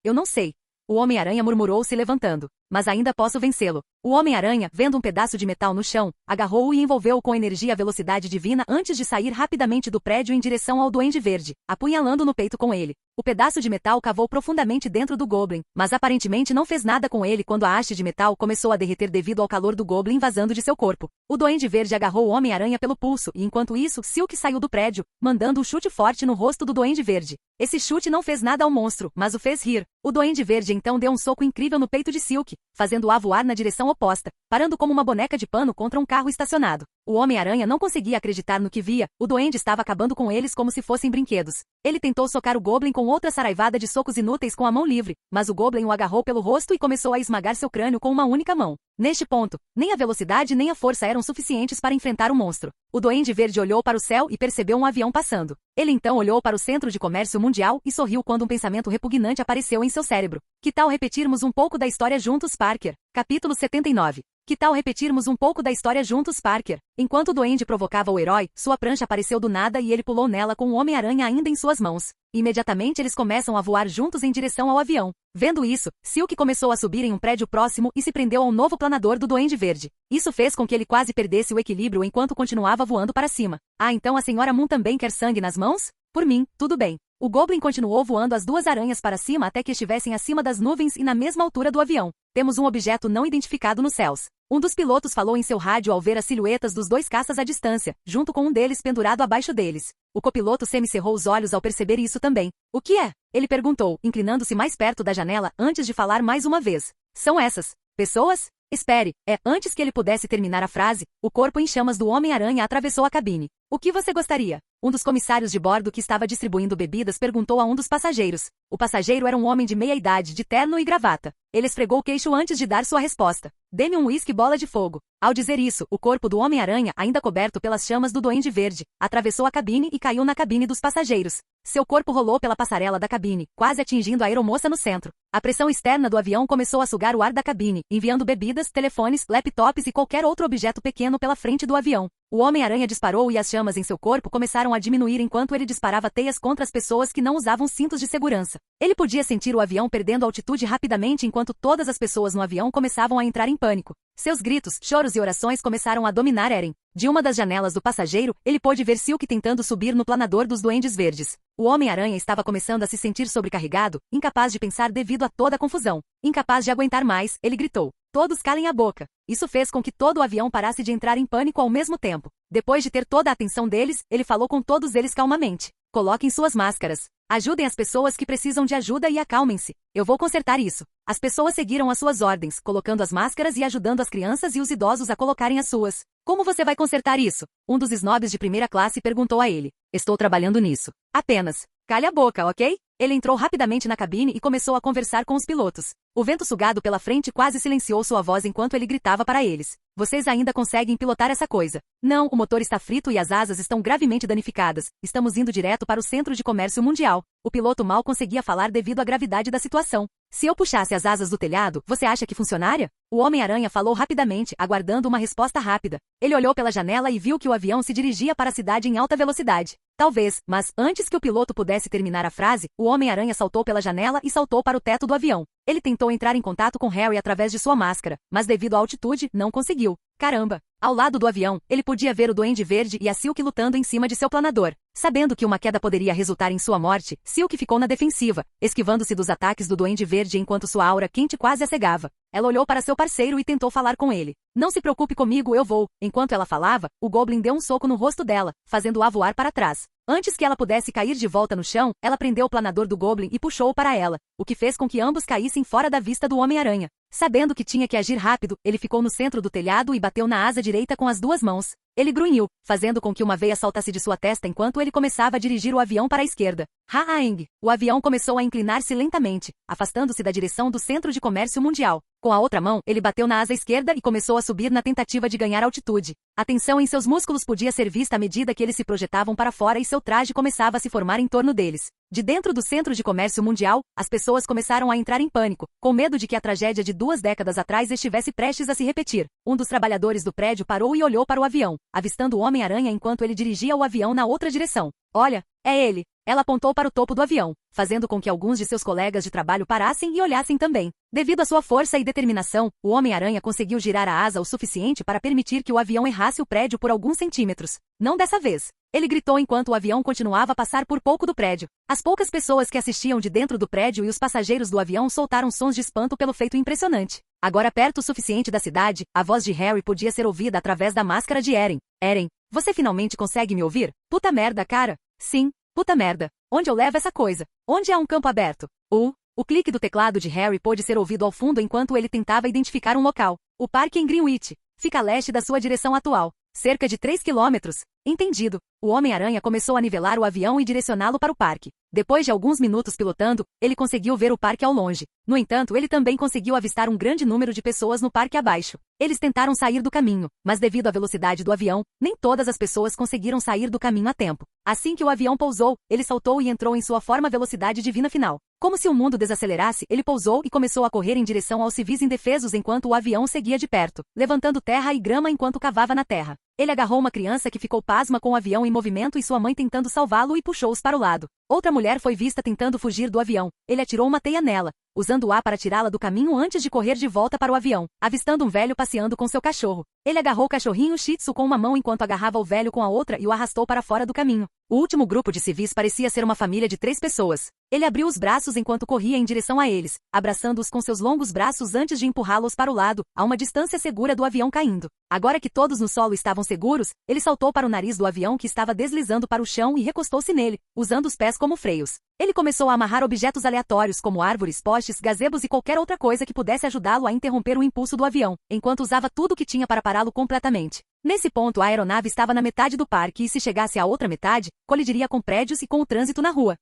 Eu não sei. O Homem-Aranha murmurou se levantando. Mas ainda posso vencê-lo. O Homem-Aranha, vendo um pedaço de metal no chão, agarrou-o e envolveu-o com energia à velocidade divina antes de sair rapidamente do prédio em direção ao Duende Verde, apunhalando no peito com ele. O pedaço de metal cavou profundamente dentro do Goblin, mas aparentemente não fez nada com ele quando a haste de metal começou a derreter devido ao calor do Goblin vazando de seu corpo. O Duende Verde agarrou o Homem-Aranha pelo pulso e enquanto isso, Silk saiu do prédio, mandando um chute forte no rosto do Duende Verde. Esse chute não fez nada ao monstro, mas o fez rir. O Duende Verde então deu um soco incrível no peito de Silk, fazendo-a voar na direção oposta, parando como uma boneca de pano contra um carro estacionado. O Homem-Aranha não conseguia acreditar no que via, o Duende estava acabando com eles como se fossem brinquedos. Ele tentou socar o Goblin com outra saraivada de socos inúteis com a mão livre, mas o Goblin o agarrou pelo rosto e começou a esmagar seu crânio com uma única mão. Neste ponto, nem a velocidade nem a força eram suficientes para enfrentar o monstro. O Duende Verde olhou para o céu e percebeu um avião passando. Ele então olhou para o Centro de Comércio Mundial e sorriu quando um pensamento repugnante apareceu em seu cérebro. Que tal repetirmos um pouco da história juntos, Parker? Capítulo 79. Que tal repetirmos um pouco da história juntos, Parker? Enquanto o Duende provocava o herói, sua prancha apareceu do nada e ele pulou nela com o Homem-Aranha ainda em suas mãos. Imediatamente eles começam a voar juntos em direção ao avião. Vendo isso, Silk começou a subir em um prédio próximo e se prendeu ao novo planador do Duende Verde. Isso fez com que ele quase perdesse o equilíbrio enquanto continuava voando para cima. Ah, então a Senhora Moon também quer sangue nas mãos? Por mim, tudo bem. O Goblin continuou voando as duas aranhas para cima até que estivessem acima das nuvens e na mesma altura do avião. Temos um objeto não identificado nos céus. Um dos pilotos falou em seu rádio ao ver as silhuetas dos dois caças à distância, junto com um deles pendurado abaixo deles. O copiloto semicerrou os olhos ao perceber isso também. O que é? Ele perguntou, inclinando-se mais perto da janela antes de falar mais uma vez. São essas pessoas? Espere, antes que ele pudesse terminar a frase, o corpo em chamas do Homem-Aranha atravessou a cabine. O que você gostaria? Um dos comissários de bordo que estava distribuindo bebidas perguntou a um dos passageiros. O passageiro era um homem de meia idade, de terno e gravata. Ele esfregou o queixo antes de dar sua resposta. Dê-me um uísque bola de fogo. Ao dizer isso, o corpo do Homem-Aranha, ainda coberto pelas chamas do Duende Verde, atravessou a cabine e caiu na cabine dos passageiros. Seu corpo rolou pela passarela da cabine, quase atingindo a aeromoça no centro. A pressão externa do avião começou a sugar o ar da cabine, enviando bebidas, telefones, laptops e qualquer outro objeto pequeno pela frente do avião. O Homem-Aranha disparou e as chamas em seu corpo começaram a diminuir enquanto ele disparava teias contra as pessoas que não usavam cintos de segurança. Ele podia sentir o avião perdendo altitude rapidamente enquanto todas as pessoas no avião começavam a entrar em pânico. Seus gritos, choros e orações começaram a dominar Eren. De uma das janelas do passageiro, ele pôde ver Silk tentando subir no planador dos Duendes Verdes. O Homem-Aranha estava começando a se sentir sobrecarregado, incapaz de pensar devido a toda a confusão. Incapaz de aguentar mais, ele gritou. Todos calem a boca. Isso fez com que todo o avião parasse de entrar em pânico ao mesmo tempo. Depois de ter toda a atenção deles, ele falou com todos eles calmamente. Coloquem suas máscaras. Ajudem as pessoas que precisam de ajuda e acalmem-se. Eu vou consertar isso. As pessoas seguiram as suas ordens, colocando as máscaras e ajudando as crianças e os idosos a colocarem as suas. Como você vai consertar isso? Um dos snobs de primeira classe perguntou a ele. Estou trabalhando nisso. Apenas. Calhe a boca, ok? Ele entrou rapidamente na cabine e começou a conversar com os pilotos. O vento sugado pela frente quase silenciou sua voz enquanto ele gritava para eles. Vocês ainda conseguem pilotar essa coisa? Não, o motor está frito e as asas estão gravemente danificadas. Estamos indo direto para o Centro de Comércio Mundial. O piloto mal conseguia falar devido à gravidade da situação. Se eu puxasse as asas do telhado, você acha que funcionaria? O Homem-Aranha falou rapidamente, aguardando uma resposta rápida. Ele olhou pela janela e viu que o avião se dirigia para a cidade em alta velocidade. Talvez, mas, antes que o piloto pudesse terminar a frase, o Homem-Aranha saltou pela janela e saltou para o teto do avião. Ele tentou entrar em contato com Harry através de sua máscara, mas devido à altitude, não conseguiu. Caramba! Ao lado do avião, ele podia ver o Duende Verde e a Silk lutando em cima de seu planador. Sabendo que uma queda poderia resultar em sua morte, Silk ficou na defensiva, esquivando-se dos ataques do Duende Verde enquanto sua aura quente quase a cegava. Ela olhou para seu parceiro e tentou falar com ele. Não se preocupe comigo, eu vou. Enquanto ela falava, o Goblin deu um soco no rosto dela, fazendo-a voar para trás. Antes que ela pudesse cair de volta no chão, ela prendeu o planador do Goblin e puxou-o para ela, o que fez com que ambos caíssem fora da vista do Homem-Aranha. Sabendo que tinha que agir rápido, ele ficou no centro do telhado e bateu na asa direita com as duas mãos. Ele grunhiu, fazendo com que uma veia saltasse de sua testa enquanto ele começava a dirigir o avião para a esquerda. Ha-aeng! O avião começou a inclinar-se lentamente, afastando-se da direção do Centro de Comércio Mundial. Com a outra mão, ele bateu na asa esquerda e começou a subir na tentativa de ganhar altitude. A tensão em seus músculos podia ser vista à medida que eles se projetavam para fora e seu traje começava a se formar em torno deles. De dentro do Centro de Comércio Mundial, as pessoas começaram a entrar em pânico, com medo de que a tragédia de 2 décadas atrás estivesse prestes a se repetir. Um dos trabalhadores do prédio parou e olhou para o avião, avistando o Homem-Aranha enquanto ele dirigia o avião na outra direção. Olha, é ele! Ela apontou para o topo do avião, fazendo com que alguns de seus colegas de trabalho parassem e olhassem também. Devido à sua força e determinação, o Homem-Aranha conseguiu girar a asa o suficiente para permitir que o avião errasse o prédio por alguns centímetros. Não dessa vez. Ele gritou enquanto o avião continuava a passar por pouco do prédio. As poucas pessoas que assistiam de dentro do prédio e os passageiros do avião soltaram sons de espanto pelo feito impressionante. Agora perto o suficiente da cidade, a voz de Harry podia ser ouvida através da máscara de Eren. Eren, você finalmente consegue me ouvir? Puta merda, cara. Sim. Puta merda. Onde eu levo essa coisa? Onde há um campo aberto? O clique do teclado de Harry pôde ser ouvido ao fundo enquanto ele tentava identificar um local. O parque em Greenwich. Fica a leste da sua direção atual. Cerca de 3 quilômetros. Entendido. O Homem-Aranha começou a nivelar o avião e direcioná-lo para o parque. Depois de alguns minutos pilotando, ele conseguiu ver o parque ao longe. No entanto, ele também conseguiu avistar um grande número de pessoas no parque abaixo. Eles tentaram sair do caminho, mas devido à velocidade do avião, nem todas as pessoas conseguiram sair do caminho a tempo. Assim que o avião pousou, ele saltou e entrou em sua forma velocidade divina final. Como se o mundo desacelerasse, ele pousou e começou a correr em direção aos civis indefesos enquanto o avião seguia de perto, levantando terra e grama enquanto cavava na terra. Ele agarrou uma criança que ficou pasma com o avião em movimento e sua mãe tentando salvá-lo e puxou-os para o lado. Outra mulher foi vista tentando fugir do avião. Ele atirou uma teia nela, usando-a para tirá-la do caminho antes de correr de volta para o avião, avistando um velho passeando com seu cachorro. Ele agarrou o cachorrinho Shih Tzu com uma mão enquanto agarrava o velho com a outra e o arrastou para fora do caminho. O último grupo de civis parecia ser uma família de 3 pessoas. Ele abriu os braços enquanto corria em direção a eles, abraçando-os com seus longos braços antes de empurrá-los para o lado, a uma distância segura do avião caindo. Agora que todos no solo estavam seguros, ele saltou para o nariz do avião que estava deslizando para o chão e recostou-se nele, usando os pés como freios. Ele começou a amarrar objetos aleatórios como árvores, postes, gazebos e qualquer outra coisa que pudesse ajudá-lo a interromper o impulso do avião, enquanto usava tudo o que tinha para pará-lo completamente. Nesse ponto a aeronave estava na metade do parque e se chegasse à outra metade, colidiria com prédios e com o trânsito na rua.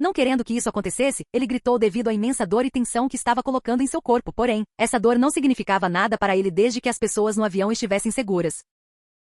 Não querendo que isso acontecesse, ele gritou devido à imensa dor e tensão que estava colocando em seu corpo, porém, essa dor não significava nada para ele desde que as pessoas no avião estivessem seguras.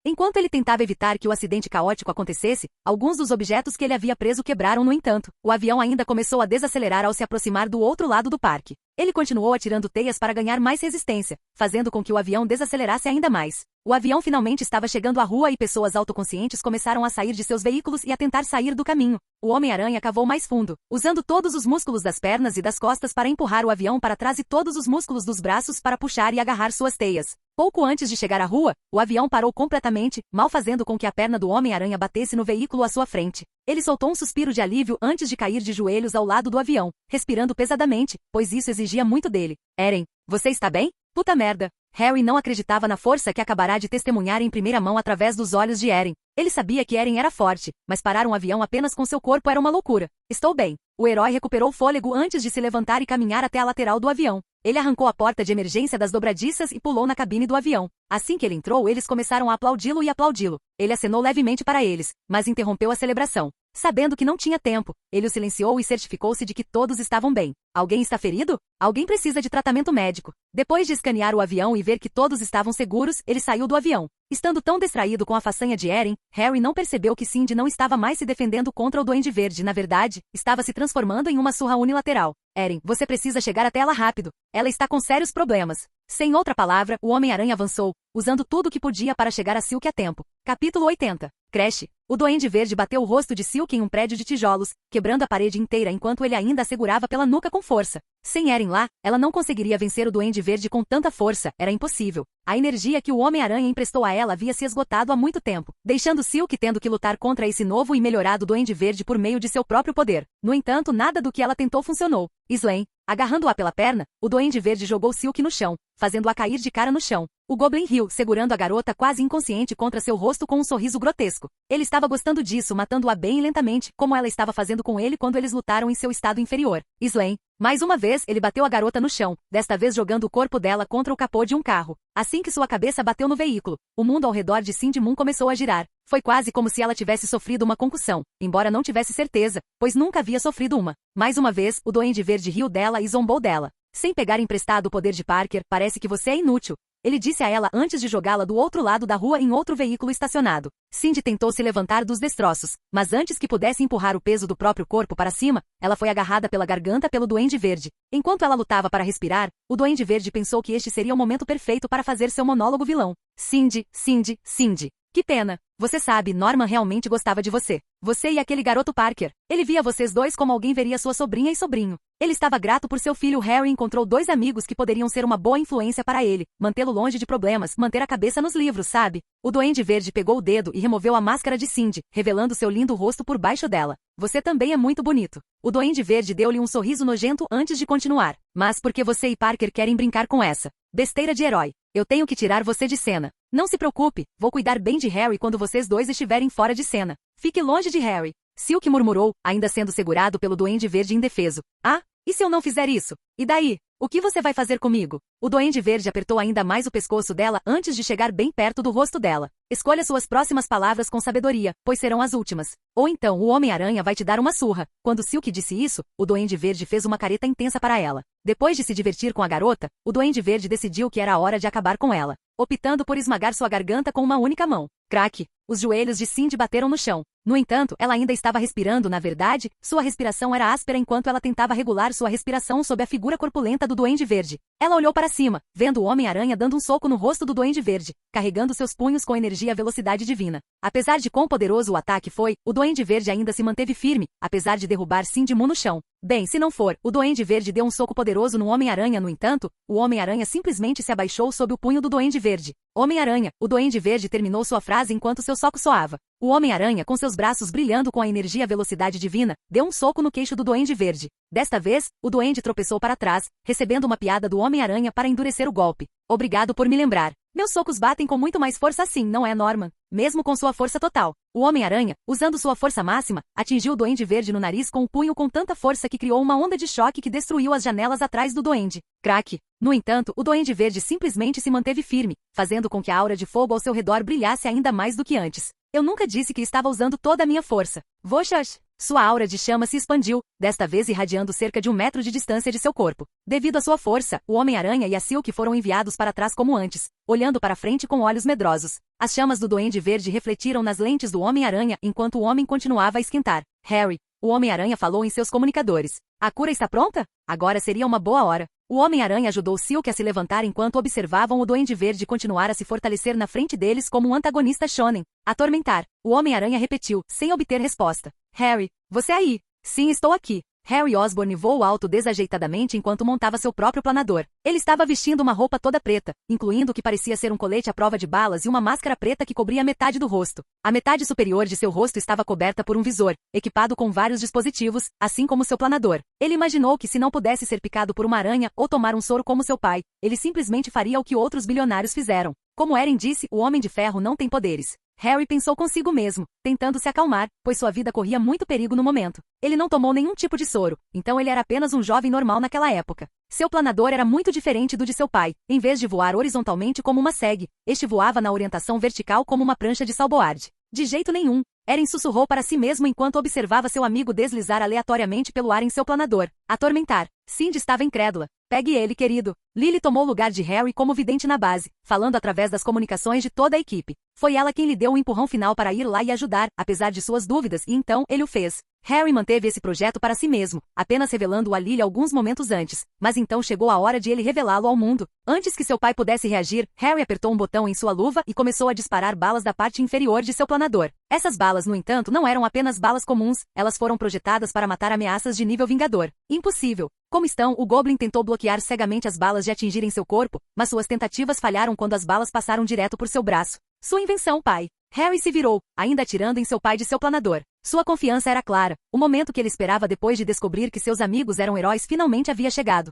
Enquanto ele tentava evitar que o acidente caótico acontecesse, alguns dos objetos que ele havia preso quebraram no entanto. O avião ainda começou a desacelerar ao se aproximar do outro lado do parque. Ele continuou atirando teias para ganhar mais resistência, fazendo com que o avião desacelerasse ainda mais. O avião finalmente estava chegando à rua e pessoas autoconscientes começaram a sair de seus veículos e a tentar sair do caminho. O Homem-Aranha cavou mais fundo, usando todos os músculos das pernas e das costas para empurrar o avião para trás e todos os músculos dos braços para puxar e agarrar suas teias. Pouco antes de chegar à rua, o avião parou completamente, mal fazendo com que a perna do Homem-Aranha batesse no veículo à sua frente. Ele soltou um suspiro de alívio antes de cair de joelhos ao lado do avião, respirando pesadamente, pois isso exigia muito dele. Eren, você está bem? Puta merda. Harry não acreditava na força que acabará de testemunhar em primeira mão através dos olhos de Eren. Ele sabia que Eren era forte, mas parar um avião apenas com seu corpo era uma loucura. Estou bem. O herói recuperou o fôlego antes de se levantar e caminhar até a lateral do avião. Ele arrancou a porta de emergência das dobradiças e pulou na cabine do avião. Assim que ele entrou, eles começaram a aplaudi-lo e aplaudi-lo. Ele acenou levemente para eles, mas interrompeu a celebração. Sabendo que não tinha tempo, ele o silenciou e certificou-se de que todos estavam bem. Alguém está ferido? Alguém precisa de tratamento médico. Depois de escanear o avião e ver que todos estavam seguros, ele saiu do avião. Estando tão distraído com a façanha de Eren, Harry não percebeu que Cindy não estava mais se defendendo contra o Duende Verde. Na verdade, estava se transformando em uma surra unilateral. Eren, você precisa chegar até ela rápido. Ela está com sérios problemas. Sem outra palavra, o Homem-Aranha avançou, usando tudo o que podia para chegar a Silk a tempo. Capítulo 80. Crash. O Duende Verde bateu o rosto de Silk em um prédio de tijolos, quebrando a parede inteira enquanto ele ainda a segurava pela nuca com força. Sem Eren lá, ela não conseguiria vencer o Duende Verde com tanta força, era impossível. A energia que o Homem-Aranha emprestou a ela havia se esgotado há muito tempo, deixando Silk tendo que lutar contra esse novo e melhorado Duende Verde por meio de seu próprio poder. No entanto, nada do que ela tentou funcionou. Slam. Agarrando-a pela perna, o Duende Verde jogou Silk no chão, fazendo-a cair de cara no chão. O Goblin riu, segurando a garota quase inconsciente contra seu rosto com um sorriso grotesco. Ele estava gostando disso, matando-a bem lentamente, como ela estava fazendo com ele quando eles lutaram em seu estado inferior. Slam. Mais uma vez, ele bateu a garota no chão, desta vez jogando o corpo dela contra o capô de um carro. Assim que sua cabeça bateu no veículo, o mundo ao redor de Cindy Moon começou a girar. Foi quase como se ela tivesse sofrido uma concussão, embora não tivesse certeza, pois nunca havia sofrido uma. Mais uma vez, o Duende Verde riu dela e zombou dela. Sem pegar emprestado o poder de Parker, parece que você é inútil. Ele disse a ela antes de jogá-la do outro lado da rua em outro veículo estacionado. Cindy tentou se levantar dos destroços, mas antes que pudesse empurrar o peso do próprio corpo para cima, ela foi agarrada pela garganta pelo Duende Verde. Enquanto ela lutava para respirar, o Duende Verde pensou que este seria o momento perfeito para fazer seu monólogo vilão. Cindy, Cindy, Cindy. Que pena. Você sabe, Norman realmente gostava de você. Você e aquele garoto Parker. Ele via vocês dois como alguém veria sua sobrinha e sobrinho. Ele estava grato por seu filho Harry encontrou dois amigos que poderiam ser uma boa influência para ele, mantê-lo longe de problemas, manter a cabeça nos livros, sabe? O Duende Verde pegou o dedo e removeu a máscara de Cindy, revelando seu lindo rosto por baixo dela. Você também é muito bonito. O Duende Verde deu-lhe um sorriso nojento antes de continuar. Mas por que você e Parker querem brincar com essa besteira de herói? Eu tenho que tirar você de cena. Não se preocupe, vou cuidar bem de Harry quando vocês dois estiverem fora de cena. Fique longe de Harry. Silk murmurou, ainda sendo segurado pelo Duende Verde indefeso. Ah, e se eu não fizer isso? E daí? O que você vai fazer comigo? O Duende Verde apertou ainda mais o pescoço dela antes de chegar bem perto do rosto dela. Escolha suas próximas palavras com sabedoria, pois serão as últimas. Ou então o Homem-Aranha vai te dar uma surra. Quando Silk disse isso, o Duende Verde fez uma careta intensa para ela. Depois de se divertir com a garota, o Duende Verde decidiu que era a hora de acabar com ela, optando por esmagar sua garganta com uma única mão. Crack! Os joelhos de Cindy bateram no chão. No entanto, ela ainda estava respirando, na verdade, sua respiração era áspera enquanto ela tentava regular sua respiração sob a figura corpulenta do Duende Verde. Ela olhou para cima, vendo o Homem-Aranha dando um soco no rosto do Duende Verde, carregando seus punhos com energia e velocidade divina. Apesar de quão poderoso o ataque foi, o Duende Verde ainda se manteve firme, apesar de derrubar Cindy Moon no chão. Bem, se não for, o Duende Verde deu um soco poderoso no Homem-Aranha, no entanto, o Homem-Aranha simplesmente se abaixou sob o punho do Duende Verde. Homem-Aranha, o Duende Verde terminou sua frase enquanto seu soco soava. O Homem-Aranha, com seus braços brilhando com a energia e velocidade divina, deu um soco no queixo do Duende Verde. Desta vez, o Duende tropeçou para trás, recebendo uma piada do Homem-Aranha para endurecer o golpe. Obrigado por me lembrar. Meus socos batem com muito mais força assim, não é, Norman? Mesmo com sua força total. O Homem-Aranha, usando sua força máxima, atingiu o Duende Verde no nariz com o punho com tanta força que criou uma onda de choque que destruiu as janelas atrás do Duende. Crack! No entanto, o Duende Verde simplesmente se manteve firme, fazendo com que a aura de fogo ao seu redor brilhasse ainda mais do que antes. Eu nunca disse que estava usando toda a minha força. Voxas! Sua aura de chama se expandiu, desta vez irradiando cerca de 1 metro de distância de seu corpo. Devido à sua força, o Homem-Aranha e a Silk foram enviados para trás como antes, olhando para frente com olhos medrosos. As chamas do Duende Verde refletiram nas lentes do Homem-Aranha enquanto o homem continuava a esquentar. Harry, o Homem-Aranha falou em seus comunicadores. A cura está pronta? Agora seria uma boa hora. O Homem-Aranha ajudou Silk a se levantar enquanto observavam o Duende Verde continuar a se fortalecer na frente deles como um antagonista shonen. Atormentar. O Homem-Aranha repetiu, sem obter resposta. Harry, você aí? Sim, estou aqui. Harry Osborn voou alto desajeitadamente enquanto montava seu próprio planador. Ele estava vestindo uma roupa toda preta, incluindo o que parecia ser um colete à prova de balas e uma máscara preta que cobria metade do rosto. A metade superior de seu rosto estava coberta por um visor, equipado com vários dispositivos, assim como seu planador. Ele imaginou que se não pudesse ser picado por uma aranha ou tomar um soro como seu pai, ele simplesmente faria o que outros bilionários fizeram. Como Eren disse, o Homem de Ferro não tem poderes. Harry pensou consigo mesmo, tentando se acalmar, pois sua vida corria muito perigo no momento. Ele não tomou nenhum tipo de soro, então ele era apenas um jovem normal naquela época. Seu planador era muito diferente do de seu pai. Em vez de voar horizontalmente como uma segue, este voava na orientação vertical como uma prancha de salboard. De jeito nenhum. Eren sussurrou para si mesmo enquanto observava seu amigo deslizar aleatoriamente pelo ar em seu planador. Atormentar. Cindy estava incrédula. Pegue ele, querido. Lily tomou o lugar de Harry como vidente na base, falando através das comunicações de toda a equipe. Foi ela quem lhe deu um empurrão final para ir lá e ajudar, apesar de suas dúvidas, e então ele o fez. Harry manteve esse projeto para si mesmo, apenas revelando-o a Lily alguns momentos antes, mas então chegou a hora de ele revelá-lo ao mundo. Antes que seu pai pudesse reagir, Harry apertou um botão em sua luva e começou a disparar balas da parte inferior de seu planador. Essas balas, no entanto, não eram apenas balas comuns, elas foram projetadas para matar ameaças de nível vingador. Impossível. Como estão, o Goblin tentou bloquear cegamente as balas de atingirem seu corpo, mas suas tentativas falharam quando as balas passaram direto por seu braço. Sua invenção, pai. Harry se virou, ainda atirando em seu pai de seu planador. Sua confiança era clara. O momento que ele esperava depois de descobrir que seus amigos eram heróis finalmente havia chegado.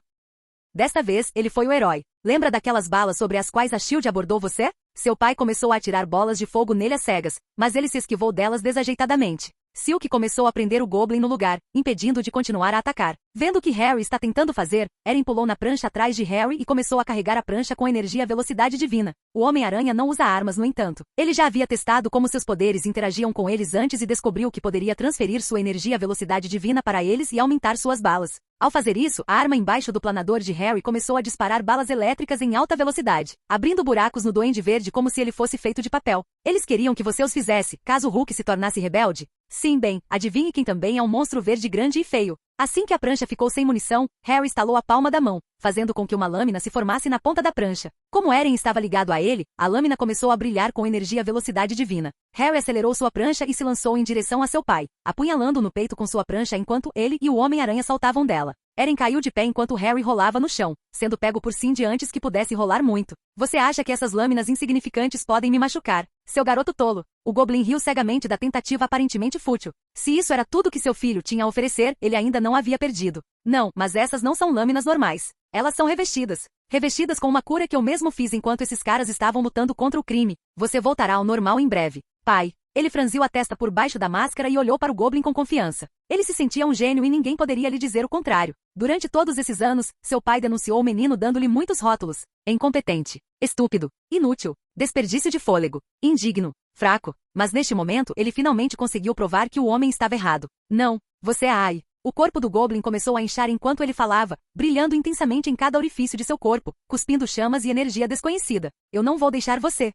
Desta vez, ele foi o herói. Lembra daquelas balas sobre as quais a SHIELD abordou você? Seu pai começou a atirar bolas de fogo nele às cegas, mas ele se esquivou delas desajeitadamente. Silk começou a prender o Goblin no lugar, impedindo-o de continuar a atacar. Vendo o que Harry está tentando fazer, Eren pulou na prancha atrás de Harry e começou a carregar a prancha com energia velocidade divina. O Homem-Aranha não usa armas, no entanto. Ele já havia testado como seus poderes interagiam com eles antes e descobriu que poderia transferir sua energia velocidade divina para eles e aumentar suas balas. Ao fazer isso, a arma embaixo do planador de Harry começou a disparar balas elétricas em alta velocidade, abrindo buracos no Duende Verde como se ele fosse feito de papel. Eles queriam que você os fizesse, caso Hulk se tornasse rebelde? Sim, bem, adivinhe quem também é um monstro verde grande e feio. Assim que a prancha ficou sem munição, Harry estalou a palma da mão, fazendo com que uma lâmina se formasse na ponta da prancha. Como Eren estava ligado a ele, a lâmina começou a brilhar com energia velocidade divina. Harry acelerou sua prancha e se lançou em direção a seu pai, apunhalando-o no peito com sua prancha enquanto ele e o Homem-Aranha saltavam dela. Eren caiu de pé enquanto Harry rolava no chão, sendo pego por Cindy antes que pudesse rolar muito. Você acha que essas lâminas insignificantes podem me machucar? Seu garoto tolo. O Goblin riu cegamente da tentativa aparentemente fútil. Se isso era tudo que seu filho tinha a oferecer, ele ainda não havia perdido. Não, mas essas não são lâminas normais. Elas são revestidas. Revestidas com uma cura que eu mesmo fiz enquanto esses caras estavam lutando contra o crime. Você voltará ao normal em breve. Pai. Ele franziu a testa por baixo da máscara e olhou para o Goblin com confiança. Ele se sentia um gênio e ninguém poderia lhe dizer o contrário. Durante todos esses anos, seu pai denunciou o menino dando-lhe muitos rótulos. Incompetente, estúpido, inútil, desperdício de fôlego, indigno, fraco. Mas neste momento ele finalmente conseguiu provar que o homem estava errado. Não, você é ai. O corpo do Goblin começou a inchar enquanto ele falava, brilhando intensamente em cada orifício de seu corpo, cuspindo chamas e energia desconhecida. Eu não vou deixar você.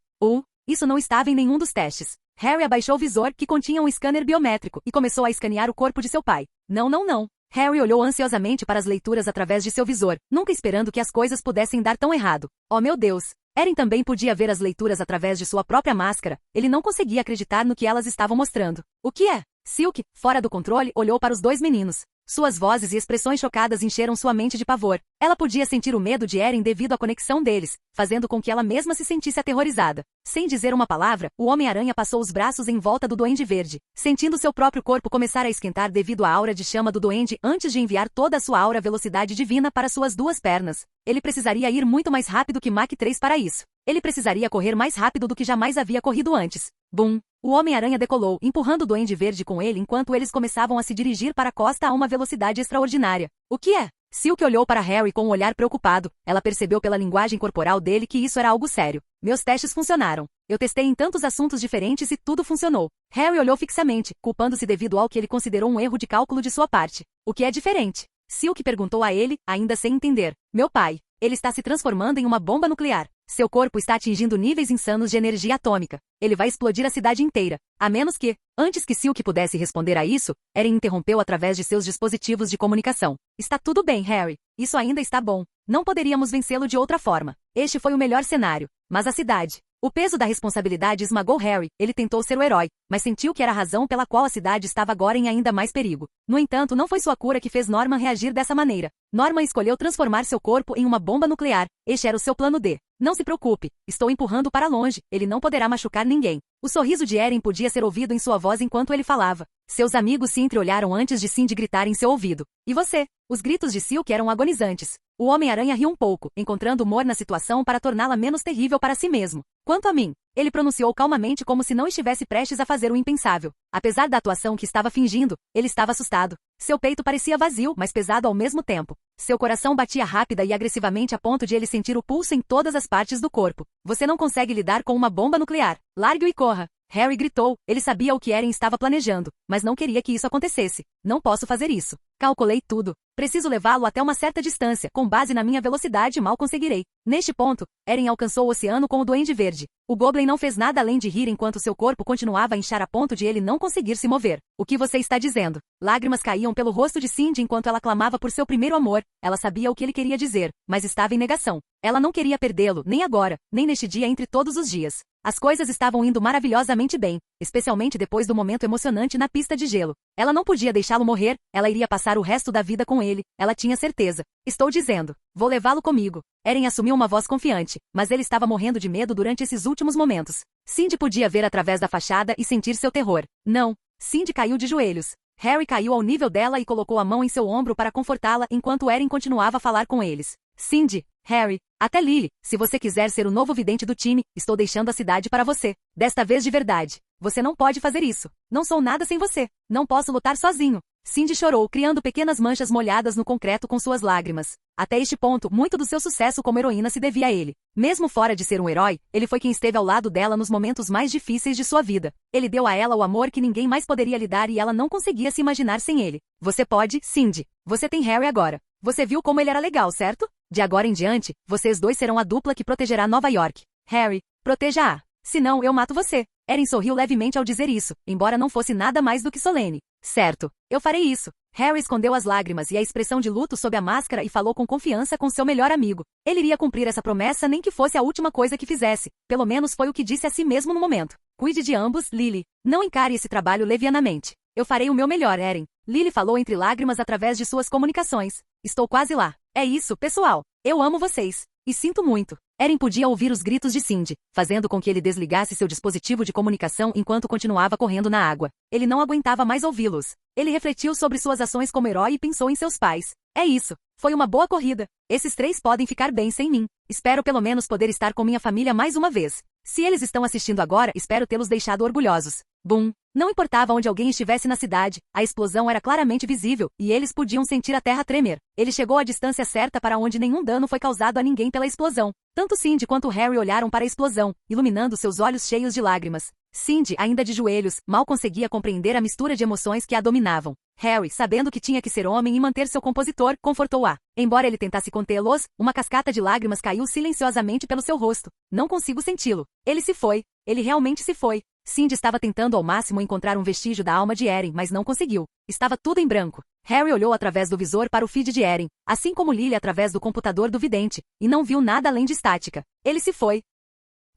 Isso não estava em nenhum dos testes. Harry abaixou o visor, que continha um scanner biométrico, e começou a escanear o corpo de seu pai. Não. Harry olhou ansiosamente para as leituras através de seu visor, nunca esperando que as coisas pudessem dar tão errado. Oh meu Deus! Eren também podia ver as leituras através de sua própria máscara. Ele não conseguia acreditar no que elas estavam mostrando. O que é? Silk, fora do controle, olhou para os dois meninos. Suas vozes e expressões chocadas encheram sua mente de pavor. Ela podia sentir o medo de Eren devido à conexão deles, fazendo com que ela mesma se sentisse aterrorizada. Sem dizer uma palavra, o Homem-Aranha passou os braços em volta do Duende Verde, sentindo seu próprio corpo começar a esquentar devido à aura de chama do Duende antes de enviar toda a sua aura velocidade divina para suas duas pernas. Ele precisaria ir muito mais rápido que Mach 3 para isso. Ele precisaria correr mais rápido do que jamais havia corrido antes. Bum! O Homem-Aranha decolou, empurrando o Duende Verde com ele enquanto eles começavam a se dirigir para a costa a uma velocidade extraordinária. O que é? Silk olhou para Harry com um olhar preocupado. Ela percebeu pela linguagem corporal dele que isso era algo sério. Meus testes funcionaram. Eu testei em tantos assuntos diferentes e tudo funcionou. Harry olhou fixamente, culpando-se devido ao que ele considerou um erro de cálculo de sua parte. O que é diferente? Silk perguntou a ele, ainda sem entender. Meu pai. Ele está se transformando em uma bomba nuclear. Seu corpo está atingindo níveis insanos de energia atômica. Ele vai explodir a cidade inteira. A menos que, antes que Silk pudesse responder a isso, Eren interrompeu através de seus dispositivos de comunicação. Está tudo bem, Harry. Isso ainda está bom. Não poderíamos vencê-lo de outra forma. Este foi o melhor cenário. Mas a cidade. O peso da responsabilidade esmagou Harry. Ele tentou ser o herói, mas sentiu que era a razão pela qual a cidade estava agora em ainda mais perigo. No entanto, não foi sua cura que fez Norman reagir dessa maneira. Norman escolheu transformar seu corpo em uma bomba nuclear. Este era o seu plano D. Não se preocupe, estou empurrando para longe, ele não poderá machucar ninguém. O sorriso de Eren podia ser ouvido em sua voz enquanto ele falava. Seus amigos se entreolharam antes de Cindy gritar em seu ouvido. E você? Os gritos de Silk eram agonizantes. O Homem-Aranha riu um pouco, encontrando humor na situação para torná-la menos terrível para si mesmo. Quanto a mim, ele pronunciou calmamente como se não estivesse prestes a fazer o impensável. Apesar da atuação que estava fingindo, ele estava assustado. Seu peito parecia vazio, mas pesado ao mesmo tempo. Seu coração batia rápida e agressivamente a ponto de ele sentir o pulso em todas as partes do corpo. Você não consegue lidar com uma bomba nuclear. Largue-o e corra. Harry gritou, ele sabia o que Eren estava planejando, mas não queria que isso acontecesse. Não posso fazer isso. Calculei tudo. Preciso levá-lo até uma certa distância, com base na minha velocidade mal conseguirei. Neste ponto, Eren alcançou o oceano com o Duende Verde. O Goblin não fez nada além de rir enquanto seu corpo continuava a inchar a ponto de ele não conseguir se mover. O que você está dizendo? Lágrimas caíam pelo rosto de Cindy enquanto ela clamava por seu primeiro amor. Ela sabia o que ele queria dizer, mas estava em negação. Ela não queria perdê-lo, nem agora, nem neste dia entre todos os dias. As coisas estavam indo maravilhosamente bem, especialmente depois do momento emocionante na pista de gelo. Ela não podia deixá-lo morrer, ela iria passar o resto da vida com ele, ela tinha certeza. Estou dizendo, vou levá-lo comigo. Eren assumiu uma voz confiante, mas ele estava morrendo de medo durante esses últimos momentos. Cindy podia ver através da fachada e sentir seu terror. Não. Cindy caiu de joelhos. Harry caiu ao nível dela e colocou a mão em seu ombro para confortá-la enquanto Eren continuava a falar com eles. Cindy, Harry, até Lily, se você quiser ser o novo vidente do time, estou deixando a cidade para você. Desta vez de verdade. Você não pode fazer isso. Não sou nada sem você. Não posso lutar sozinho. Cindy chorou, criando pequenas manchas molhadas no concreto com suas lágrimas. Até este ponto, muito do seu sucesso como heroína se devia a ele. Mesmo fora de ser um herói, ele foi quem esteve ao lado dela nos momentos mais difíceis de sua vida. Ele deu a ela o amor que ninguém mais poderia lhe dar e ela não conseguia se imaginar sem ele. Você pode, Cindy. Você tem Harry agora. Você viu como ele era legal, certo? De agora em diante, vocês dois serão a dupla que protegerá Nova York. Harry, proteja-a. Senão eu mato você. Eren sorriu levemente ao dizer isso, embora não fosse nada mais do que solene. Certo, eu farei isso. Harry escondeu as lágrimas e a expressão de luto sob a máscara e falou com confiança com seu melhor amigo. Ele iria cumprir essa promessa nem que fosse a última coisa que fizesse. Pelo menos foi o que disse a si mesmo no momento. Cuide de ambos, Lily. Não encare esse trabalho levianamente. Eu farei o meu melhor, Eren. Lily falou entre lágrimas através de suas comunicações. Estou quase lá. É isso, pessoal. Eu amo vocês. E sinto muito. Eren podia ouvir os gritos de Cindy, fazendo com que ele desligasse seu dispositivo de comunicação enquanto continuava correndo na água. Ele não aguentava mais ouvi-los. Ele refletiu sobre suas ações como herói e pensou em seus pais. É isso. Foi uma boa corrida. Esses três podem ficar bem sem mim. Espero pelo menos poder estar com minha família mais uma vez. Se eles estão assistindo agora, espero tê-los deixado orgulhosos. Bum! Não importava onde alguém estivesse na cidade, a explosão era claramente visível, e eles podiam sentir a terra tremer. Ele chegou à distância certa para onde nenhum dano foi causado a ninguém pela explosão. Tanto Cindy quanto Harry olharam para a explosão, iluminando seus olhos cheios de lágrimas. Cindy, ainda de joelhos, mal conseguia compreender a mistura de emoções que a dominavam. Harry, sabendo que tinha que ser homem e manter seu compositor, confortou-a. Embora ele tentasse contê-los, uma cascata de lágrimas caiu silenciosamente pelo seu rosto. Não consigo senti-lo. Ele se foi. Ele realmente se foi. Cindy estava tentando ao máximo encontrar um vestígio da alma de Eren, mas não conseguiu. Estava tudo em branco. Harry olhou através do visor para o feed de Eren, assim como Lily através do computador do vidente, e não viu nada além de estática. Ele se foi.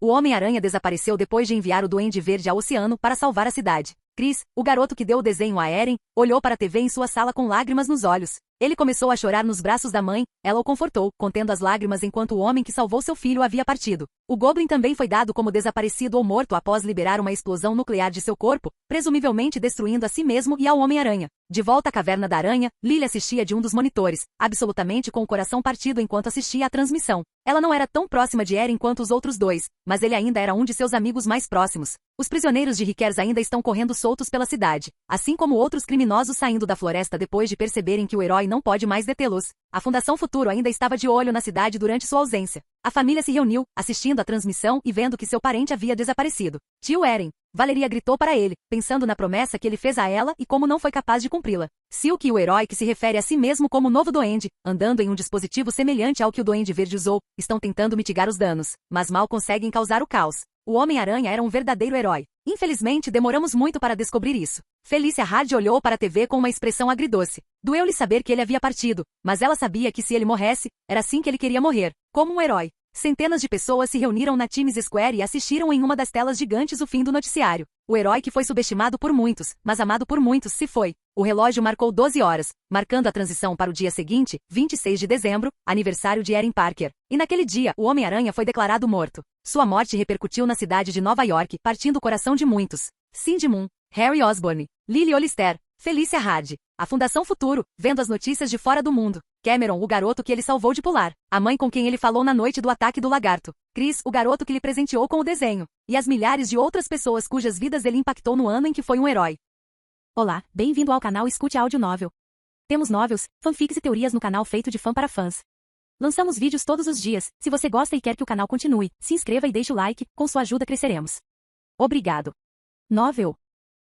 O Homem-Aranha desapareceu depois de enviar o Duende Verde ao oceano para salvar a cidade. Chris, o garoto que deu o desenho a Eren, olhou para a TV em sua sala com lágrimas nos olhos. Ele começou a chorar nos braços da mãe, ela o confortou, contendo as lágrimas enquanto o homem que salvou seu filho havia partido. O Goblin também foi dado como desaparecido ou morto após liberar uma explosão nuclear de seu corpo, presumivelmente destruindo a si mesmo e ao Homem-Aranha. De volta à caverna da aranha, Lily assistia de um dos monitores, absolutamente com o coração partido enquanto assistia à transmissão. Ela não era tão próxima de Eren quanto os outros dois, mas ele ainda era um de seus amigos mais próximos. Os prisioneiros de Rickers ainda estão correndo soltos pela cidade, assim como outros criminosos saindo da floresta depois de perceberem que o herói não pode mais detê-los. A Fundação Futuro ainda estava de olho na cidade durante sua ausência. A família se reuniu, assistindo à transmissão e vendo que seu parente havia desaparecido. Tio Eren. Valeria gritou para ele, pensando na promessa que ele fez a ela e como não foi capaz de cumpri-la. Silk, o herói que se refere a si mesmo como o novo Duende, andando em um dispositivo semelhante ao que o Duende Verde usou, estão tentando mitigar os danos, mas mal conseguem causar o caos. O Homem-Aranha era um verdadeiro herói. Infelizmente, demoramos muito para descobrir isso. Felicia Hardy olhou para a TV com uma expressão agridoce. Doeu-lhe saber que ele havia partido, mas ela sabia que se ele morresse, era assim que ele queria morrer, como um herói. Centenas de pessoas se reuniram na Times Square e assistiram em uma das telas gigantes o fim do noticiário. O herói que foi subestimado por muitos, mas amado por muitos, se foi. O relógio marcou 12 horas, marcando a transição para o dia seguinte, 26 de dezembro, aniversário de Eren Parker. E naquele dia, o Homem-Aranha foi declarado morto. Sua morte repercutiu na cidade de Nova York, partindo o coração de muitos. Cindy Moon, Harry Osborn, Lily Olister, Felicia Hardy. A Fundação Futuro, vendo as notícias de fora do mundo. Cameron, o garoto que ele salvou de pular. A mãe com quem ele falou na noite do ataque do lagarto. Chris, o garoto que lhe presenteou com o desenho. E as milhares de outras pessoas cujas vidas ele impactou no ano em que foi um herói. Olá, bem-vindo ao canal Escute Áudio Novel. Temos novels, fanfics e teorias no canal feito de fã para fãs. Lançamos vídeos todos os dias. Se você gosta e quer que o canal continue, se inscreva e deixe o like, com sua ajuda cresceremos. Obrigado. Novel.